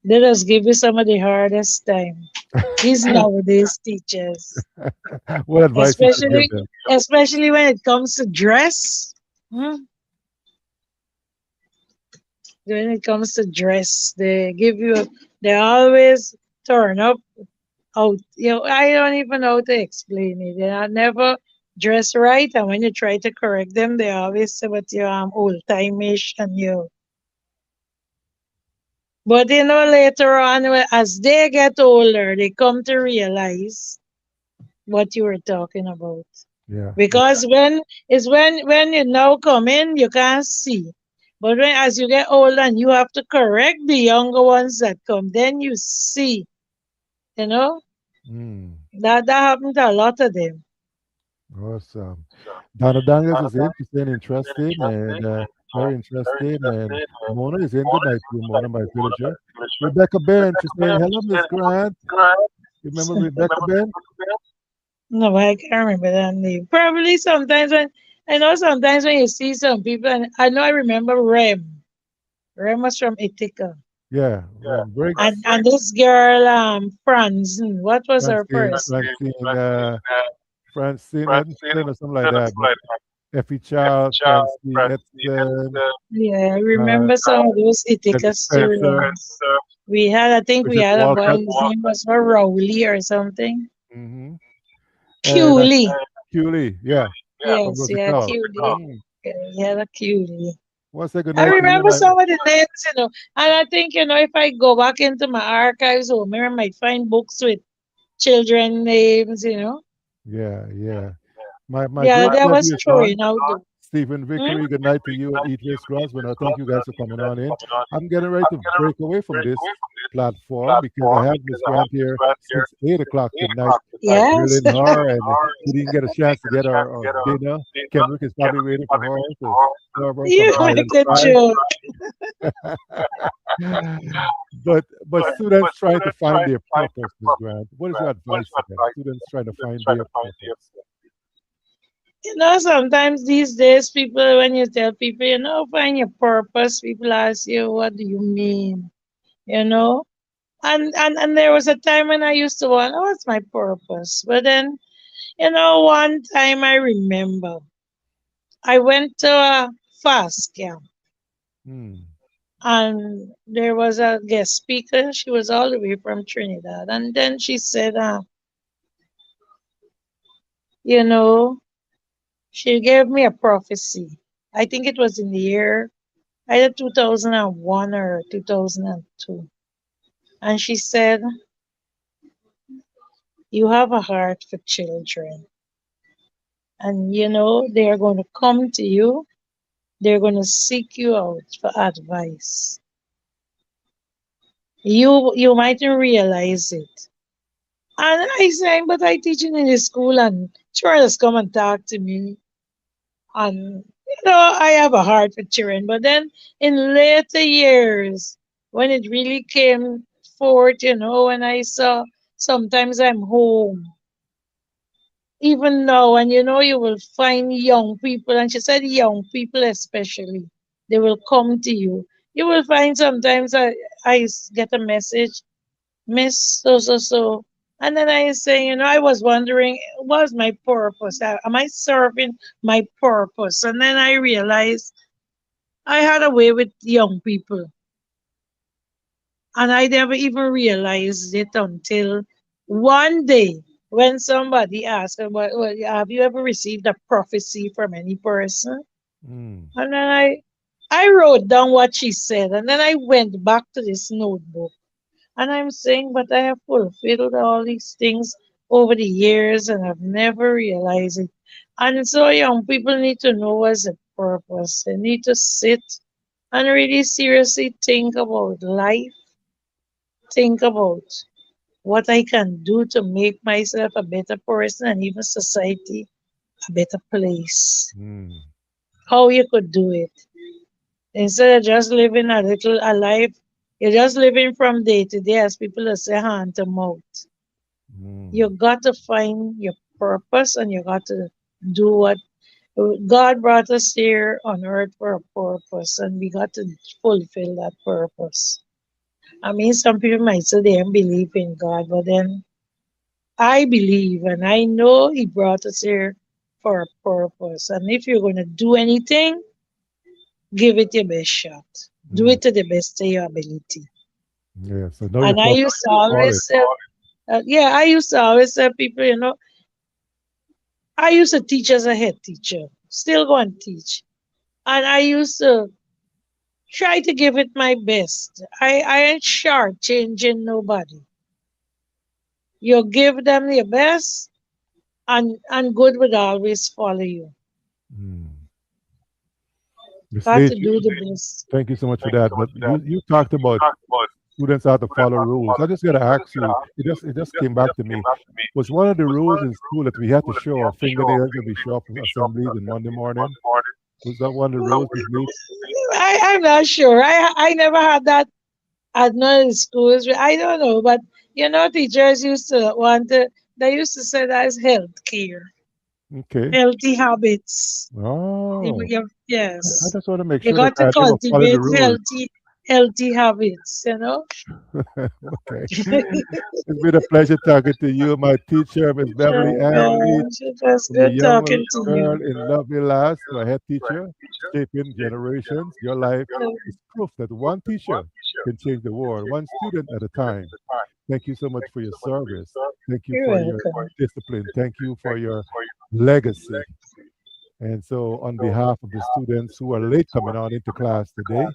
Let us give you some of the hardest time. These nowadays teachers, What advice you could give especially them? especially when it comes to dress. Hmm, when it comes to dress, they always turn up out. I don't even know how to explain it. They are never dress right, and when you try to correct them, they always say, "But you're old timeish and you." But later on, as they get older, they come to realize what you were talking about. Yeah. Yeah. Because when you now come in, you can't see. But when as you get older and you have to correct the younger ones that come, then you see. You know Mm. that happened to a lot of them. Awesome. Donna Daniels is interesting, interesting, and very interesting. And Mona is in. Good night to you, Mona, my villager. Rebecca Ben, she's saying, hello, Miss Grant. You remember Rebecca Ben? No, I can't remember that name. Probably sometimes when I know sometimes when you see some people, and I know I remember Rem. Rem was from Ithaca. Yeah, Ram And Briggs, and this girl, Franz, what was her Francine, first? Francine, Francine Edson or something like that. But Effie Charles, Francine Edson, Yeah, I uh, remember some of those Kelly Ithaca Spencer, students. I think we Bridget had a boy Walcott. whose name was Rowley or something. Hmm. And Cooley. Culie, yeah, from Yes, yeah, Rosicall. Cooley. Mm. Yeah, he had a Cooley. Well, say good I night to you. remember some of the names. And I think, if I go back into my archives, or maybe I might find books with children names. Yeah, yeah. My Yeah, great that was nephew is on. throwing out the. Stephen Hmm? Vickery, good night to you and Idris Grosvenor. Thank you guys for coming on in. I'm getting ready to break away from this platform because I have Miss Grant here since 8 o'clock tonight, Yes. grilling her, and we didn't get a chance to get our dinner. Kendrick is probably waiting for her to serve her some You make island a fries. joke. But students trying to find their purpose, Miss Grant. What is your advice to them? Students trying to find their purpose. Sometimes these days, people, when you tell people, find your purpose, people ask you, what do you mean? You know? And there was a time when I used to want, what's my purpose? But then, one time I remember I went to a fast camp Hmm. and there was a guest speaker. She was all the way from Trinidad. And then she said, you know, she gave me a prophecy. I think it was in the year either 2001 or 2002. And she said, you have a heart for children. And, they are going to come to you. They're going to seek you out for advice. You mightn't realize it. And I saying, but I teaching in the school and children come and talk to me. And I have a heart for children. But then in later years, when it really came forth, when I saw sometimes I'm home, even now, and you will find young people, and she said young people especially, they will come to you. You will find sometimes I get a message, Miss so so so. And then I say, I was wondering, what's my purpose? Am I serving my purpose? And then I realized I had a way with young people. And I never even realized it until one day when somebody asked, well, have you ever received a prophecy from any person? Hmm. And then I wrote down what she said. And then I went back to this notebook. And I'm saying, but I have fulfilled all these things over the years and I've never realized it. And so young people need to know what's the purpose. They need to sit and really seriously think about life, think about what I can do to make myself a better person and even society a better place. Hmm. How you could do it. Instead of just living a life, you're just living from day to day, as people will say, hand to mouth. Hmm. You got to find your purpose and you got to do what God brought us here on earth for a purpose, and we got to fulfill that purpose. I mean, some people might say they don't believe in God, but then I believe and I know He brought us here for a purpose. And if you're going to do anything, give it your best shot. Do Hmm. it to the best of your ability. Yeah. So know your And I purpose. used to Call always it. say, I used to always tell people, I used to teach as a head teacher, still go and teach. And I used to try to give it my best. I ain't shortchanging nobody. You give them your best, and good would always follow you. Mm. Miss Got to Leach, do the best. thank you so much for that. But you talked about students have to follow rules. I just got to ask you. It just came back to me. Was one of the rules in school that we had to show our fingernails when we show up for assemblies on Monday morning? Was that one of the rules, Miss Leach? I'm not sure. I never had that at none of the schools. I don't know, but teachers used to want to. They used to say that is health care, Okay. healthy habits. Oh, I Yes, just want to make you sure that got to I never follow the cultivate rules. healthy habits. Okay. It's been a pleasure talking to you, my teacher, Miss Beverly Oh Ann Leach, gosh, it was from the good young talking to girl you. in Lovely Lass to a head teacher, shaping generations. Your life is proof that one teacher can change the world, one student at a time. Thank you so much for your service. Thank you You're for your welcome. discipline. Thank you for your legacy. And so, on behalf of the students who are late coming on into class today,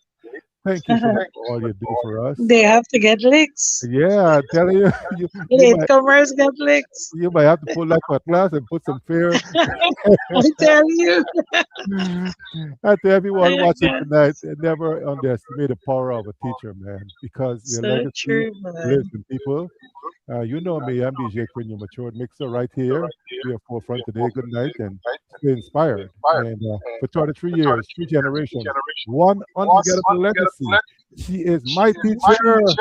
thank you so much for all you do for us. They have to get licks. Yeah, I'm telling you, you might Latecomers get licks. you might have to pull that cutlass and put some fear. I tell you. And to everyone watching tonight, never underestimate the power of a teacher, man, because their So legacy true, lives man. in people. You know me, I'm DJ Quinn, your matured mixer right here. We are forefront today. Good night and stay inspired. And for 23 years, three generations, one unforgettable legacy. She is my teacher,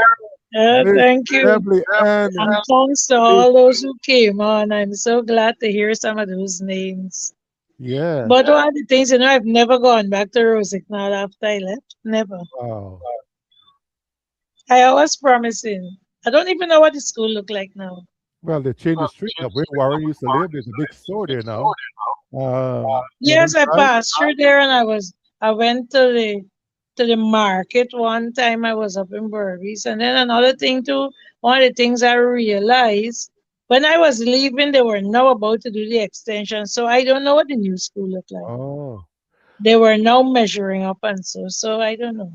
Miss Thank you. Beverly Ann. And thanks to all those who came on. I'm so glad to hear some of those names. Yeah. But one of the things, I've never gone back to Rosignol after I left. Never. Wow. I always promising. I don't even know what the school look like now. Well, they changed the street up where Warren used to live. There's a big store there now. Yes, I Lemonside. passed through there, and I went to the market one time. I was up in Burries, and then another thing too. One of the things I realized when I was leaving, they were now about to do the extension, so I don't know what the new school looked like. Oh, They were now measuring up, and so I don't know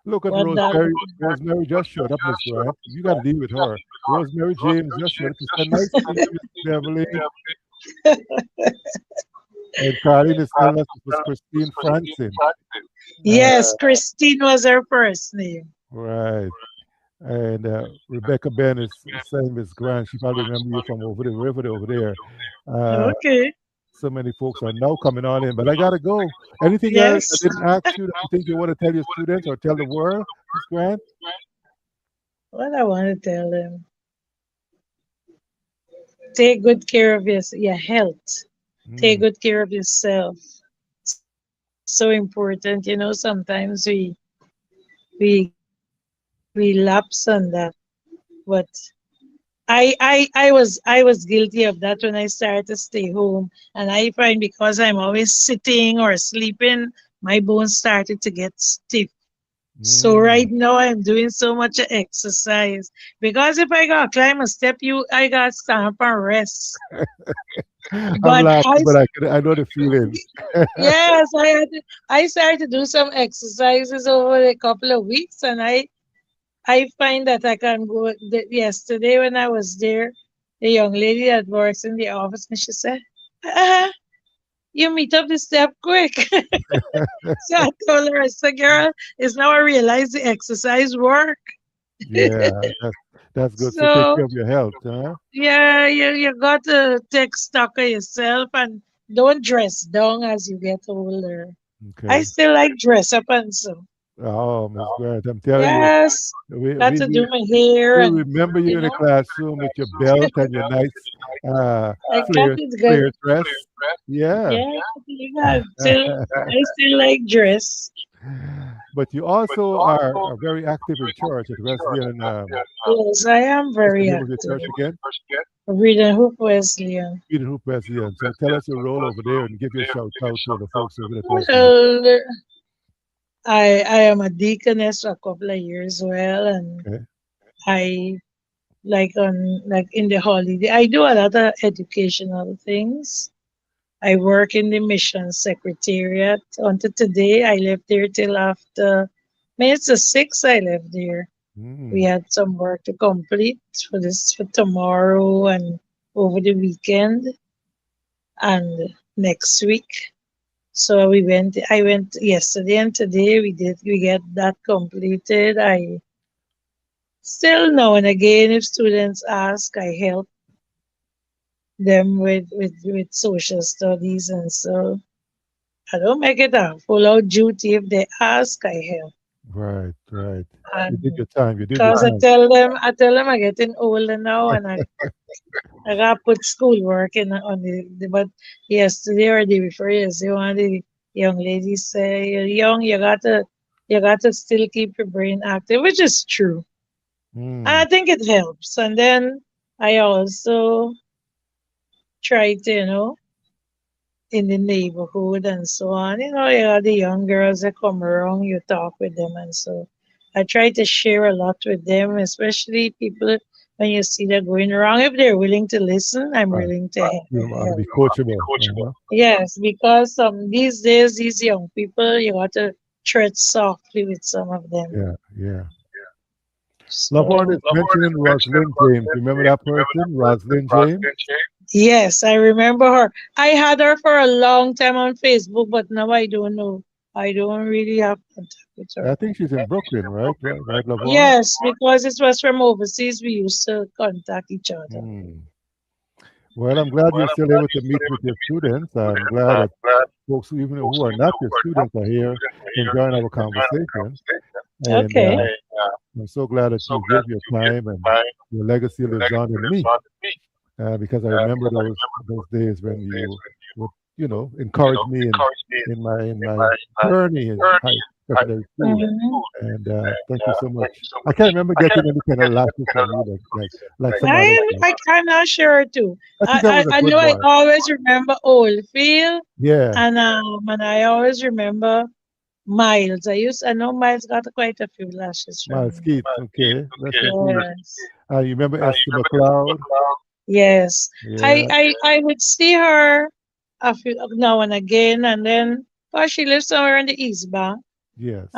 look at what that Rosemary. looked Rosemary just showed up, Miss Grant. You got to deal with her. Rosemary James just showed up to say nice to meet you, Miss Beverly. And Carlene is telling us it was Christine Franson. Yes, Uh, Christine was her first name. right. And Rebecca Ben is saying, Miss Grant, she probably remember you from over the river over there. Uh, Okay. so many folks are now coming on in, but I got to go. Anything else I Yes. didn't ask you that you think you want to tell your students or tell the world, Miss Grant? What I want to tell them: take good care of your health. Take Mm, good care of yourself. So important. Sometimes we lapse on that, but I was guilty of that when I started to stay home, and I find because I'm always sitting or sleeping, my bones started to get stiff. So mm. right now I'm doing so much exercise because if I gotta climb a step, I gotta stand up and rest. I'm But laughing, but I know the feeling. yes, I started to do some exercises over a couple of weeks, and I find that I can go. Yesterday when I was there, the young lady that works in the office, and she said, "You meet up the step quick." So I told her, I said, "Girl, it's now I realize the exercise work." Yeah, that's good. So take So care of your health, huh? yeah, you got to take stock of yourself and don't dress down as you get older. I Okay. still like dress up and so. Oh, Miss Grant, I'm telling you, Yes, we got we to we do my hair we and remember you you in the know, classroom with your belt and your nice I got flare it good. flare dress. Yeah. Yeah, you got I still like dress. But you also are very active in church at Wesleyan. Yes, I am What's the very name of your active. church again? Reading Hoop Wesleyan. Eden Hoop Wesleyan. So tell us your role over there and give your shout out to the folks over at Wesleyan. Well, I am a deaconess for a couple of years well, and Okay. I like in the holiday. I do a lot of educational things. I work in the mission secretariat. Until today, I left there till after. May it's the 6th I lived there. We Mm, had some work to complete for tomorrow and over the weekend and next week. So I went yesterday and today we get that completed. I still now and again if students ask, I help them with social studies and so I don't make it a full out duty. If they ask, I help. right, right. You did And your time. You did your because time. I tell them I'm getting older now and I gotta put schoolwork in on but yesterday or the day before yesterday one of the young ladies say you're young, you gotta still keep your brain active, which is true. And Mm, I think it helps. And then I also try to, in the neighborhood and so on. The young girls that come around, you talk with them and so I try to share a lot with them, especially people when you see they're going wrong. If they're willing to listen, I'm right. willing to You ought to help. be coachable. Uh-huh. Yes, because these days these young people you got to tread softly with some of them. Yeah, yeah. Laverne So is mentioning Rosalind James. Remember that person, Rosalind James? yes, I remember her. I had her for a long time on Facebook, but now I don't know. I don't really have contact with I her. think she's in Brooklyn, right? Right, Laverne? Yes, because it was from overseas, we used to contact each other. Mm. Well, I'm glad you're still able to meet with your students. I'm glad that folks, even who are not your students, are here enjoying our conversation. And Okay. I'm so glad that you give your time and your legacy lives on in me. Because I remember those days when you would, encourage me in my journey in high secondary school. Mhm. And thank you so much. I can't remember getting any kind of lashes from you like some others do. I'm not sure too. I think I was a I good know I boy. always remember Oldfield Yeah, and I always remember Miles. I know Miles got quite a few lashes from my me. skeet. Okay, rest in peace. Yes. You remember Esther McLeod? Yes. Yeah. I would see her a few now and again and then well, she lives somewhere in the East Bank. Yes.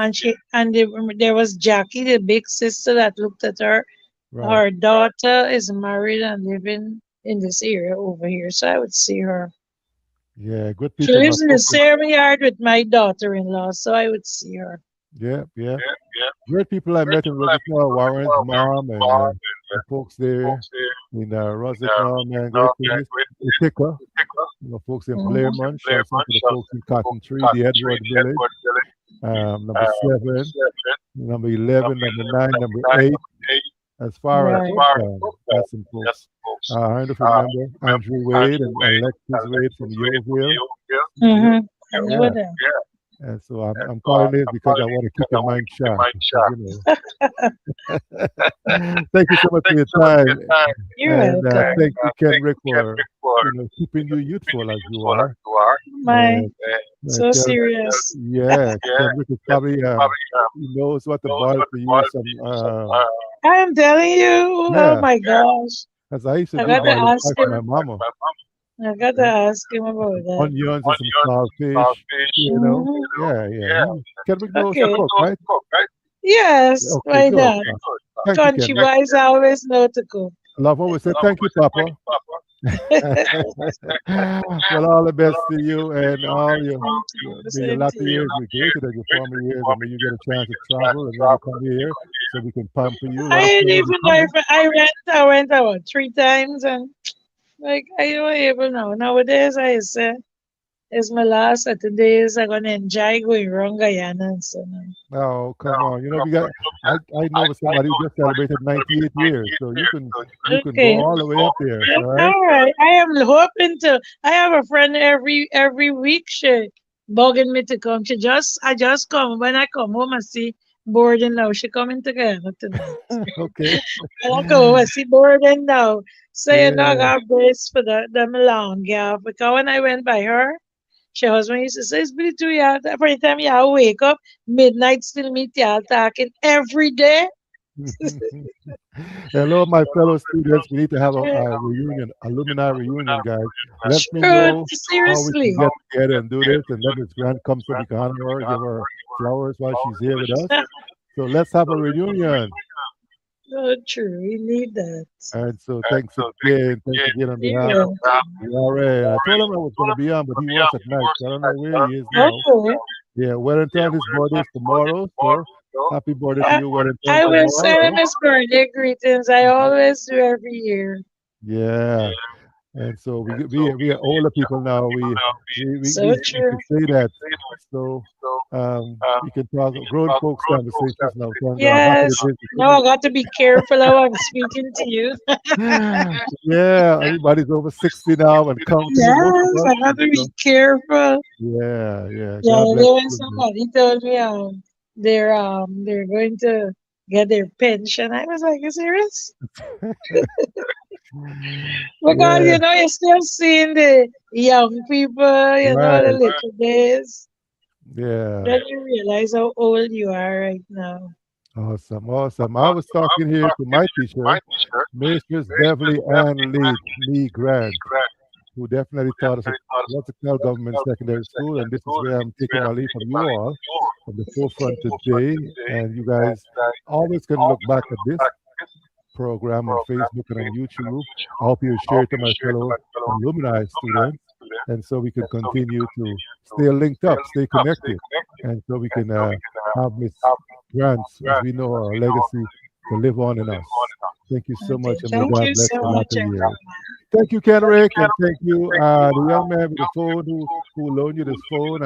And there was Jackie, the big sister that looked at her. Right. Her daughter is married and living in this area over here, so I would see her. Yeah. Good She people. My lives in the folks. same yard with my daughter-in-law, so I would see her. Yeah. Yeah. Great people I met in Rosicna, Warren's mom and the folks there in Rosicna, man, great things. Ithaca, folks in Mhm. Blairmont, shouts out to the folks in Cotton Tree, the Edward Village. Number 7, number 11, number 9, number 8. As far as Right. Uptown, that's some folks. I don't know if you remember Andrew Wade and Alexis Wade from Yeovil. Mm-hmm. I know Yeah. them. And so I'm calling this because I want to keep your mind sharp. Because, thank you so much for your time. You're And welcome. thank you, Kenrick, for keeping you youthful as you are. My, And so Ken, serious. yeah, Kenrick is probably he knows what to boil for you. Some I am telling you, oh yeah, my gosh. as I used to I do gotta boiling ask pie for my him. mama. I gotta Yeah, ask him about some that. onions and some saltfish. Hmm. Yeah, yeah. Kenrick knows to Okay. cook, right? Yes, Okay, why good. not? Thank you, Country Kenrick. boys always know to cook. Love always said thank you, Papa. Well, all the best to you and all your Thank you. may your Same to latter you. years be greater than your former years, and may you get a chance to travel and maybe come here so we can pamper you. I Last ain't year when even you know come, if I went about 3 times and like I don't even know. Nowadays I say it's my last Saturdays. I'm gonna enjoy going around Guyana and so on. oh come on, we got. I know somebody who just celebrated 98 years, so you can go Okay. all the way up there. All right. All right. I am hoping to. I have a friend every week. She bugging me to come. I just come when I come home. I see boarding now. She coming to Guyana tonight. Okay. I don't come home. I see boarding now. So I Yeah. got brace for them long gap because when I went by her, she husband used to say, "It's pretty too y'all. Every time y'all wake up midnight, still meet y'all talking every day." Hello, my fellow students. We need to have a reunion, alumni reunion, guys. Let me Sure, know how we can seriously. get together and do this, and let Miss Grant come so we can honor her, give her flowers while she's here with us. So let's have a reunion. So true. We need that. And so thanks again. Thanks again on behalf Yeah. of Yare. I told him I was going to be on, but he works at night. So I don't know where he is now. Okay. Yeah, Wellington, his birthday is tomorrow. So happy birthday to I, you, Wellington, I will send him tomorrow. his birthday greetings. I always do every year. Yeah. And so we are older people now. So We can true. say that. So we can talk grown folks conversations now. Thank God. Back in the Yes. days, we Now I couldn't. got to be careful how I'm speaking to you. Yeah, everybody's over 60 now and counting. Most of Yes, us. I got to be So, careful. yeah, yeah. Yeah, God bless there was you. somebody told me they're going to get their pension. I was like, you serious? Because Yeah, you're still seeing the young people, the right. little days. Yeah. Then you realize how old you are right now. Awesome, awesome. I was talking here to my teacher, Mistress Beverly and Lee Grant, who definitely taught us at Watertown Government Secondary School. And this is where I'm taking my leave from you all from the forefront today. And you guys always can look back at this program on Facebook and on YouTube. I hope you share it to my fellow alumni students. And so we can continue to stay linked up, stay connected. And so we can have Miss Grants, as we know, our legacy to live on in us. Thank you so Okay, much, and may thank God you bless so the much, latter years. everyone. Thank you, Kenrick, and thank you, the young man with the phone who loaned you this phone.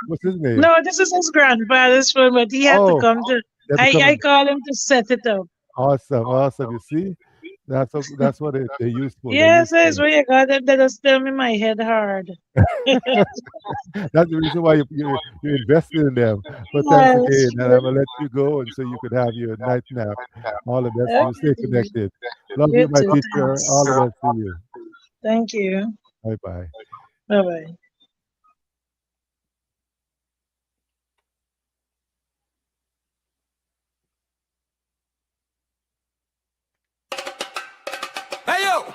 What's his name? No, this is his grandfather's phone, but he had to Oh, come to. they had to I come. call him to set it up. Awesome, awesome. You see, that's what they used for. They Yes, used that's for. where you got it. That just tell me my head hard. That's the reason why you invested in them. But thanks Yes, again, and I'm gonna let you go, and so you could have your night nap. All the best to you. Stay okay. connected. Love you, You my too. teacher. All the Thanks. best to you. Thank you. Bye bye. Bye bye. Hey yo,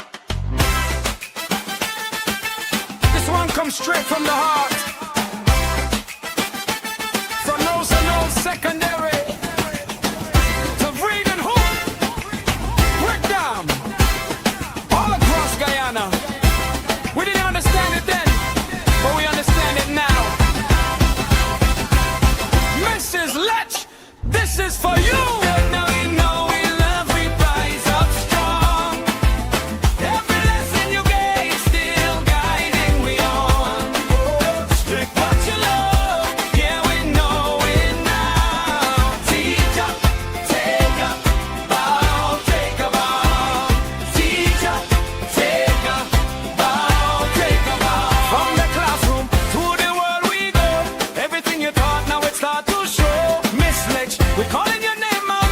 this one comes straight from the heart. From those and those secondary to Vreeden Hoop, breakdown, all across Guyana. We didn't understand it then, but we understand it now. Mrs. Leitch, this is for you. Now we know we love, we rise up strong. Every lesson you gave still guiding we on. Strict what you love, yeah we know it now. Teach up, take up, bow, take a bow. Teach up, take up, bow, take a bow. From the classroom to the world we go. Everything you taught now it start to show. Miss Leitch, we calling your name out.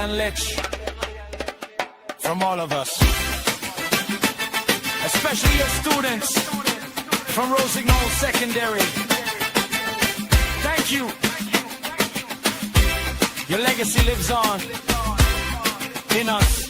and Leitch, from all of us, especially your students from Rossignol Secondary. Thank you. Your legacy lives on in us.